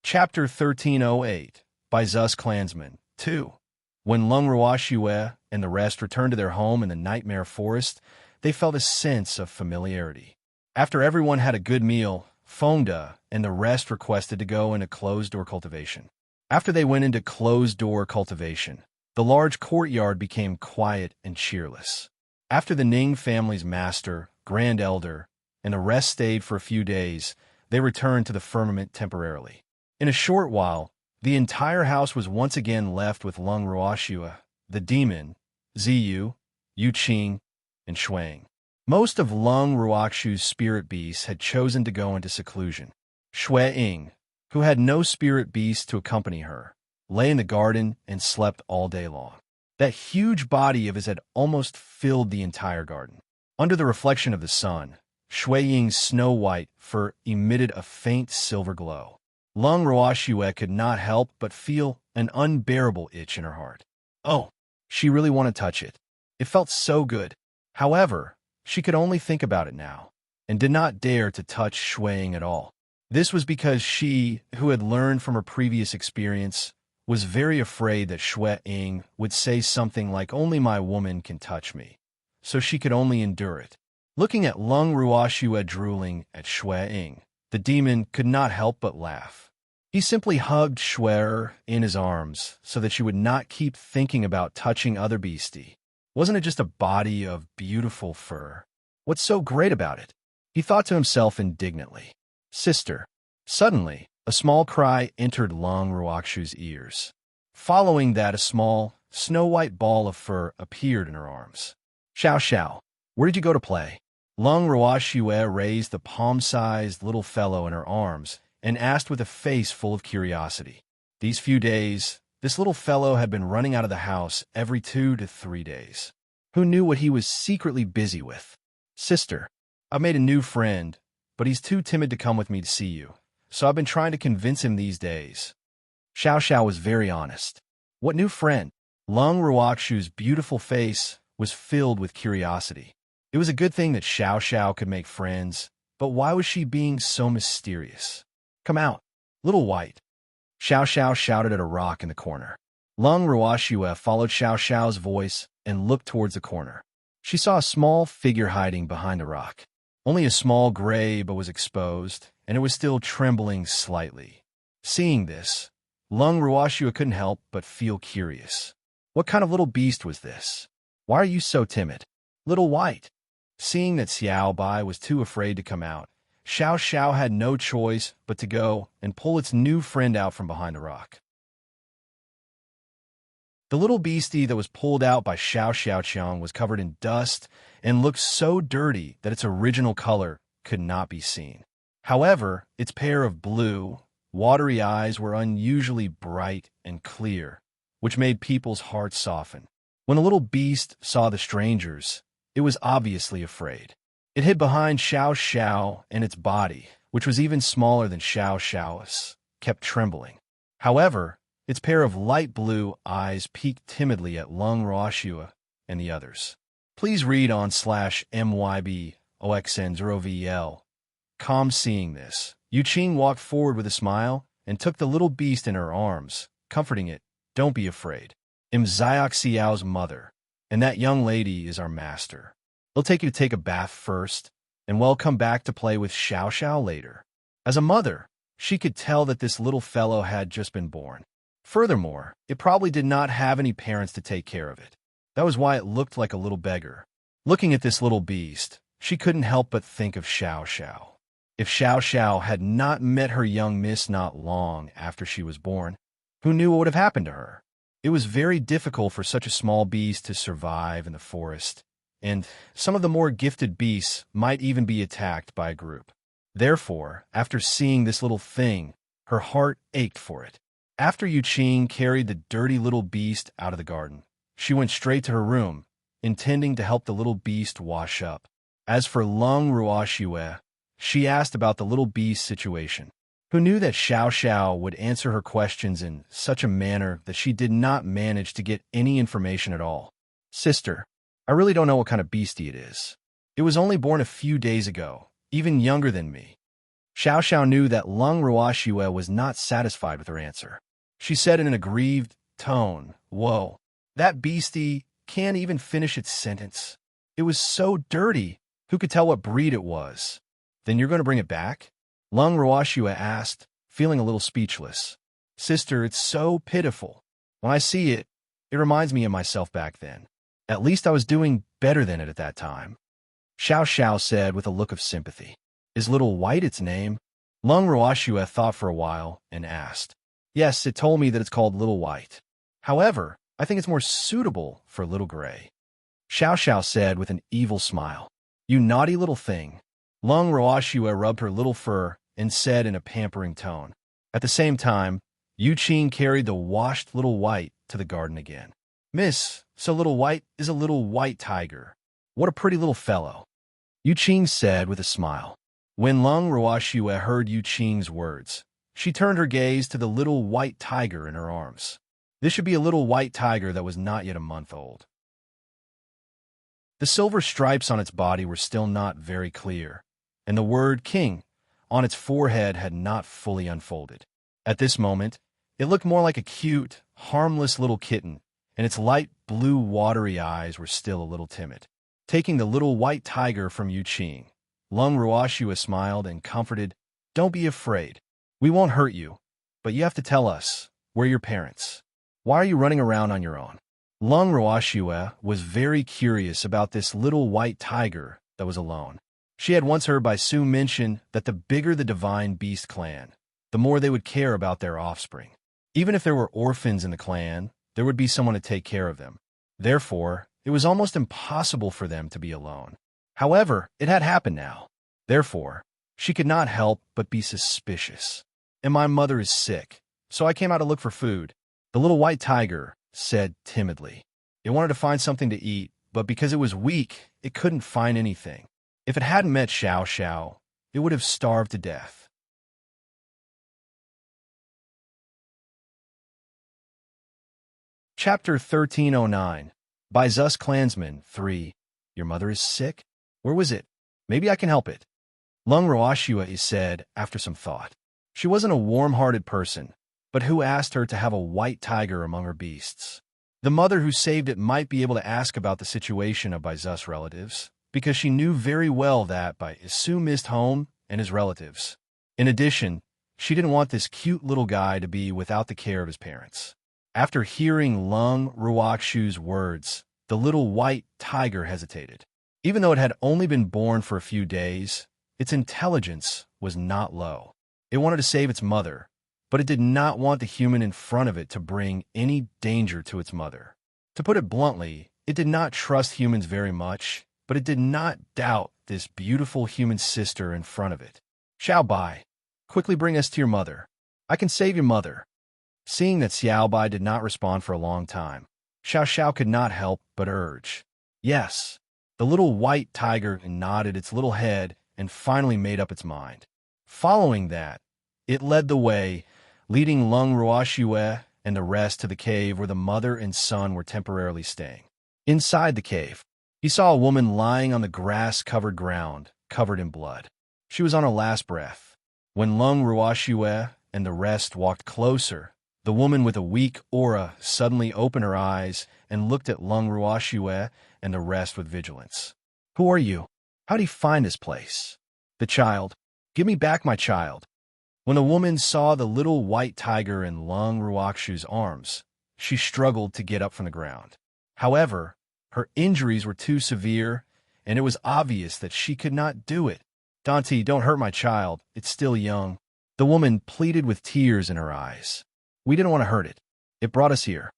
Chapter 1308 by Zus Clansman 2. When Lung Ruoxue and the rest returned to their home in the Nightmare Forest, they felt a sense of familiarity. After everyone had a good meal, Feng De and the rest requested to go into closed-door cultivation. After they went into closed-door cultivation, the large courtyard became quiet and cheerless. After the Ning family's master, Grand Elder, and the rest stayed for a few days, they returned to the firmament temporarily. In a short while, the entire house was once again left with Lung Ruoxue, the demon, Ziyu, Yuqing, and Shuang. Most of Lung Ruoxue's spirit beasts had chosen to go into seclusion. Shui Ying, who had no spirit beast to accompany her, lay in the garden, and slept all day long. That huge body of his had almost filled the entire garden. Under the reflection of the sun, Shui Ying's snow-white fur emitted a faint silver glow. Lung Ruoxue could not help but feel an unbearable itch in her heart. Oh, she really wanted to touch it. It felt so good. However, she could only think about it now, and did not dare to touch Shui Ying at all. This was because she, who had learned from her previous experience, was very afraid that Shui Ying would say something like, "Only my woman can touch me," so she could only endure it. Looking at Lung Ruoxue drooling at Shui Ying, the demon could not help but laugh. He simply hugged Shui in his arms so that she would not keep thinking about touching other beastie. Wasn't it just a body of beautiful fur? What's so great about it? He thought to himself indignantly. Sister. Suddenly, a small cry entered Lung Ruoxue's ears. Following that, a small, snow-white ball of fur appeared in her arms. Xiao Xiao, where did you go to play? Lung Ruoxue raised the palm-sized little fellow in her arms and asked with a face full of curiosity. These few days, this little fellow had been running out of the house every 2 to 3 days. Who knew what he was secretly busy with? Sister, I've made a new friend, but he's too timid to come with me to see you, so I've been trying to convince him these days. Xiao Xiao was very honest. What new friend? Lung Ruoxue's beautiful face was filled with curiosity. It was a good thing that Xiao Xiao could make friends, but why was she being so mysterious? Come out, little white. Xiao Xiao shouted at a rock in the corner. Lung Ruoxue followed Xiao Xiao's voice and looked towards the corner. She saw a small figure hiding behind a rock. Only a small grave was exposed, and it was still trembling slightly. Seeing this, Lung Ruoxue couldn't help but feel curious. What kind of little beast was this? Why are you so timid? Little white. Seeing that Xiao Bai was too afraid to come out, Xiao Xiao had no choice but to go and pull its new friend out from behind a rock. The little beastie that was pulled out by Xiao Xiaoqiang was covered in dust and looked so dirty that its original color could not be seen. However, its pair of blue, watery eyes were unusually bright and clear, which made people's hearts soften. When the little beast saw the strangers, it was obviously afraid. It hid behind Xiao Xiao, and its body, which was even smaller than Xiao Xiao's, kept trembling. However, its pair of light blue eyes peeked timidly at Lung Ruoxue and the others. Please read on /MYBOXN0VL. Calm seeing this, Yu Qing walked forward with a smile and took the little beast in her arms, comforting it. Don't be afraid. I'm Xiao Xiao's mother, and that young lady is our master. He'll take you to take a bath first, and we'll come back to play with Xiao Xiao later. As a mother, she could tell that this little fellow had just been born. Furthermore, it probably did not have any parents to take care of it. That was why it looked like a little beggar. Looking at this little beast, she couldn't help but think of Xiao Xiao. If Xiao Xiao had not met her young miss not long after she was born, who knew what would have happened to her? It was very difficult for such a small beast to survive in the forest, and some of the more gifted beasts might even be attacked by a group. Therefore, after seeing this little thing, her heart ached for it. After Yu Qing carried the dirty little beast out of the garden, she went straight to her room, intending to help the little beast wash up. As for Lung Ruoxue, she asked about the little beast's situation. Who knew that Xiao Xiao would answer her questions in such a manner that she did not manage to get any information at all? Sister, I really don't know what kind of beastie it is. It was only born a few days ago, even younger than me. Xiao Xiao knew that Lung Ruoxue was not satisfied with her answer. She said in an aggrieved tone, "Whoa, that beastie can't even finish its sentence. It was so dirty, who could tell what breed it was? Then you're going to bring it back?" Lung Ruoxue asked, feeling a little speechless. Sister, it's so pitiful. When I see it, it reminds me of myself back then. At least I was doing better than it at that time. Xiao Xiao said with a look of sympathy. Is Little White its name? Lung Ruoxue thought for a while and asked. Yes, it told me that it's called Little White. However, I think it's more suitable for Little Gray. Xiao Xiao said with an evil smile. You naughty little thing. Lung Ruoxue rubbed her little fur and said in a pampering tone. At the same time, Yu Qing carried the washed little white to the garden again. Miss, so little white is a little white tiger. What a pretty little fellow, Yu Qing said with a smile. When Lung Ruoxue heard Yu Qing's words, she turned her gaze to the little white tiger in her arms. This should be a little white tiger that was not yet a month old. The silver stripes on its body were still not very clear, and the word king on its forehead had not fully unfolded. At this moment, it looked more like a cute, harmless little kitten, and its light blue watery eyes were still a little timid. Taking the little white tiger from Yu Qing, Lung Ruoxue smiled and comforted, "Don't be afraid. We won't hurt you, but you have to tell us, we're your parents. Why are you running around on your own?" Lung Ruoxue was very curious about this little white tiger that was alone. She had once heard Bai Su mention that the bigger the divine beast clan, the more they would care about their offspring. Even if there were orphans in the clan, there would be someone to take care of them. Therefore, it was almost impossible for them to be alone. However, it had happened now. Therefore, she could not help but be suspicious. "And my mother is sick, so I came out to look for food," the little white tiger said timidly. It wanted to find something to eat, but because it was weak, it couldn't find anything. If it hadn't met Xiao Xiao, it would have starved to death. Chapter 1309, By Zus Clansman 3. Your mother is sick? Where was it? Maybe I can help it. Lung Ruoxue said after some thought. She wasn't a warm-hearted person, but who asked her to have a white tiger among her beasts? The mother who saved it might be able to ask about the situation of Bai Zus relatives, because she knew very well that Bai Su missed home and his relatives. In addition, she didn't want this cute little guy to be without the care of his parents. After hearing Lung Ruoxue's words, the little white tiger hesitated. Even though it had only been born for a few days, its intelligence was not low. It wanted to save its mother, but it did not want the human in front of it to bring any danger to its mother. To put it bluntly, it did not trust humans very much, but it did not doubt this beautiful human sister in front of it. "Xiao Bai, quickly bring us to your mother. I can save your mother." Seeing that Xiao Bai did not respond for a long time, Xiao Xiao could not help but urge. Yes. The little white tiger nodded its little head and finally made up its mind. Following that, it led the way, leading Lung Ruoxue and the rest to the cave where the mother and son were temporarily staying. Inside the cave, he saw a woman lying on the grass-covered ground, covered in blood. She was on her last breath. When Lung Ruoxue and the rest walked closer, the woman with a weak aura suddenly opened her eyes and looked at Lung Ruoxue and the rest with vigilance. "Who are you? How do you find this place?" "The child. Give me back my child." When the woman saw the little white tiger in Lung Ruoxue's arms, she struggled to get up from the ground. However, her injuries were too severe, and it was obvious that she could not do it. "Dante, don't hurt my child. It's still young." The woman pleaded with tears in her eyes. "We didn't want to hurt it. It brought us here."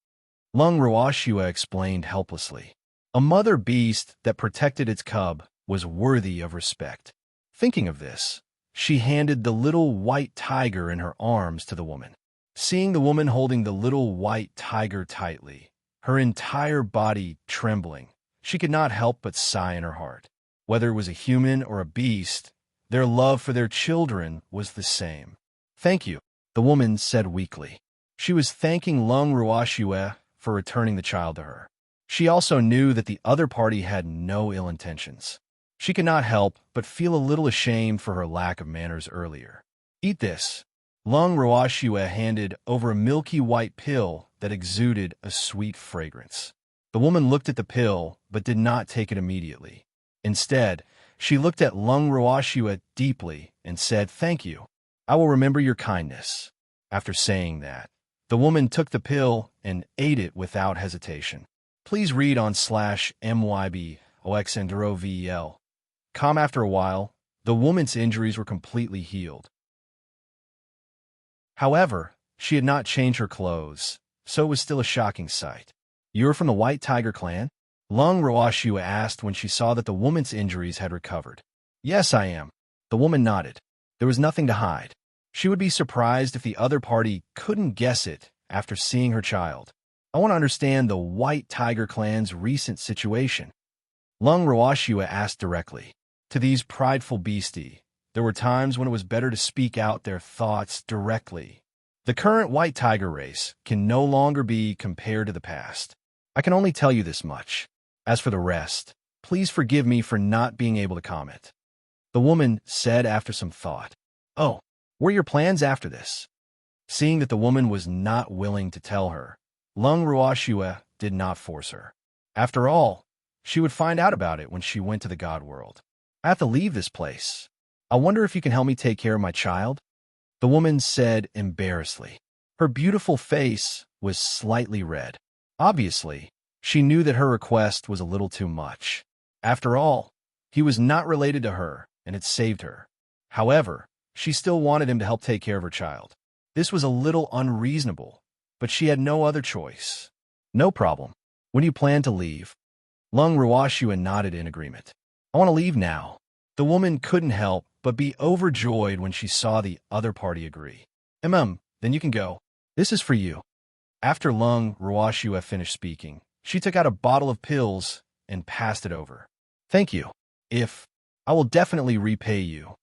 Lung Ruoxue explained helplessly. A mother beast that protected its cub was worthy of respect. Thinking of this, she handed the little white tiger in her arms to the woman. Seeing the woman holding the little white tiger tightly, her entire body trembling, she could not help but sigh in her heart. Whether it was a human or a beast, their love for their children was the same. "Thank you," the woman said weakly. She was thanking Lung Ruoxue for returning the child to her. She also knew that the other party had no ill intentions. She could not help but feel a little ashamed for her lack of manners earlier. "Eat this." Lung Ruoxue handed over a milky white pill that exuded a sweet fragrance. The woman looked at the pill but did not take it immediately. Instead, she looked at Lung Ruoxue deeply and said, "Thank you. I will remember your kindness." After saying that, the woman took the pill and ate it without hesitation. Please read on /MYBOXNDROVEL. After a while, the woman's injuries were completely healed. However, she had not changed her clothes, so it was still a shocking sight. "You're from the White Tiger clan?" Lung Ruoxue asked when she saw that the woman's injuries had recovered. "Yes, I am." The woman nodded. There was nothing to hide. She would be surprised if the other party couldn't guess it after seeing her child. I want to understand the White Tiger clan's recent situation. Lung Roashua asked directly. To these prideful beastie, there were times when it was better to speak out their thoughts directly. The current White Tiger race can no longer be compared to the past. I can only tell you this much. As for the rest, please forgive me for not being able to comment. The woman said after some thought. Oh, what are your plans after this? Seeing that the woman was not willing to tell her, Lung Roashua did not force her. After all, she would find out about it when she went to the God world. I have to leave this place. I wonder if you can help me take care of my child? The woman said embarrassedly. Her beautiful face was slightly red. Obviously, she knew that her request was a little too much. After all, he was not related to her, and it saved her. However, she still wanted him to help take care of her child. This was a little unreasonable, but she had no other choice. No problem. When do you plan to leave? Lung Roashua nodded in agreement. I want to leave now. The woman couldn't help but be overjoyed when she saw the other party agree. Then you can go. This is for you. After Lung Roashua finished speaking, she took out a bottle of pills and passed it over. Thank you. I will definitely repay you.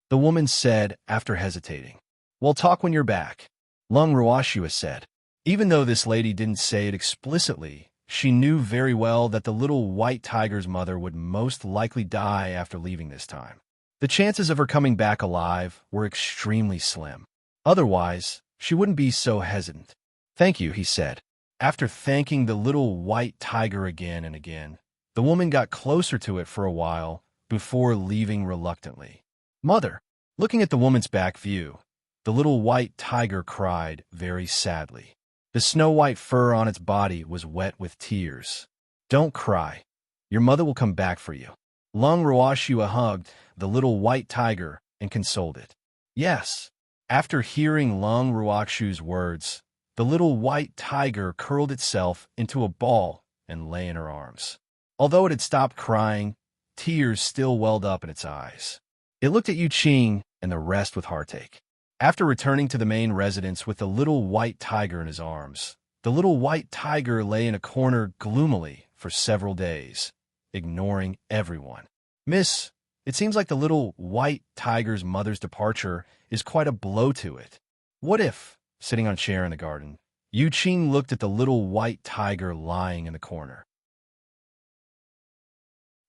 The woman said after hesitating. We'll talk when you're back. Lung Roashua said. Even though this lady didn't say it explicitly, she knew very well that the little White Tiger's mother would most likely die after leaving this time. The chances of her coming back alive were extremely slim. Otherwise, she wouldn't be so hesitant. Thank you, he said. After thanking the little White Tiger again and again, the woman got closer to it for a while before leaving reluctantly. Mother, looking at the woman's back view, the little White Tiger cried very sadly. The snow-white fur on its body was wet with tears. Don't cry. Your mother will come back for you. Lung Roashua hugged the little White Tiger and consoled it. Yes. After hearing Lung Roashua's words, the little White Tiger curled itself into a ball and lay in her arms. Although it had stopped crying, tears still welled up in its eyes. It looked at Yuqing and the rest with heartache. After returning to the main residence with the little White Tiger in his arms, the little White Tiger lay in a corner gloomily for several days, ignoring everyone. Miss, it seems like the little White Tiger's mother's departure is quite a blow to it. What if, sitting on a chair in the garden, Yuqing looked at the little White Tiger lying in the corner.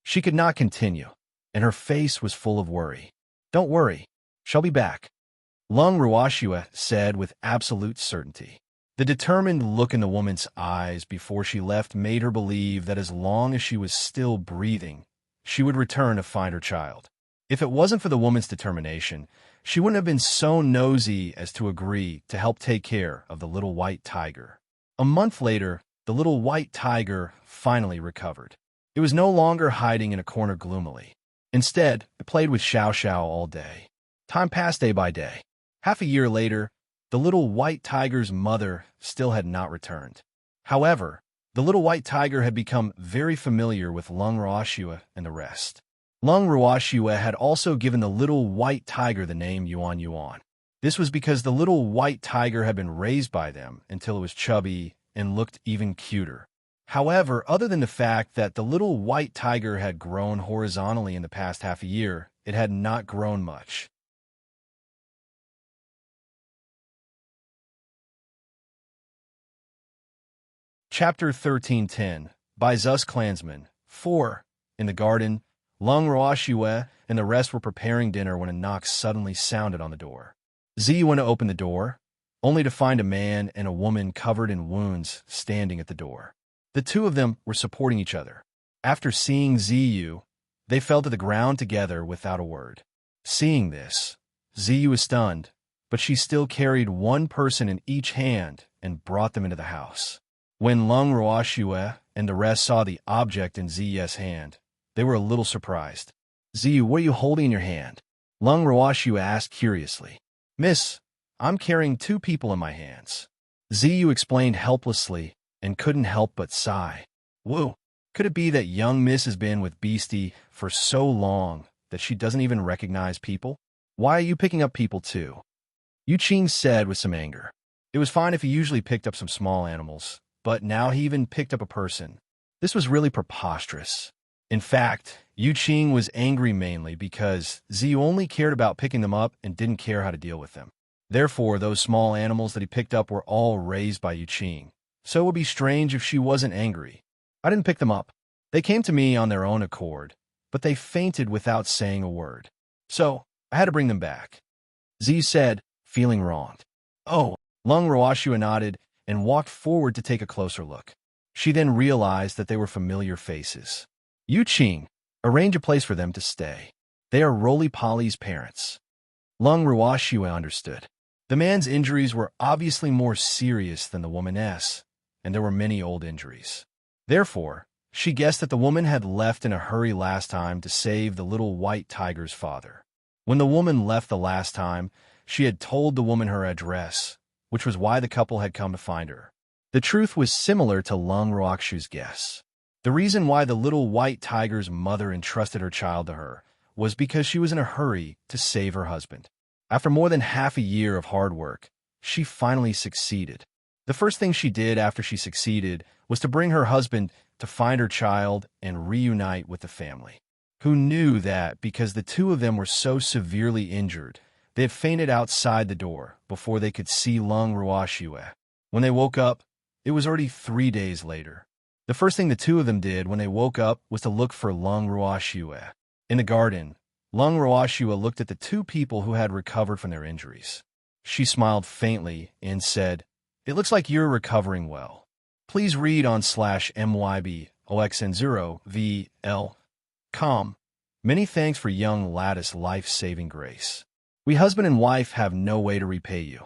She could not continue, and her face was full of worry. Don't worry, she'll be back. Lung Roashua said with absolute certainty. The determined look in the woman's eyes before she left made her believe that as long as she was still breathing, she would return to find her child. If it wasn't for the woman's determination, she wouldn't have been so nosy as to agree to help take care of the little White Tiger. A month later, the little White Tiger finally recovered. It was no longer hiding in a corner gloomily. Instead, it played with Xiao Xiao all day. Time passed day by day. Half a year later, the little White Tiger's mother still had not returned. However, the little White Tiger had become very familiar with Lung Roashua and the rest. Lung Roashua had also given the little White Tiger the name Yuan Yuan. This was because the little White Tiger had been raised by them until it was chubby and looked even cuter. However, other than the fact that the little White Tiger had grown horizontally in the past half a year, it had not grown much. Chapter 1310 by Zus Clansman 4. In the garden, Lung Roashua and the rest were preparing dinner when a knock suddenly sounded on the door. Ziyu went to open the door, only to find a man and a woman covered in wounds standing at the door. The two of them were supporting each other. After seeing Ziyu, they fell to the ground together without a word. Seeing this, Ziyu was stunned, but she still carried one person in each hand and brought them into the house. When Lung Roashua and the rest saw the object in Ziyu's hand, they were a little surprised. Ziyu, what are you holding in your hand? Lung Roashua asked curiously. Miss, I'm carrying two people in my hands. Ziyu explained helplessly and couldn't help but sigh. Whoa, could it be that young Miss has been with Beastie for so long that she doesn't even recognize people? Why are you picking up people too? Yuqing said with some anger. It was fine if he usually picked up some small animals, but now he even picked up a person. This was really preposterous. In fact, Yuqing was angry mainly because Ziyu only cared about picking them up and didn't care how to deal with them. Therefore, those small animals that he picked up were all raised by Yuqing, so it would be strange if she wasn't angry. I didn't pick them up. They came to me on their own accord, but they fainted without saying a word. So, I had to bring them back. Z said, feeling wronged. Oh, Lung Ruoxua nodded and walked forward to take a closer look. She then realized that they were familiar faces. Yuqing, arrange a place for them to stay. They are Roly-Poly's parents. Lung Ruoxua understood. The man's injuries were obviously more serious than the woman's, and there were many old injuries. Therefore, she guessed that the woman had left in a hurry last time to save the little white tiger's father. When the woman left the last time, she had told the woman her address, which was why the couple had come to find her. The truth was similar to Lung Ruoxua's guess. The reason why the little white tiger's mother entrusted her child to her was because she was in a hurry to save her husband. After more than half a year of hard work, she finally succeeded. The first thing she did after she succeeded was to bring her husband to find her child and reunite with the family, who knew that because the two of them were so severely injured, they had fainted outside the door before they could see Lung Ruoxua. When they woke up, it was already 3 days later. The first thing the two of them did when they woke up was to look for Lung Ruoxua. In the garden, Lung Ruoxua looked at the two people who had recovered from their injuries. She smiled faintly and said, "It looks like you're recovering well. Please read on /MYBOXN0VL.com. Many thanks for young lattice life-saving grace. We husband and wife have no way to repay you.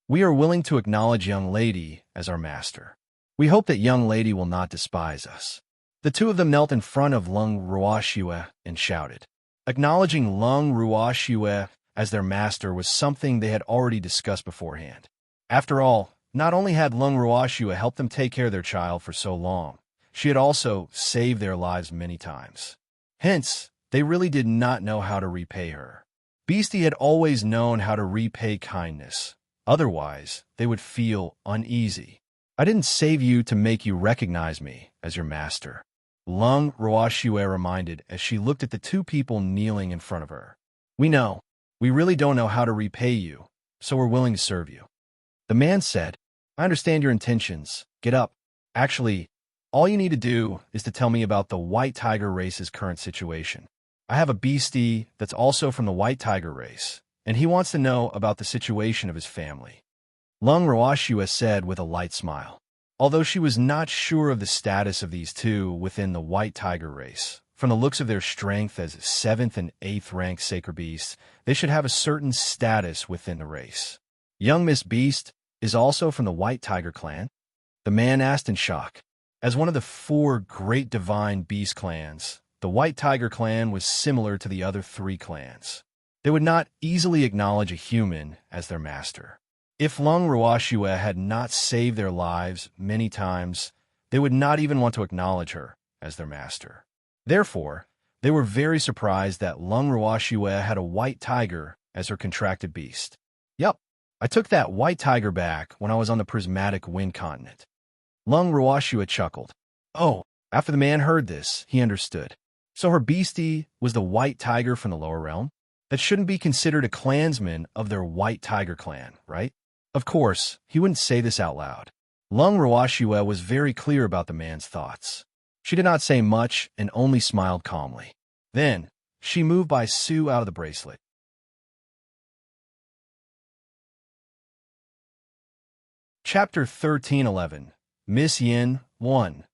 We are willing to acknowledge young lady as our master. We hope that young lady will not despise us." The two of them knelt in front of Lung Ruoxua and shouted. Acknowledging Lung Ruoxua as their master was something they had already discussed beforehand. After all, not only had Lung Ruoxua helped them take care of their child for so long, she had also saved their lives many times. Hence, they really did not know how to repay her. Beastie had always known how to repay kindness. Otherwise, they would feel uneasy. I didn't save you to make you recognize me as your master, Lung Ruoxua reminded as she looked at the two people kneeling in front of her. We know. We really don't know how to repay you, so we're willing to serve you. The man said, I understand your intentions. Get up. Actually, all you need to do is to tell me about the white tiger race's current situation. I have a beastie that's also from the white tiger race, and he wants to know about the situation of his family. Lung Ruoxua said with a light smile. Although she was not sure of the status of these two within the white tiger race, from the looks of their strength as 7th and 8th rank sacred beasts, they should have a certain status within the race. Young Miss Beast is also from the white tiger clan? The man asked in shock. As one of the 4 great divine beast clans, the white tiger clan was similar to the other 3 clans. They would not easily acknowledge a human as their master. If Lung Ruoxua had not saved their lives many times, they would not even want to acknowledge her as their master. Therefore, they were very surprised that Lung Ruoxua had a white tiger as her contracted beast. Yup, I took that white tiger back when I was on the prismatic wind continent. Lung Ruoxua chuckled. Oh, after the man heard this, he understood. So her beastie was the white tiger from the lower realm? That shouldn't be considered a clansman of their white tiger clan, right? Of course, he wouldn't say this out loud. Lung Ruoxua was very clear about the man's thoughts. She did not say much and only smiled calmly. Then, she moved Bai Su out of the bracelet. Chapter 1311 Miss Yin 1.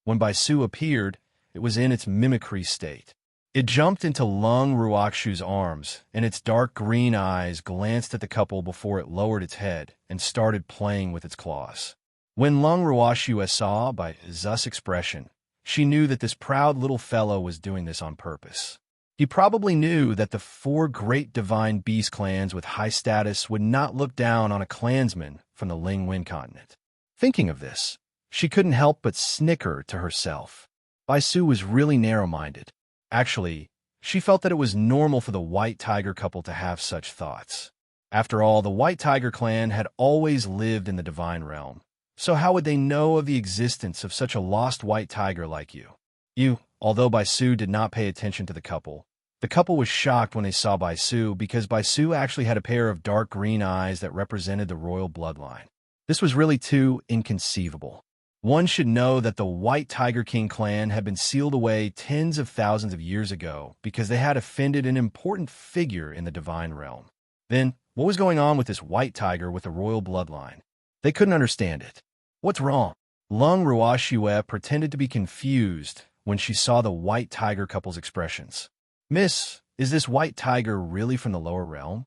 When Bai Su appeared, it was in its mimicry state. It jumped into Lung Ruoxua's arms, and its dark green eyes glanced at the couple before it lowered its head and started playing with its claws. When Lung Ruoxua saw Bai Su's expression, she knew that this proud little fellow was doing this on purpose. He probably knew that the 4 great divine beast clans with high status would not look down on a clansman from the Ling Wen continent. Thinking of this, she couldn't help but snicker to herself. Bai Su was really narrow-minded. Actually, She felt that it was normal for the white tiger couple to have such thoughts. After all, the white tiger clan had always lived in the divine realm. So how would they know of the existence of such a lost white tiger like you? Although Baisu did not pay attention to the couple was shocked when they saw Baisu because Baisu actually had a pair of dark green eyes that represented the royal bloodline. This was really too inconceivable. One should know that the White Tiger King clan had been sealed away tens of thousands of years ago because they had offended an important figure in the divine realm. Then, what was going on with this white tiger with the royal bloodline? They couldn't understand it. What's wrong? Lung Ruoxue pretended to be confused when she saw the white tiger couple's expressions. Miss, is this white tiger really from the lower realm?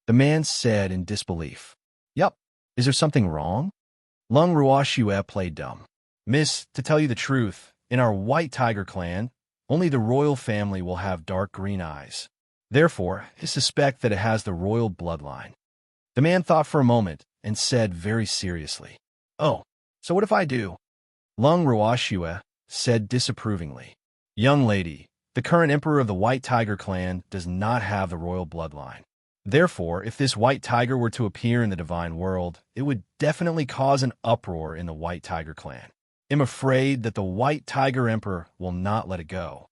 The man said in disbelief. Yup. Is there something wrong? Lung Ruoxue played dumb. Miss, to tell you the truth, in our white tiger clan, only the royal family will have dark green eyes. Therefore, I suspect that it has the royal bloodline. The man thought for a moment and said very seriously, Oh, so what if I do? Lung Ruoxue said disapprovingly, Young lady, the current emperor of the White Tiger clan does not have the royal bloodline. Therefore, if this white tiger were to appear in the divine world, it would definitely cause an uproar in the White Tiger clan. I'm afraid that the White Tiger Emperor will not let it go.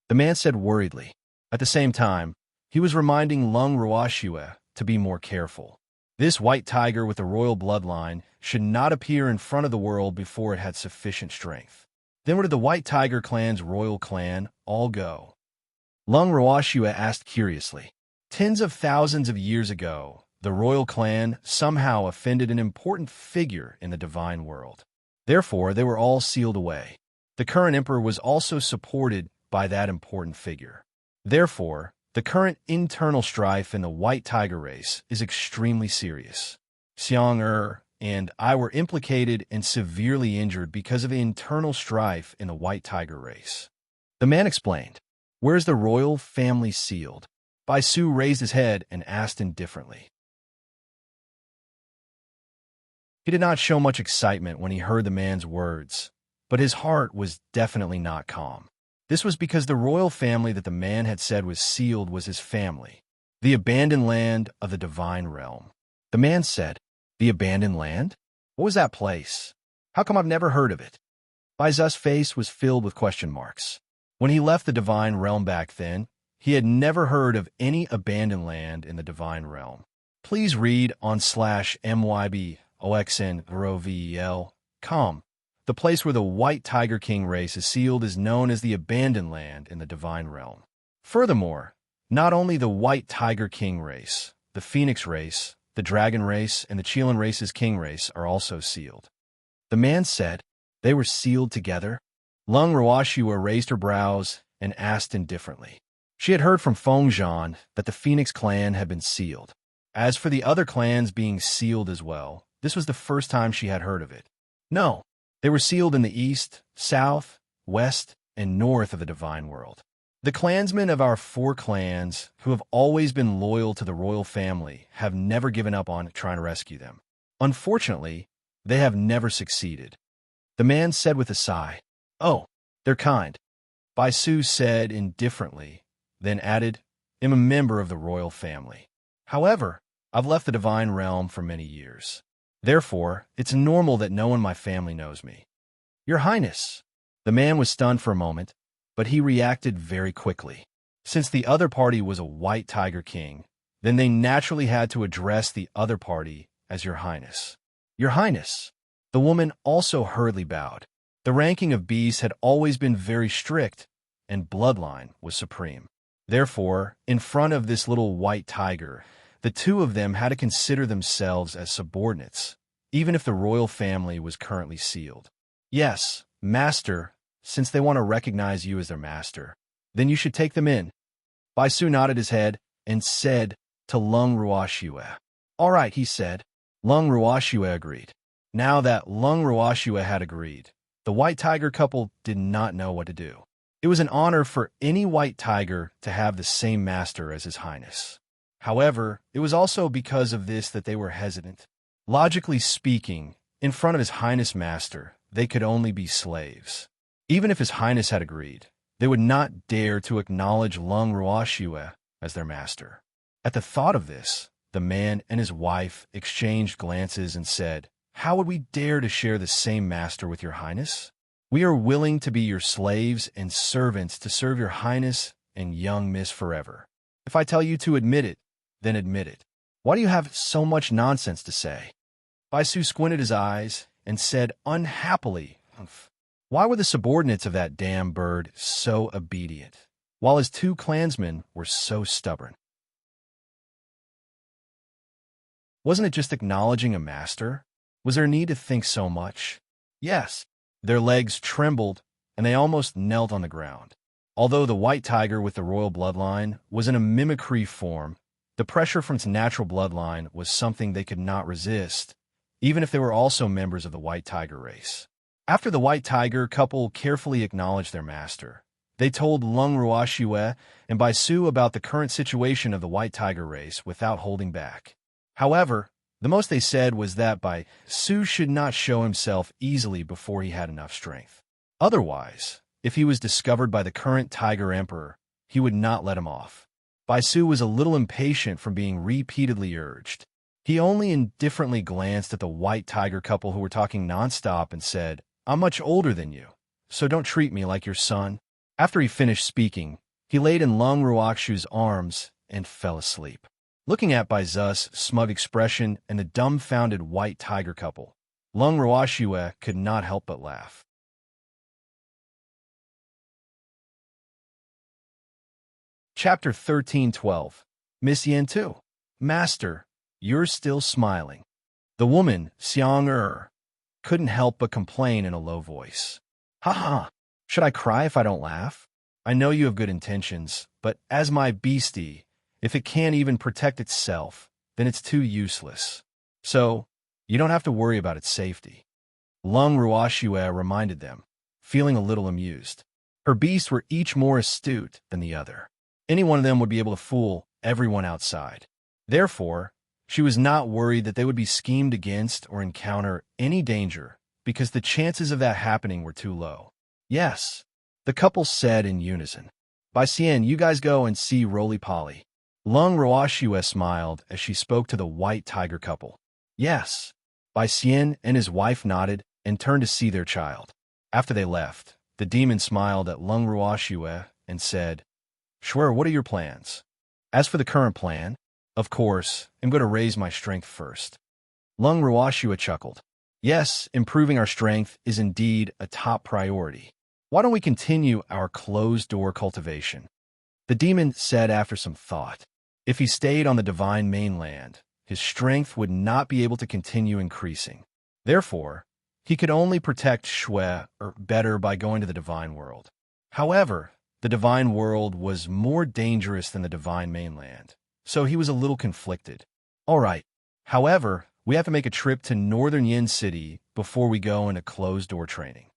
The man said worriedly. At the same time, he was reminding Lung Ruoxue to be more careful. This white tiger with the royal bloodline should not appear in front of the world before it had sufficient strength. Then where did the White Tiger clan's royal clan all go? Lung Ruoxue asked curiously. Tens of thousands of years ago, the royal clan somehow offended an important figure in the divine world. Therefore, they were all sealed away. The current emperor was also supported by that important figure. Therefore, the current internal strife in the white tiger race is extremely serious. Xiang and I were implicated and severely injured because of the internal strife in the white tiger race. The man explained, Where is the royal family sealed? Baisu raised his head and asked indifferently. He did not show much excitement when he heard the man's words, but his heart was definitely not calm. This was because the royal family that the man had said was sealed was his family, the abandoned land of the divine realm. The man said, The abandoned land? What was that place? How come I've never heard of it? Baizu's face was filled with question marks. When he left the divine realm back then, he had never heard of any abandoned land in the divine realm. Please read on /myboxnrovel.com. The place where the White Tiger King race is sealed is known as the abandoned land in the divine realm. Furthermore, not only the White Tiger King race, the Phoenix race, the Dragon race, and the Chilan race's King race are also sealed. The man said, They were sealed together? Lung Ruoxue raised her brows and asked indifferently. She had heard from Fengzhan that the Phoenix clan had been sealed. As for the other clans being sealed as well, this was the first time she had heard of it. No, they were sealed in the east, south, west, and north of the divine world. The clansmen of our 4 clans, who have always been loyal to the royal family, have never given up on trying to rescue them. Unfortunately, they have never succeeded. The man said with a sigh, Oh, they're kind. Baisu said indifferently, then added, I'm a member of the royal family. However, I've left the divine realm for many years. Therefore, it's normal that no one in my family knows me. Your Highness. The man was stunned for a moment, but he reacted very quickly. Since the other party was a White Tiger King, then they naturally had to address the other party as Your Highness. Your Highness. The woman also hurriedly bowed. The ranking of beasts had always been very strict, and bloodline was supreme. Therefore, in front of this little white tiger, the two of them had to consider themselves as subordinates, even if the royal family was currently sealed. Yes, master, since they want to recognize you as their master, then you should take them in. Baisu nodded his head and said to Lung Ruoxue. All right, he said. Lung Ruoxue agreed. Now that Lung Ruoxue had agreed, the white tiger couple did not know what to do. It was an honor for any white tiger to have the same master as His Highness. However, it was also because of this that they were hesitant. Logically speaking, in front of His Highness Master, they could only be slaves. Even if His Highness had agreed, They would not dare to acknowledge Lung Ruoxue as their master. At the thought of this, the man and his wife exchanged glances and said, "How would we dare to share the same master with your highness? We are willing to be your slaves and servants to serve your highness and young miss forever. If I tell you to admit it, then admit it. Why do you have so much nonsense to say?" Baisu squinted his eyes and said unhappily, "Why were the subordinates of that damn bird so obedient, while his two clansmen were so stubborn? Wasn't it just acknowledging a master? Was there a need to think so much?" Yes. Their legs trembled, and they almost knelt on the ground. Although the white tiger with the royal bloodline was in a mimicry form, the pressure from its natural bloodline was something they could not resist, even if they were also members of the white tiger race. After the white tiger couple carefully acknowledged their master, they told Lung Ruoxue and Baisu about the current situation of the white tiger race without holding back. However, the most they said was that Baisu should not show himself easily before he had enough strength. Otherwise, if he was discovered by the current tiger emperor, he would not let him off. Baisu was a little impatient from being repeatedly urged. He only indifferently glanced at the white tiger couple who were talking nonstop and said, "I'm much older than you, so don't treat me like your son." After he finished speaking, he laid in Lung Ruoxue's arms and fell asleep. Looking at Baizu's smug expression and the dumbfounded white tiger couple, Lung Ruoxue could not help but laugh. Chapter 13:12. Miss Yen too. "Master, you're still smiling." The woman, Xiang couldn't help but complain in a low voice. "Ha ha! Should I cry if I don't laugh? I know you have good intentions, but as my beastie, if it can't even protect itself, then it's too useless. So, you don't have to worry about its safety." Lung Ruoxue reminded them, feeling a little amused. Her beasts were each more astute than the other. Any one of them would be able to fool everyone outside. Therefore, she was not worried that they would be schemed against or encounter any danger, because the chances of that happening were too low. "Yes," the couple said in unison. "Baisien, you guys go and see Roly-Poly." Lung Ruoxue smiled as she spoke to the white tiger couple. "Yes." Baisien and his wife nodded and turned to see their child. After they left, the demon smiled at Lung Ruoxue and said, "Shuer, what are your plans?" "As for the current plan, of course, I'm going to raise my strength first." Lung Ruoxue chuckled. "Yes, improving our strength is indeed a top priority. Why don't we continue our closed-door cultivation?" The demon said after some thought. If he stayed on the divine mainland, his strength would not be able to continue increasing. Therefore, he could only protect Shui better by going to the divine world. However, the divine world was more dangerous than the divine mainland, so he was a little conflicted. "All right. However, we have to make a trip to northern Yin City before we go into closed-door training."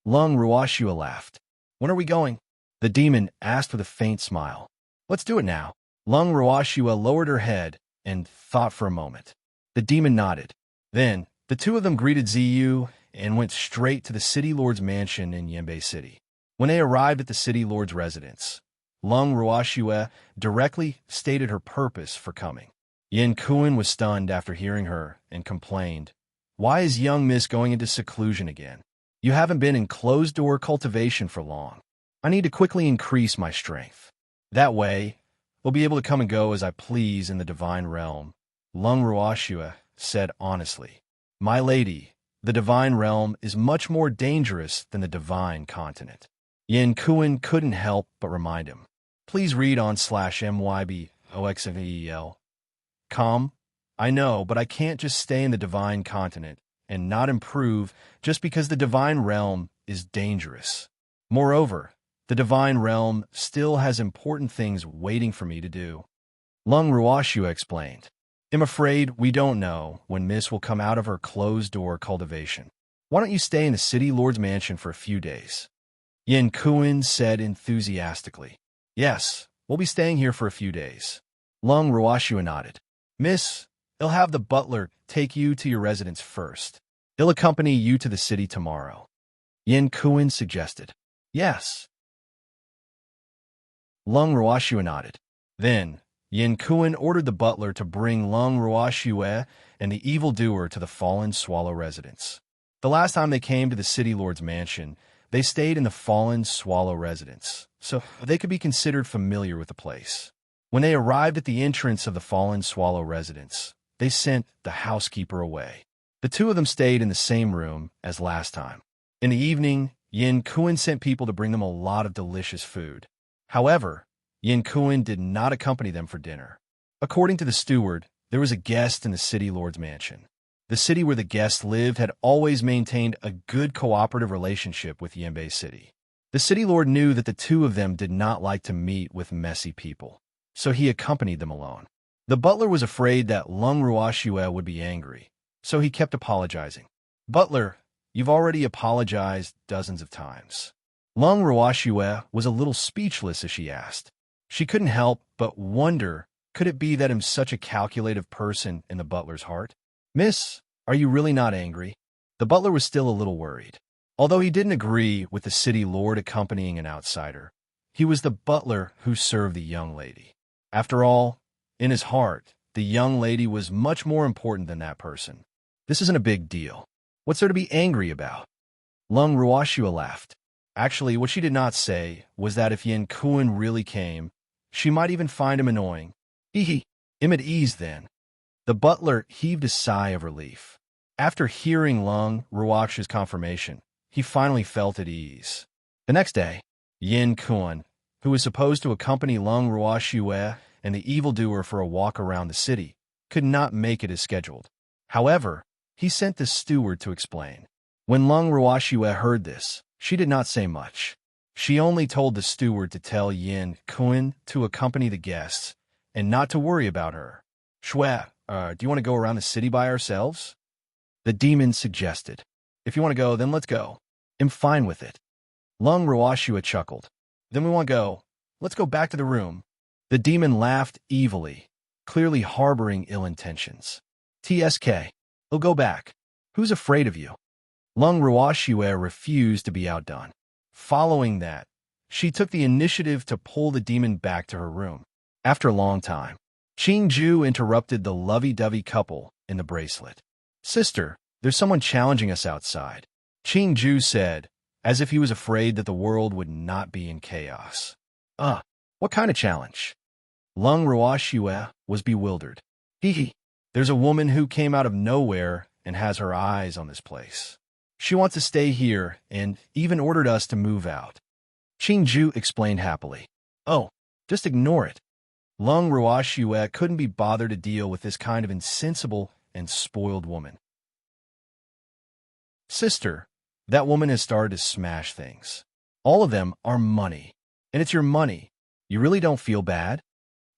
Lung Ruoxue laughed. "When are we going?" the demon asked with a faint smile. "Let's do it now." Lung Ruoxue lowered her head and thought for a moment. The demon nodded. Then, the two of them greeted Ziyu and went straight to the city lord's mansion in Yanbei City. When they arrived at the city lord's residence, Lung Ruoxue directly stated her purpose for coming. Yin Kuan was stunned after hearing her and complained, "Why is young miss going into seclusion again? You haven't been in closed-door cultivation for long. I need to quickly increase my strength. That way, we'll be able to come and go as I please in the divine realm." Lung Ruoxue said honestly, "My lady, the divine realm is much more dangerous than the divine continent." Yin Kuan couldn't help but remind him. "Please read on /myboxvel. Com. I know, but I can't just stay in the divine continent and not improve just because the divine realm is dangerous. Moreover, the divine realm still has important things waiting for me to do." Lung Ruoxue explained, "I'm afraid we don't know when Miss will come out of her closed-door cultivation. Why don't you stay in the city lord's mansion for a few days?" Yin Kuan said enthusiastically. "Yes, we'll be staying here for a few days." Lung Ruoxue nodded. "Miss, I'll have the butler take you to your residence first. He'll accompany you to the city tomorrow." Yin Kuan suggested. "Yes." Lung Ruoxue nodded. Then, Yin Kuan ordered the butler to bring Lung Ruoxue and the evildoer to the fallen swallow residence. The last time they came to the city lord's mansion, they stayed in the fallen swallow residence, so they could be considered familiar with the place. When they arrived at the entrance of the fallen swallow residence, they sent the housekeeper away. The two of them stayed in the same room as last time. In the evening, Yin Kuan sent people to bring them a lot of delicious food. However, Yin Kuan did not accompany them for dinner. According to the steward, there was a guest in the city lord's mansion. The city where the guest lived had always maintained a good cooperative relationship with Yanbei City. The city lord knew that the two of them did not like to meet with messy people, so he accompanied them alone. The butler was afraid that Lung Ruoxue would be angry, so he kept apologizing. "Butler, you've already apologized dozens of times." Lung Ruoxue was a little speechless as she asked. She couldn't help but wonder, could it be that I'm such a calculative person in the butler's heart? "Miss, are you really not angry?" The butler was still a little worried. Although he didn't agree with the city lord accompanying an outsider, he was the butler who served the young lady. After all, in his heart, the young lady was much more important than that person. This isn't a big deal. What's there to be angry about? Lung Ruoxue laughed. Actually, what she did not say was that if Yin Kuan really came, she might even find him annoying. I'm at ease then. The butler heaved a sigh of relief. After hearing Lung Ruoxue's confirmation, he finally felt at ease. The next day, Yin Kuan, who was supposed to accompany Lung Ruoxue and the evildoer for a walk around the city, could not make it as scheduled. However, he sent the steward to explain. When Lung Ruoxue heard this, she did not say much. She only told the steward to tell Yin Kuan to accompany the guests and not to worry about her. "Shue, do you want to go around the city by ourselves?" The demon suggested. "If you want to go, then let's go. I'm fine with it." Lung Ruoxue chuckled. "Then we want to go. Let's go back to the room." The demon laughed evilly, clearly harboring ill intentions. "TSK, we'll go back. Who's afraid of you?" Lung Ruoxue refused to be outdone. Following that, she took the initiative to pull the demon back to her room. After a long time, Qingju interrupted the lovey-dovey couple in the bracelet. "Sister, there's someone challenging us outside," Qingju said, as if he was afraid that the world would not be in chaos. What kind of challenge?" Lung Ruoxue was bewildered. There's a woman who came out of nowhere and has her eyes on this place. She wants to stay here and even ordered us to move out." Qingju explained happily. "Oh, just ignore it." Lung Ruoxue couldn't be bothered to deal with this kind of insensible and spoiled woman. "Sister, that woman has started to smash things. All of them are money, and it's your money. You really don't feel bad?"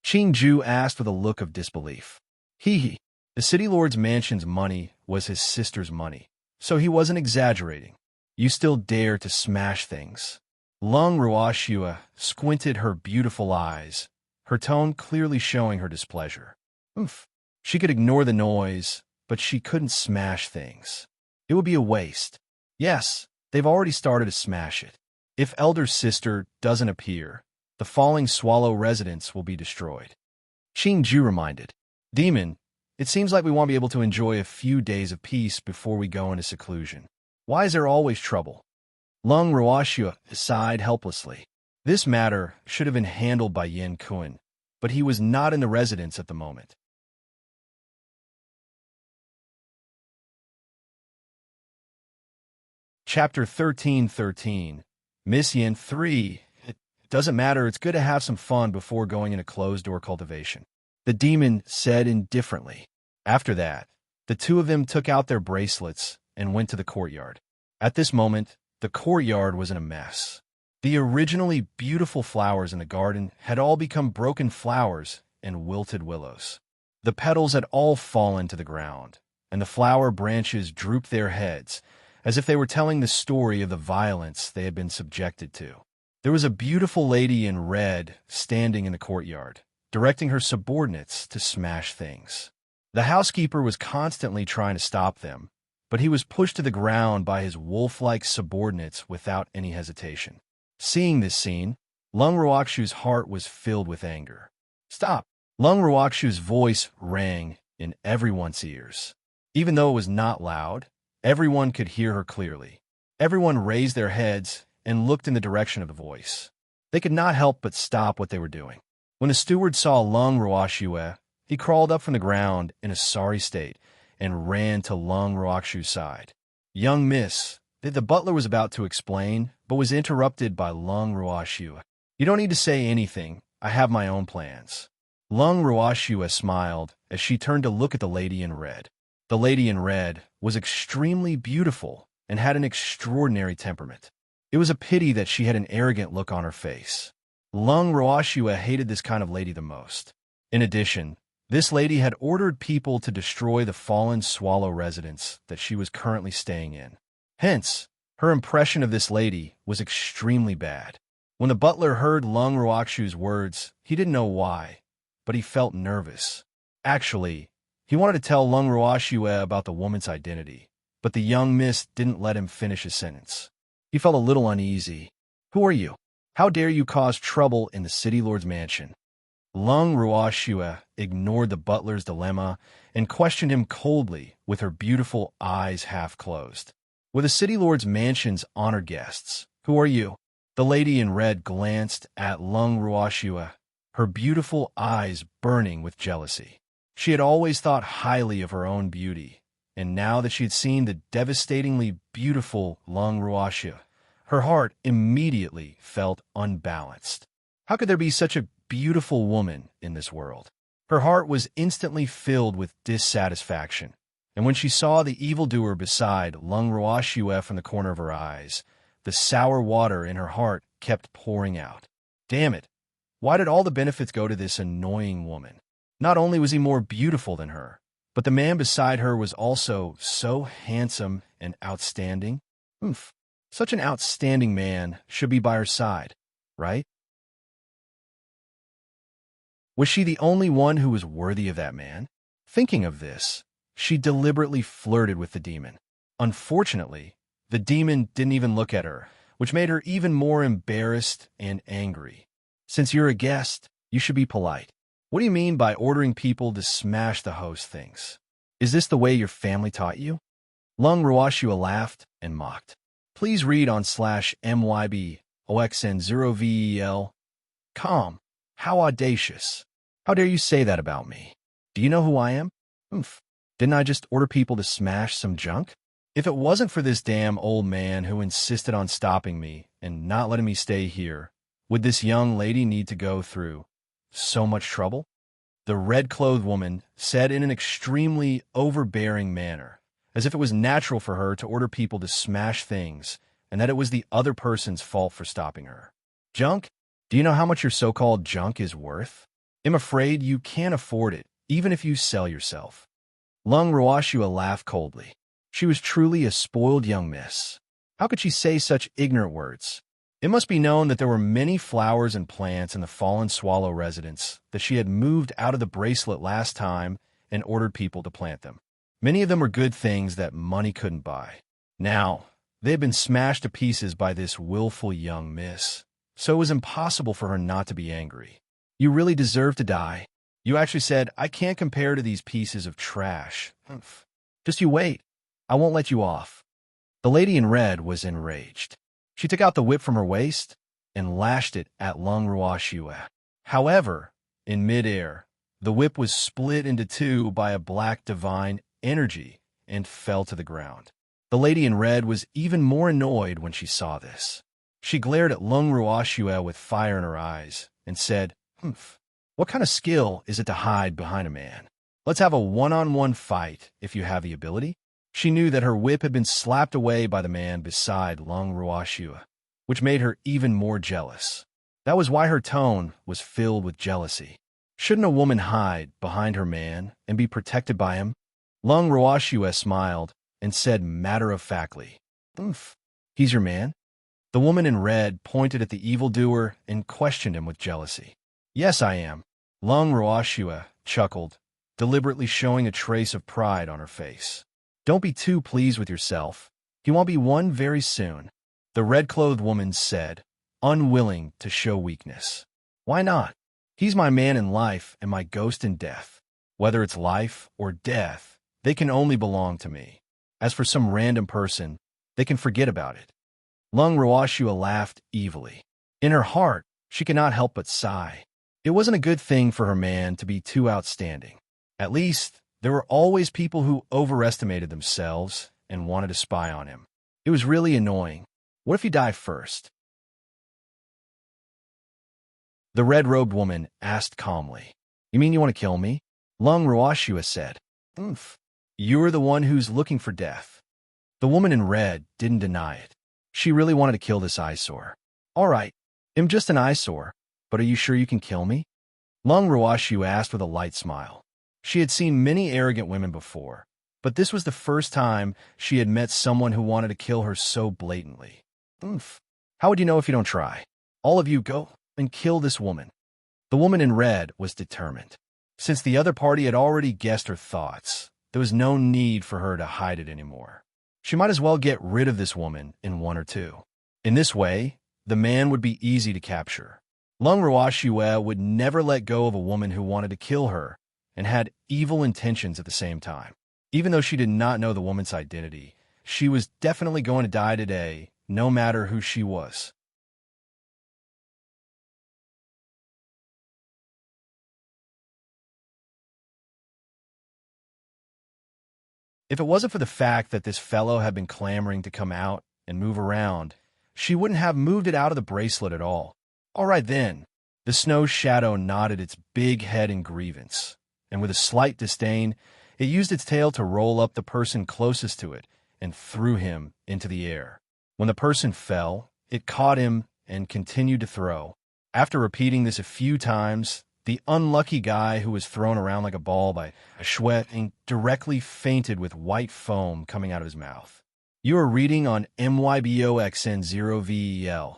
Qingju asked with a look of disbelief. The city lord's mansion's money was his sister's money, so he wasn't exaggerating. "You still dare to smash things?" Lung Ruoxue squinted her beautiful eyes, her tone clearly showing her displeasure. She could ignore the noise, but she couldn't smash things. It would be a waste. Yes, they've already started to smash it. If elder sister doesn't appear, the falling swallow residence will be destroyed. Qingju reminded. "Demon, it seems like we won't be able to enjoy a few days of peace before we go into seclusion. Why is there always trouble?" Lung Ruoxue sighed helplessly. This matter should have been handled by Yin Kuan, but he was not in the residence at the moment. Chapter 13:13. Miss Yin 3. It doesn't matter, it's good to have some fun before going into closed-door cultivation, the demon said indifferently. After that, the two of them took out their bracelets and went to the courtyard. At this moment, the courtyard was in a mess. The originally beautiful flowers in the garden had all become broken flowers and wilted willows. The petals had all fallen to the ground, and the flower branches drooped their heads, as if they were telling the story of the violence they had been subjected to. There was a beautiful lady in red standing in the courtyard, directing her subordinates to smash things. The housekeeper was constantly trying to stop them, but he was pushed to the ground by his wolf-like subordinates without any hesitation. Seeing this scene, Lung Ruokshu's heart was filled with anger. Stop! Lung Ruokshu's voice rang in everyone's ears. Even though it was not loud, everyone could hear her clearly. Everyone raised their heads and looked in the direction of the voice. They could not help but stop what they were doing. When the steward saw Lung Ruoshue, he crawled up from the ground in a sorry state and ran to Lung Ruokshu's side. Young miss, the butler was about to explain, but was interrupted by Lung Ruoshue. You don't need to say anything. I have my own plans. Lung Ruoshue smiled as she turned to look at the lady in red. The lady in red was extremely beautiful and had an extraordinary temperament. It was a pity that she had an arrogant look on her face. Lung Ruoshue hated this kind of lady the most. In addition, this lady had ordered people to destroy the fallen swallow residence that she was currently staying in. Hence, her impression of this lady was extremely bad. When the butler heard Lung Ruokshu's words, he didn't know why, but he felt nervous. Actually, he wanted to tell Lung Ruoshue about the woman's identity, but the young miss didn't let him finish his sentence. He felt a little uneasy. Who are you? How dare you cause trouble in the city lord's mansion? Lung Ruoshue ignored the butler's dilemma and questioned him coldly with her beautiful eyes half closed. We're the city lord's mansion's honored guests. Who are you? The lady in red glanced at Lung Ruoshue, her beautiful eyes burning with jealousy. She had always thought highly of her own beauty, and now that she had seen the devastatingly beautiful Lung Ruoshue, her heart immediately felt unbalanced. How could there be such a beautiful woman in this world? Her heart was instantly filled with dissatisfaction, and when she saw the evildoer beside Lung Ruoshue from the corner of her eyes, the sour water in her heart kept pouring out. Damn it! Why did all the benefits go to this annoying woman? Not only was he more beautiful than her, but the man beside her was also so handsome and outstanding. Oof. Such an outstanding man should be by her side, right? Was she the only one who was worthy of that man? Thinking of this, she deliberately flirted with the demon. Unfortunately, the demon didn't even look at her, which made her even more embarrassed and angry. Since you're a guest, you should be polite. What do you mean by ordering people to smash the host things? Is this the way your family taught you? Lung Ruoshue laughed and mocked. Please read on /MYBOXN0VEL. Calm. How audacious. How dare you say that about me? Do you know who I am? Oof. Didn't I just order people to smash some junk? If it wasn't for this damn old man who insisted on stopping me and not letting me stay here, would this young lady need to go through so much trouble? The red-clothed woman said in an extremely overbearing manner, as if it was natural for her to order people to smash things and that it was the other person's fault for stopping her. Junk? Do you know how much your so-called junk is worth? I'm afraid you can't afford it, even if you sell yourself. Lung Ruoshue laughed coldly. She was truly a spoiled young miss. How could she say such ignorant words? It must be known that there were many flowers and plants in the fallen swallow residence that she had moved out of the bracelet last time and ordered people to plant them. Many of them were good things that money couldn't buy. Now, they had been smashed to pieces by this willful young miss, so it was impossible for her not to be angry. You really deserve to die. You actually said, I can't compare to these pieces of trash. Oof. Just you wait. I won't let you off. The lady in red was enraged. She took out the whip from her waist and lashed it at Lung Ruoshue. However, in midair, the whip was split into two by a black divine energy and fell to the ground. The lady in red was even more annoyed when she saw this. She glared at Lung Ruoshue with fire in her eyes and said, Humph, what kind of skill is it to hide behind a man? Let's have a one-on-one fight if you have the ability. She knew that her whip had been slapped away by the man beside Lung Ruoshue, which made her even more jealous. That was why her tone was filled with jealousy. Shouldn't a woman hide behind her man and be protected by him? Lung Ruoshue smiled and said matter-of-factly, Oof, he's your man? The woman in red pointed at the evildoer and questioned him with jealousy. Yes, I am. Lung Ruoshue chuckled, deliberately showing a trace of pride on her face. Don't be too pleased with yourself. He won't be one very soon. The red-clothed woman said, unwilling to show weakness. Why not? He's my man in life and my ghost in death. Whether it's life or death, they can only belong to me. As for some random person, they can forget about it. Lung Ruashua laughed evilly. In her heart, she could not help but sigh. It wasn't a good thing for her man to be too outstanding. At least, there were always people who overestimated themselves and wanted to spy on him. It was really annoying. What if he died first? The red-robed woman asked calmly. You mean you want to kill me? Lung Ruashua said. Oomph. You're the one who's looking for death. The woman in red didn't deny it. She really wanted to kill this eyesore. All right, I'm just an eyesore, but are you sure you can kill me? Lung Ruashua asked with a light smile. She had seen many arrogant women before, but this was the first time she had met someone who wanted to kill her so blatantly. Oomph. How would you know if you don't try? All of you go and kill this woman. The woman in red was determined. Since the other party had already guessed her thoughts, there was no need for her to hide it anymore. She might as well get rid of this woman in 1 or 2. In this way, the man would be easy to capture. Lung Ruashua would never let go of a woman who wanted to kill her and had evil intentions at the same time. Even though she did not know the woman's identity, she was definitely going to die today, no matter who she was. If it wasn't for the fact that this fellow had been clamoring to come out and move around, she wouldn't have moved it out of the bracelet at all. All right then. The snow shadow nodded its big head in grievance, and with a slight disdain, it used its tail to roll up the person closest to it and threw him into the air. When the person fell, it caught him and continued to throw. After repeating this a few times, the unlucky guy who was thrown around like a ball by a Shueing directly fainted with white foam coming out of his mouth. You are reading on MYBOXN0VEL.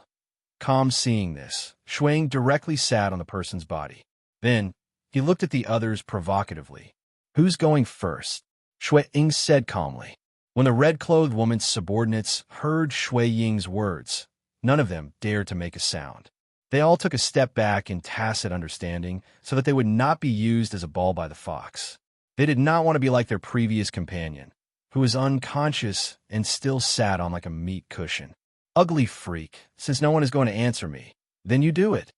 Calm seeing this, Shuang directly sat on the person's body. Then, he looked at the others provocatively. Who's going first? Shueing said calmly. When the red-clothed woman's subordinates heard Shui Ying's words, none of them dared to make a sound. They all took a step back in tacit understanding so that they would not be used as a ball by the fox. They did not want to be like their previous companion, who was unconscious and still sat on like a meat cushion. Ugly freak, since no one is going to answer me, then you do it,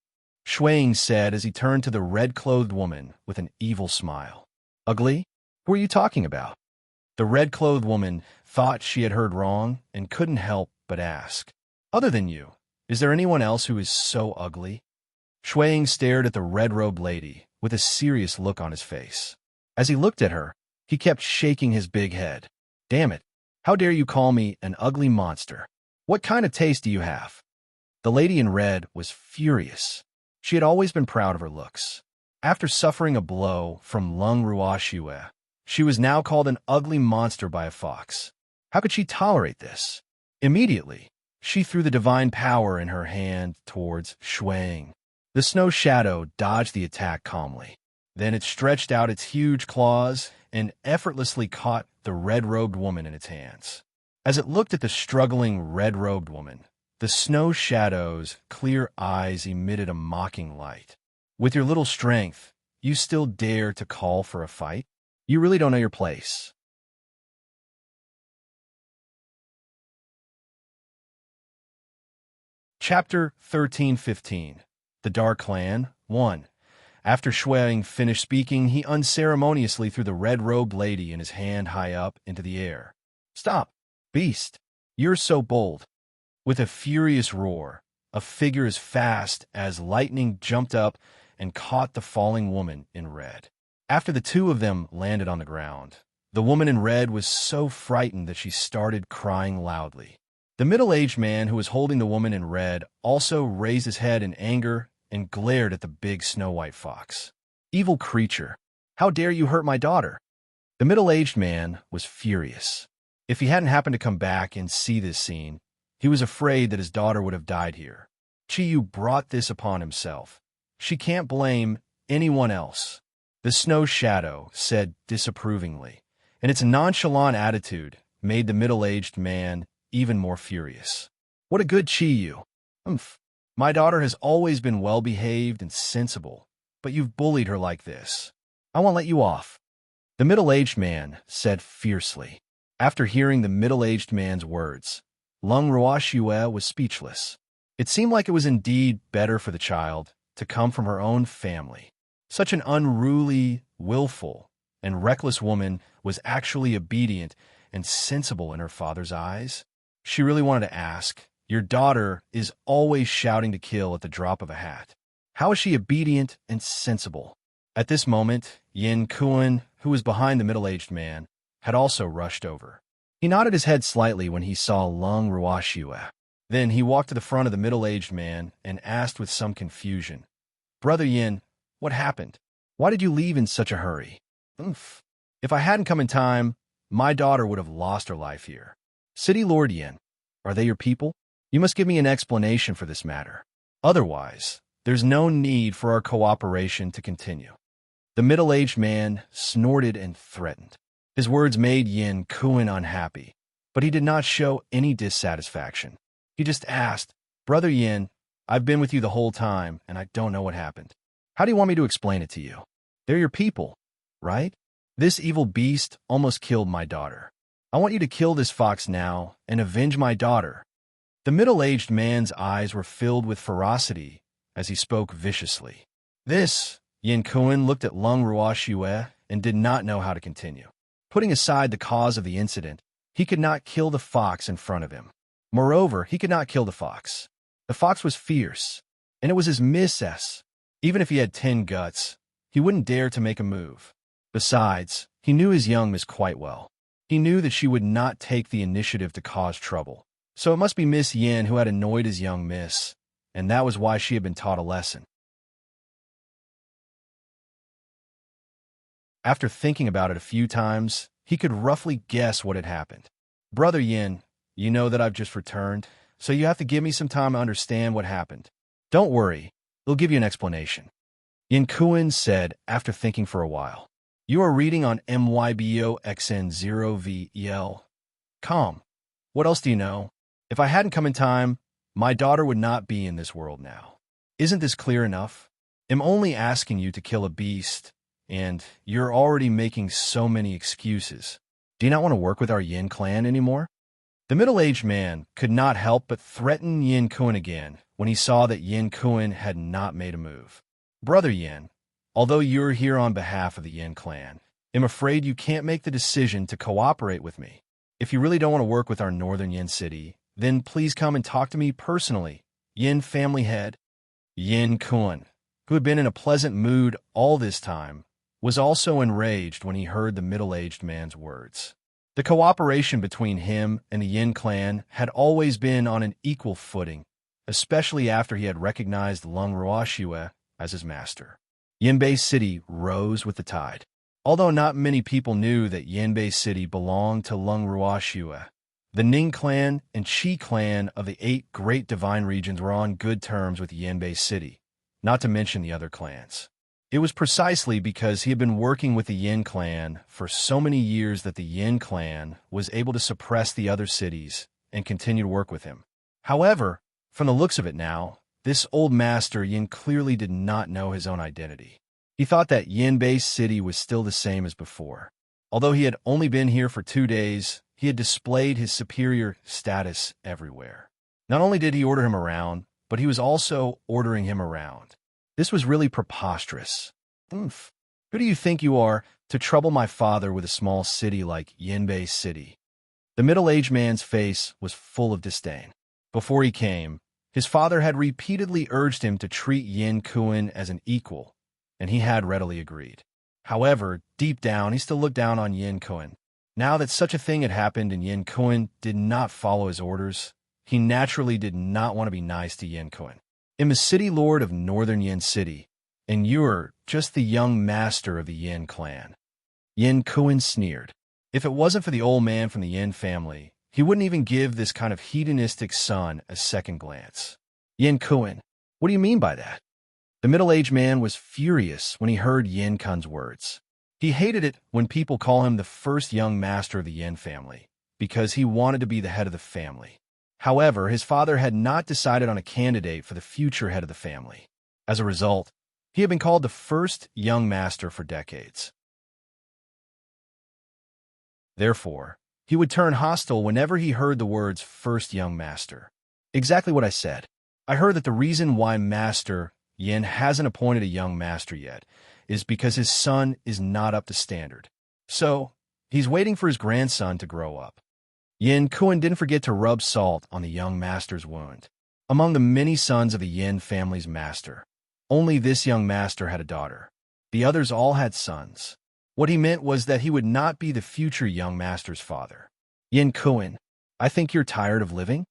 Shuang said as he turned to the red-clothed woman with an evil smile. Ugly? Who are you talking about? The red-clothed woman thought she had heard wrong and couldn't help but ask. Other than you, is there anyone else who is so ugly? Shuang stared at the red-robed lady with a serious look on his face. As he looked at her, he kept shaking his big head. Damn it, how dare you call me an ugly monster? What kind of taste do you have? The lady in red was furious. She had always been proud of her looks. After suffering a blow from Lung Ruashua, she was now called an ugly monster by a fox. How could she tolerate this? Immediately, she threw the divine power in her hand towards Shuang. The snow shadow dodged the attack calmly. Then it stretched out its huge claws and effortlessly caught the red-robed woman in its hands. As it looked at the struggling red-robed woman, the snow shadow's clear eyes emitted a mocking light. With your little strength, you still dare to call for a fight? You really don't know your place. Chapter 13-15. The Dark Clan 1. After Shuang finished speaking, he unceremoniously threw the red-robed lady in his hand high up into the air. Stop, beast! You're so bold. With a furious roar, a figure as fast as lightning jumped up and caught the falling woman in red. After the two of them landed on the ground, the woman in red was so frightened that she started crying loudly. The middle-aged man who was holding the woman in red also raised his head in anger and glared at the big snow-white fox. Evil creature, how dare you hurt my daughter? The middle-aged man was furious. If he hadn't happened to come back and see this scene, he was afraid that his daughter would have died here. Chiyu brought this upon himself. She can't blame anyone else. The snow shadow said disapprovingly, and its nonchalant attitude made the middle-aged man even more furious. What a good Chiyu. Umph. My daughter has always been well-behaved and sensible, but you've bullied her like this. I won't let you off." The middle-aged man said fiercely. After hearing the middle-aged man's words, Lung Ruoxue was speechless. It seemed like it was indeed better for the child to come from her own family. Such an unruly, willful, and reckless woman was actually obedient and sensible in her father's eyes. She really wanted to ask, "Your daughter is always shouting to kill at the drop of a hat. How is she obedient and sensible?" At this moment, Yin Kuan, who was behind the middle-aged man, had also rushed over. He nodded his head slightly when he saw Lung Ruoxue. Then he walked to the front of the middle-aged man and asked with some confusion, "Brother Yin, what happened? Why did you leave in such a hurry?" "Oomph. If I hadn't come in time, my daughter would have lost her life here." "City Lord Yin, are they your people? You must give me an explanation for this matter. Otherwise, there's no need for our cooperation to continue." The middle-aged man snorted and threatened. His words made Yin Kuan unhappy, but he did not show any dissatisfaction. He just asked, "Brother Yin, I've been with you the whole time, and I don't know what happened. How do you want me to explain it to you? They're your people, right? This evil beast almost killed my daughter. I want you to kill this fox now and avenge my daughter." The middle-aged man's eyes were filled with ferocity as he spoke viciously. Yin Kuan looked at Lung Ruoxue and did not know how to continue. Putting aside the cause of the incident, he could not kill the fox in front of him. Moreover, he could not kill the fox. The fox was fierce, and it was his mistress. Even if he had 10 guts, he wouldn't dare to make a move. Besides, he knew his young miss quite well. He knew that she would not take the initiative to cause trouble. So it must be Miss Yin who had annoyed his young miss, and that was why she had been taught a lesson. After thinking about it a few times, he could roughly guess what had happened. "Brother Yin, you know that I've just returned, so you have to give me some time to understand what happened. Don't worry, they'll give you an explanation." Yin Kuan said after thinking for a while. "You are reading on MYBOXN0VEL. Calm. What else do you know? If I hadn't come in time, my daughter would not be in this world now. Isn't this clear enough? I'm only asking you to kill a beast, and you're already making so many excuses. Do you not want to work with our Yin clan anymore?" The middle-aged man could not help but threaten Yin Kuan again when he saw that Yin Kuan had not made a move. "Brother Yin, although you're here on behalf of the Yin clan, I'm afraid you can't make the decision to cooperate with me. If you really don't want to work with our northern Yin city, then please come and talk to me personally, Yin family head." Yin Kuan, who had been in a pleasant mood all this time, was also enraged when he heard the middle-aged man's words. The cooperation between him and the Yin clan had always been on an equal footing, especially after he had recognized Lung Ruoxue as his master. Yinbei City rose with the tide. Although not many people knew that Yinbei City belonged to Lung Ruoxue, the Ning clan and Qi clan of the 8 great divine regions were on good terms with Yinbei City, not to mention the other clans. It was precisely because he had been working with the Yin clan for so many years that the Yin clan was able to suppress the other cities and continue to work with him. However, from the looks of it now, this old master Yin clearly did not know his own identity. He thought that Yinbei City was still the same as before. Although he had only been here for 2 days, he had displayed his superior status everywhere. Not only did he order him around, but he was also ordering him around. This was really preposterous. "Oomph. Who do you think you are to trouble my father with a small city like Yinbei City?" The middle-aged man's face was full of disdain. Before he came, his father had repeatedly urged him to treat Yin Kuan as an equal, and he had readily agreed. However, deep down, he still looked down on Yin Kuan. Now that such a thing had happened and Yin Kuan did not follow his orders, he naturally did not want to be nice to Yin Kuan. "I'm the city lord of northern Yin City, and you're just the young master of the Yin clan." Yin Kuan sneered. If it wasn't for the old man from the Yin family, he wouldn't even give this kind of hedonistic son a second glance. "Yin Kuan, what do you mean by that?" The middle-aged man was furious when he heard Yin Kuan's words. He hated it when people call him the first young master of the Yin family, because he wanted to be the head of the family. However, his father had not decided on a candidate for the future head of the family. As a result, he had been called the first young master for decades. Therefore, he would turn hostile whenever he heard the words first young master. Exactly what I said. I heard that the reason why Master Yin hasn't appointed a young master yet is because his son is not up to standard. So, he's waiting for his grandson to grow up. Yin Kuan didn't forget to rub salt on the young master's wound. Among the many sons of the Yin family's master, only this young master had a daughter. The others all had sons. What he meant was that he would not be the future young master's father. Yin Kuan, I think you're tired of living?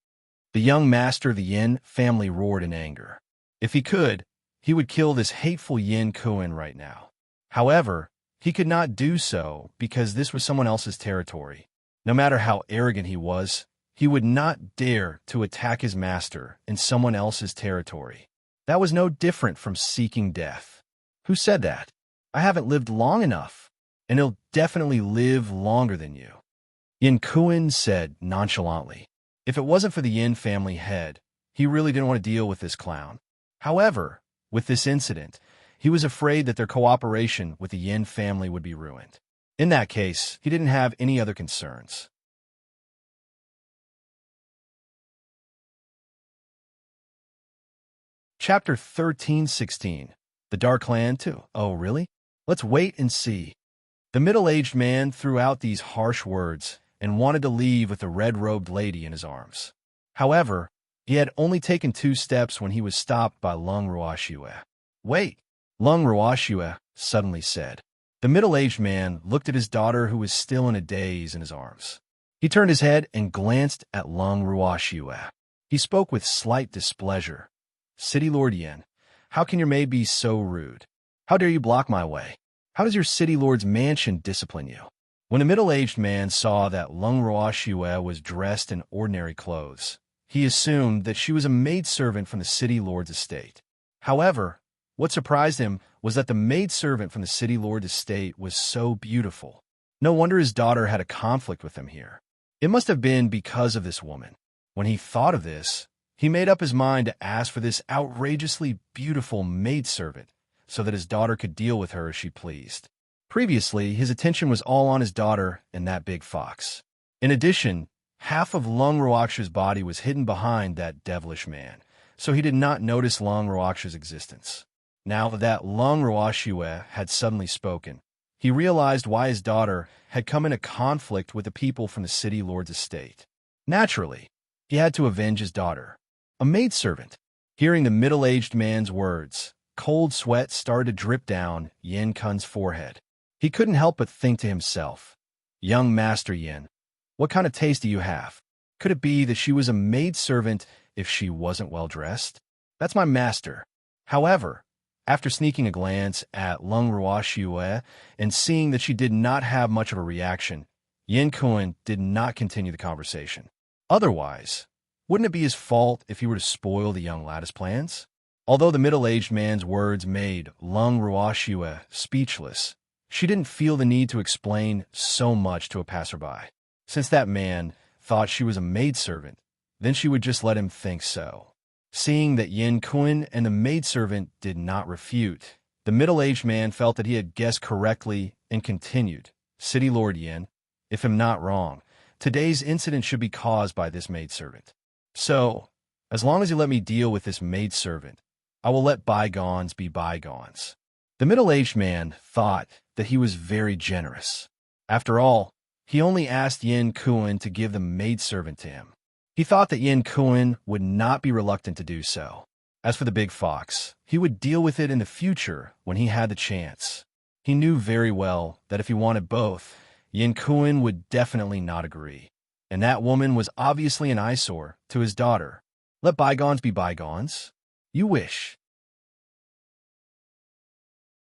The young master of the Yin family roared in anger. If he could, he would kill this hateful Yin Kuan right now. However, he could not do so because this was someone else's territory. No matter how arrogant he was, he would not dare to attack his master in someone else's territory. That was no different from seeking death. Who said that? I haven't lived long enough, and he'll definitely live longer than you. Yin Kuan said nonchalantly. If it wasn't for the Yin family head, he really didn't want to deal with this clown. However, with this incident, he was afraid that their cooperation with the Yin family would be ruined. In that case, he didn't have any other concerns. Chapter 13:16. The Dark Land too. Oh, really? Let's wait and see. The middle-aged man threw out these harsh words and wanted to leave with the red-robed lady in his arms. However, he had only taken 2 steps when he was stopped by Lung Ruoxue. Wait, Lung Ruoxue suddenly said. The middle-aged man looked at his daughter who was still in a daze in his arms. He turned his head and glanced at Lung Ruoxue. He spoke with slight displeasure. City Lord Yin, how can your maid be so rude? How dare you block my way? How does your city lord's mansion discipline you? When the middle-aged man saw that Lung Ruoxue was dressed in ordinary clothes, he assumed that she was a maidservant from the city lord's estate. However, what surprised him was that the maidservant from the city lord's estate was so beautiful. No wonder his daughter had a conflict with him here. It must have been because of this woman. When he thought of this, he made up his mind to ask for this outrageously beautiful maidservant so that his daughter could deal with her as she pleased. Previously, his attention was all on his daughter and that big fox. In addition, half of Lung Ruoxue's body was hidden behind that devilish man, so he did not notice Lung Ruoxue's existence. Now that Lung Ruoxue had suddenly spoken, he realized why his daughter had come into conflict with the people from the city lord's estate. Naturally, he had to avenge his daughter. A maidservant. Hearing the middle-aged man's words, cold sweat started to drip down Yin Kun's forehead. He couldn't help but think to himself, Young Master Yin, what kind of taste do you have? Could it be that she was a maidservant if she wasn't well dressed? That's my master. However, after sneaking a glance at Lung Ruoxue and seeing that she did not have much of a reaction, Yin Kun did not continue the conversation. Otherwise, wouldn't it be his fault if he were to spoil the young lad's plans? Although the middle-aged man's words made Lung Ruoxue speechless, she didn't feel the need to explain so much to a passerby. Since that man thought she was a maidservant, then she would just let him think so. Seeing that Yin Kun and the maidservant did not refute, the middle-aged man felt that he had guessed correctly and continued, City Lord Yin, if I'm not wrong, today's incident should be caused by this maidservant. So, as long as you let me deal with this maidservant, I will let bygones be bygones. The middle-aged man thought that he was very generous. After all, he only asked Yin Kun to give the maidservant to him. He thought that Yin Kun would not be reluctant to do so. As for the big fox, he would deal with it in the future when he had the chance. He knew very well that if he wanted both, Yin Kun would definitely not agree. And that woman was obviously an eyesore to his daughter. Let bygones be bygones. You wish.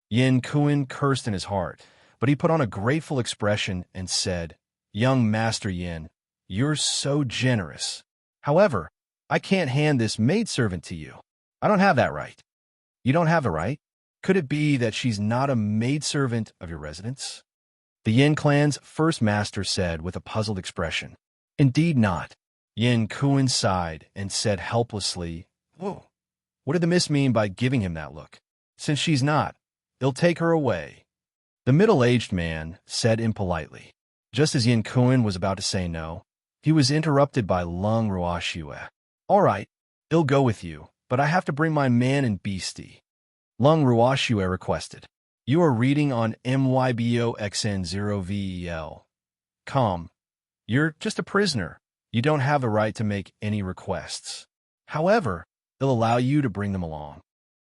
Yin Kun cursed in his heart, but he put on a grateful expression and said, Young Master Yin, you're so generous. However, I can't hand this maidservant to you. I don't have that right. You don't have the right? Could it be that she's not a maidservant of your residence? The Yin clan's first master said with a puzzled expression. Indeed not. Yin Kuan sighed and said helplessly, "Whoa, what did the miss mean by giving him that look? Since she's not, he'll take her away." The middle-aged man said impolitely. Just as Yin Kuan was about to say no, he was interrupted by Lung Ruoxue. "All right, he'll go with you, but I have to bring my man and beastie," Lung Ruoxue requested. "You are reading on MYBOXN0VEL. Come. You're just a prisoner. You don't have the right to make any requests. However, they'll allow you to bring them along."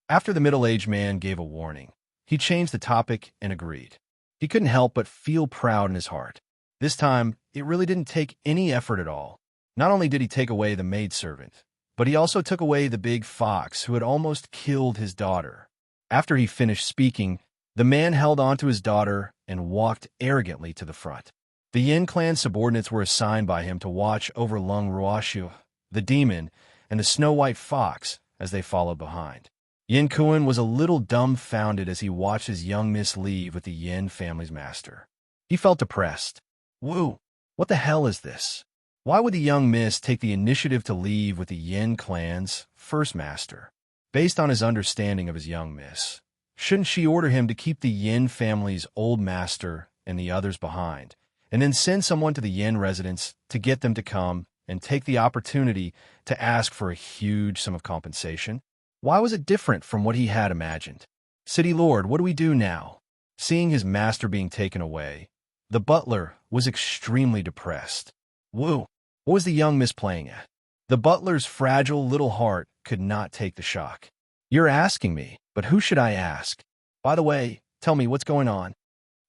After the middle-aged man gave a warning, he changed the topic and agreed. He couldn't help but feel proud in his heart. This time, it really didn't take any effort at all. Not only did he take away the maidservant, but he also took away the big fox who had almost killed his daughter. After he finished speaking, the man held on to his daughter and walked arrogantly to the front. The Yin clan subordinates were assigned by him to watch over Lung Ruoxue, the demon, and the snow-white fox as they followed behind. Yin Kuan was a little dumbfounded as he watched his young miss leave with the Yin family's master. He felt depressed. Woo, what the hell is this? Why would the young miss take the initiative to leave with the Yin clan's first master? Based on his understanding of his young miss, shouldn't she order him to keep the Yin family's old master and the others behind, and then send someone to the Yin residence to get them to come and take the opportunity to ask for a huge sum of compensation? Why was it different from what he had imagined? "City Lord, what do we do now?" Seeing his master being taken away, the butler was extremely depressed. Woo, what was the young miss playing at? The butler's fragile little heart could not take the shock. "You're asking me, but who should I ask? By the way, tell me what's going on?"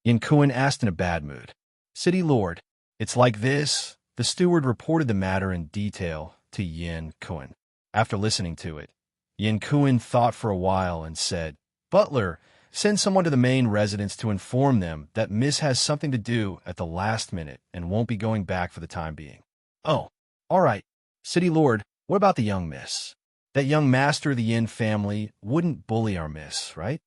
Yin Kuan asked in a bad mood. "City Lord, it's like this." The steward reported the matter in detail to Yin Kuan. After listening to it, Yin Kuan thought for a while and said, "Butler, send someone to the main residence to inform them that Miss has something to do at the last minute and won't be going back for the time being." "Oh, all right. City Lord, what about the young miss? That young master of the Yin family wouldn't bully our miss, right?"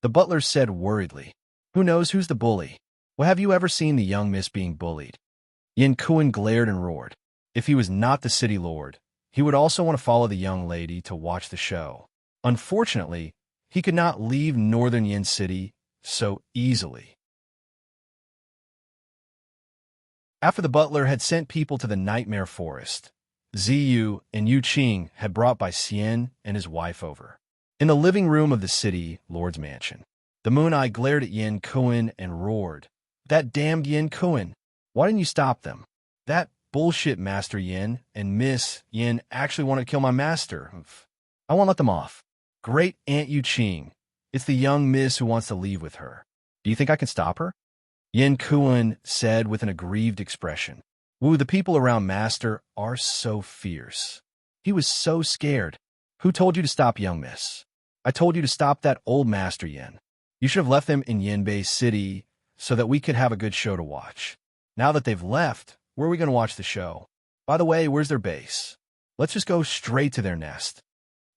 The butler said worriedly, "Who knows who's the bully? Well, have you ever seen the young miss being bullied?" Yin Kuan glared and roared. If he was not the city lord, he would also want to follow the young lady to watch the show. Unfortunately, he could not leave northern Yin City so easily. After the butler had sent people to the Nightmare Forest, Ziyu and Yu Qing had brought by Xian and his wife over. In the living room of the city lord's mansion, the Moon Eye glared at Yin Kuan and roared, "That damned Yin Kuan! Why didn't you stop them? That bullshit Master Yin and Miss Yin actually wanted to kill my master. I won't let them off. Great Aunt Yu Qing. It's the young miss who wants to leave with her. Do you think I can stop her?" Yin Kuan said with an aggrieved expression. "Woo, the people around Master are so fierce." He was so scared. "Who told you to stop young miss?" "I told you to stop that old Master Yin. You should have left them in Yinbei City so that we could have a good show to watch. Now that they've left, where are we going to watch the show? By the way, where's their base? Let's just go straight to their nest,"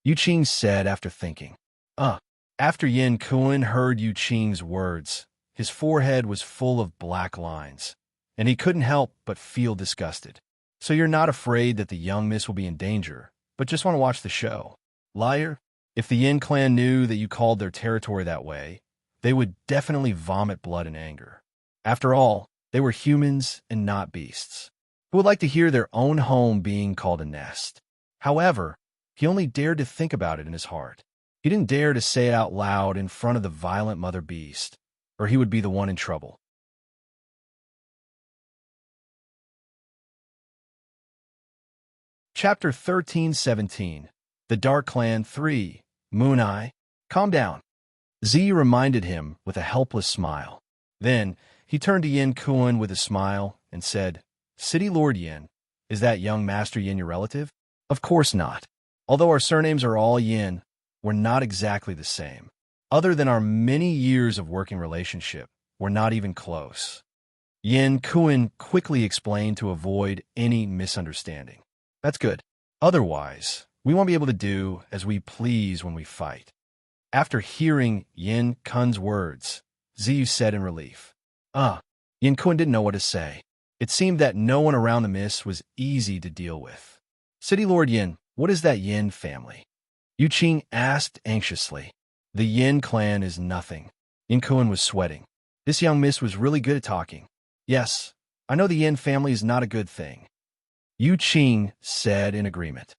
Yu Qing said after thinking. After Yin Kuan heard Yu Qing's words, his forehead was full of black lines, and he couldn't help but feel disgusted. "So you're not afraid that the young miss will be in danger, but just want to watch the show? Liar! If the Yin clan knew that you called their territory that way, they would definitely vomit blood in anger. After all, they were humans and not beasts, who would like to hear their own home being called a nest." However, he only dared to think about it in his heart. He didn't dare to say it out loud in front of the violent mother beast, or he would be the one in trouble. Chapter 13:17. The Dark Clan 3. Moon Eye. "Calm down," Z reminded him with a helpless smile. Then he turned to Yin Kuan with a smile and said, "City Lord Yin, is that young Master Yin your relative?" "Of course not. Although our surnames are all Yin, we're not exactly the same. Other than our many years of working relationship, we're not even close," Yin Kuan quickly explained to avoid any misunderstanding. "That's good. Otherwise, we won't be able to do as we please when we fight." After hearing Yin Kuan's words, Ziyu said in relief. Yin Kuan didn't know what to say. It seemed that no one around the mist was easy to deal with. City Lord Yin, what is that Yin family? Yu Qing asked anxiously. The Yin clan is nothing. Yin Kuan was sweating. This young miss was really good at talking. Yes, I know the Yin family is not a good thing. Yu Qing said in agreement.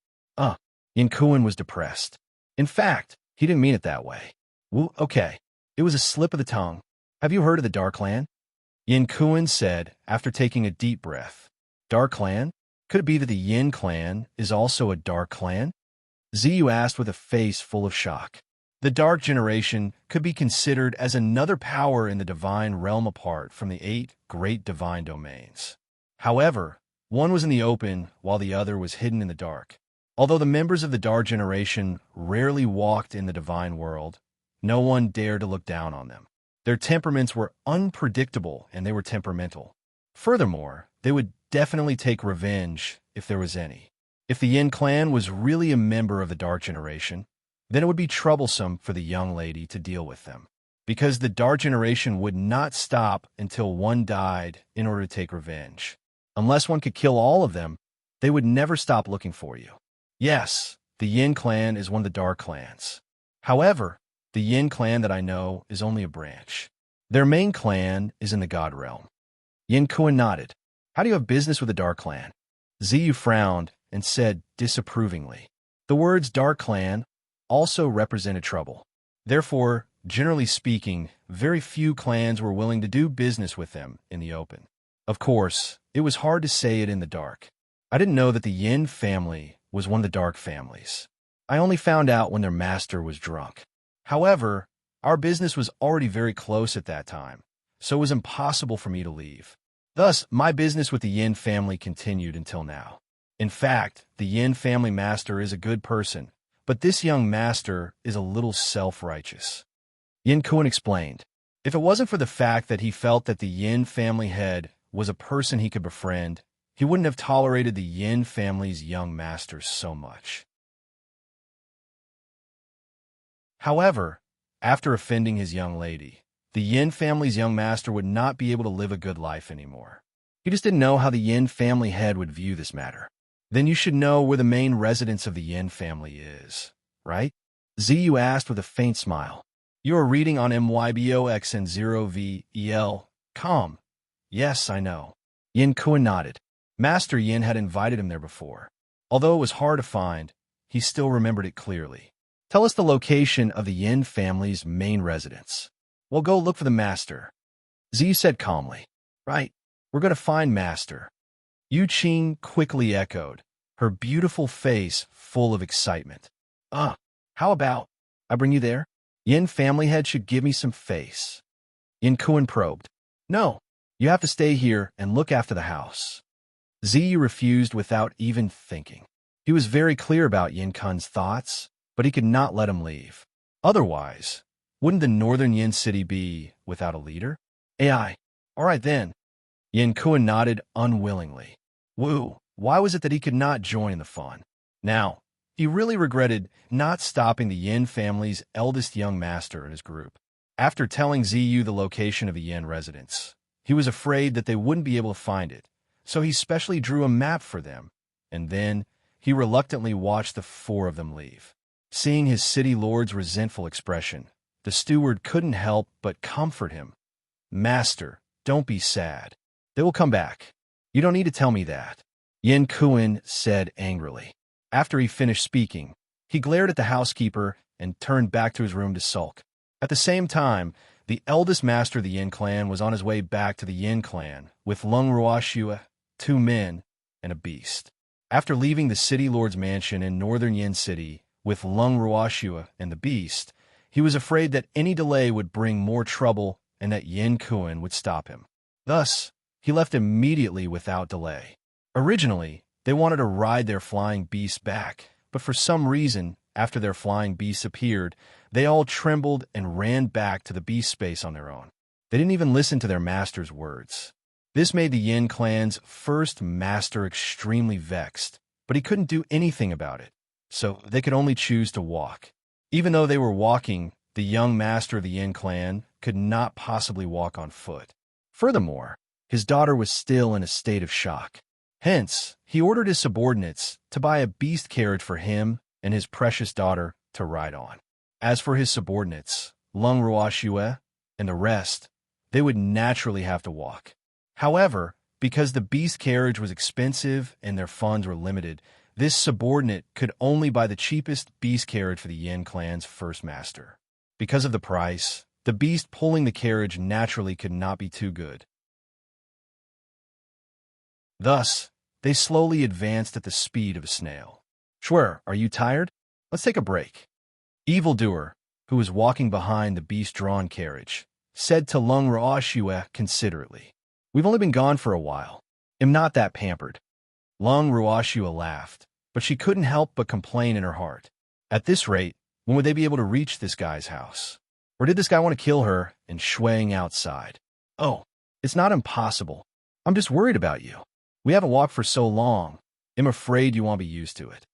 Yin Kuan was depressed. In fact, he didn't mean it that way. Well, okay, it was a slip of the tongue. Have you heard of the Dark Clan? Yin Kuan said after taking a deep breath. Dark Clan? Could it be that the Yin clan is also a dark clan? Ziyu asked with a face full of shock. The Dark Generation could be considered as another power in the divine realm apart from the 8 great divine domains. However, one was in the open while the other was hidden in the dark. Although the members of the Dark Generation rarely walked in the divine world, no one dared to look down on them. Their temperaments were unpredictable and they were temperamental. Furthermore, they would definitely take revenge if there was any. If the Yin clan was really a member of the Dark Generation, then it would be troublesome for the young lady to deal with them, because the Dark Generation would not stop until one died in order to take revenge. Unless one could kill all of them, they would never stop looking for you. Yes, the Yin clan is one of the Dark clans. However, the Yin clan that I know is only a branch. Their main clan is in the God realm. Yin Kuan nodded. How do you have business with the Dark clan? Ziyu frowned and said disapprovingly. The words Dark clan also represented trouble. Therefore, generally speaking, very few clans were willing to do business with them in the open. Of course, it was hard to say it in the dark. I didn't know that the Yin family was one of the dark families. I only found out when their master was drunk. However, our business was already very close at that time, so it was impossible for me to leave. Thus, my business with the Yin family continued until now. In fact, the Yin family master is a good person, but this young master is a little self-righteous. Yin Kuan explained. If it wasn't for the fact that he felt that the Yin family head was a person he could befriend, he wouldn't have tolerated the Yin family's young master so much. However, after offending his young lady, the Yin family's young master would not be able to live a good life anymore. He just didn't know how the Yin family head would view this matter. Then you should know where the main residence of the Yin family is, right? Ziyu asked with a faint smile. You are reading on MYBOXN0VEL.com. Yes, I know. Yin Kuan nodded. Master Yin had invited him there before. Although it was hard to find, he still remembered it clearly. Tell us the location of the Yin family's main residence. We'll go look for the master. Ziyu said calmly. Right, we're going to find master. Yu Qing quickly echoed, her beautiful face full of excitement. How about I bring you there? Yin family head should give me some face. Yin Kuan probed. No, you have to stay here and look after the house. Ziyu refused without even thinking. He was very clear about Yin Kuan's thoughts, but he could not let him leave. Otherwise, wouldn't the northern Yin city be without a leader? AI. All right then. Yin Kuan nodded unwillingly. Woo, why was it that he could not join the fun? Now, he really regretted not stopping the Yin family's eldest young master in his group. After telling Ziyu the location of the Yin residence, he was afraid that they wouldn't be able to find it, so he specially drew a map for them, and then he reluctantly watched the 4 of them leave. Seeing his city lord's resentful expression, the steward couldn't help but comfort him. Master, don't be sad. They will come back. You don't need to tell me that, Yin Kuan said angrily. After he finished speaking, he glared at the housekeeper and turned back to his room to sulk. At the same time, the eldest master of the Yin clan was on his way back to the Yin clan with Lung Ruoxue, 2 men, and a beast. After leaving the city lord's mansion in northern Yin City with Lung Ruoxue and the beast, he was afraid that any delay would bring more trouble and that Yin Kuan would stop him. Thus, he left immediately without delay. Originally, they wanted to ride their flying beasts back, but for some reason, after their flying beasts appeared, they all trembled and ran back to the beast space on their own. They didn't even listen to their master's words. This made the Yin clan's first master extremely vexed, but he couldn't do anything about it, so they could only choose to walk. Even though they were walking, the young master of the Yin clan could not possibly walk on foot. Furthermore, his daughter was still in a state of shock. Hence, he ordered his subordinates to buy a beast carriage for him and his precious daughter to ride on. As for his subordinates, Lung Ruoxue and the rest, they would naturally have to walk. However, because the beast carriage was expensive and their funds were limited, this subordinate could only buy the cheapest beast carriage for the Yin clan's first master. Because of the price, the beast pulling the carriage naturally could not be too good. Thus, they slowly advanced at the speed of a snail. Sure, are you tired? Let's take a break. Evildoer, who was walking behind the beast-drawn carriage, said to Lung Ruoxue considerately, "We've only been gone for a while. I'm not that pampered." Lung Ruoxue laughed, but she couldn't help but complain in her heart. At this rate, when would they be able to reach this guy's house? Or did this guy want to kill her and shuang outside? Oh, it's not impossible. I'm just worried about you. We haven't walked for so long. I'm afraid you won't be used to it.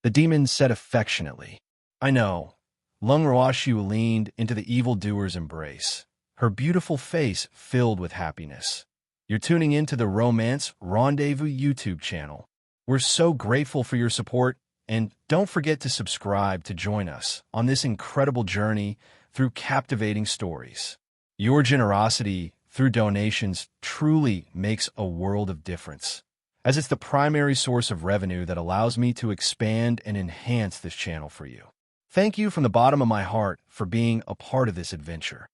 The demon said affectionately. I know. Lung Ruoxue leaned into the evildoer's embrace, her beautiful face filled with happiness. You're tuning into the Romance Rendezvous YouTube channel. We're so grateful for your support, and don't forget to subscribe to join us on this incredible journey through captivating stories. Your generosity through donations truly makes a world of difference, as it's the primary source of revenue that allows me to expand and enhance this channel for you. Thank you from the bottom of my heart for being a part of this adventure.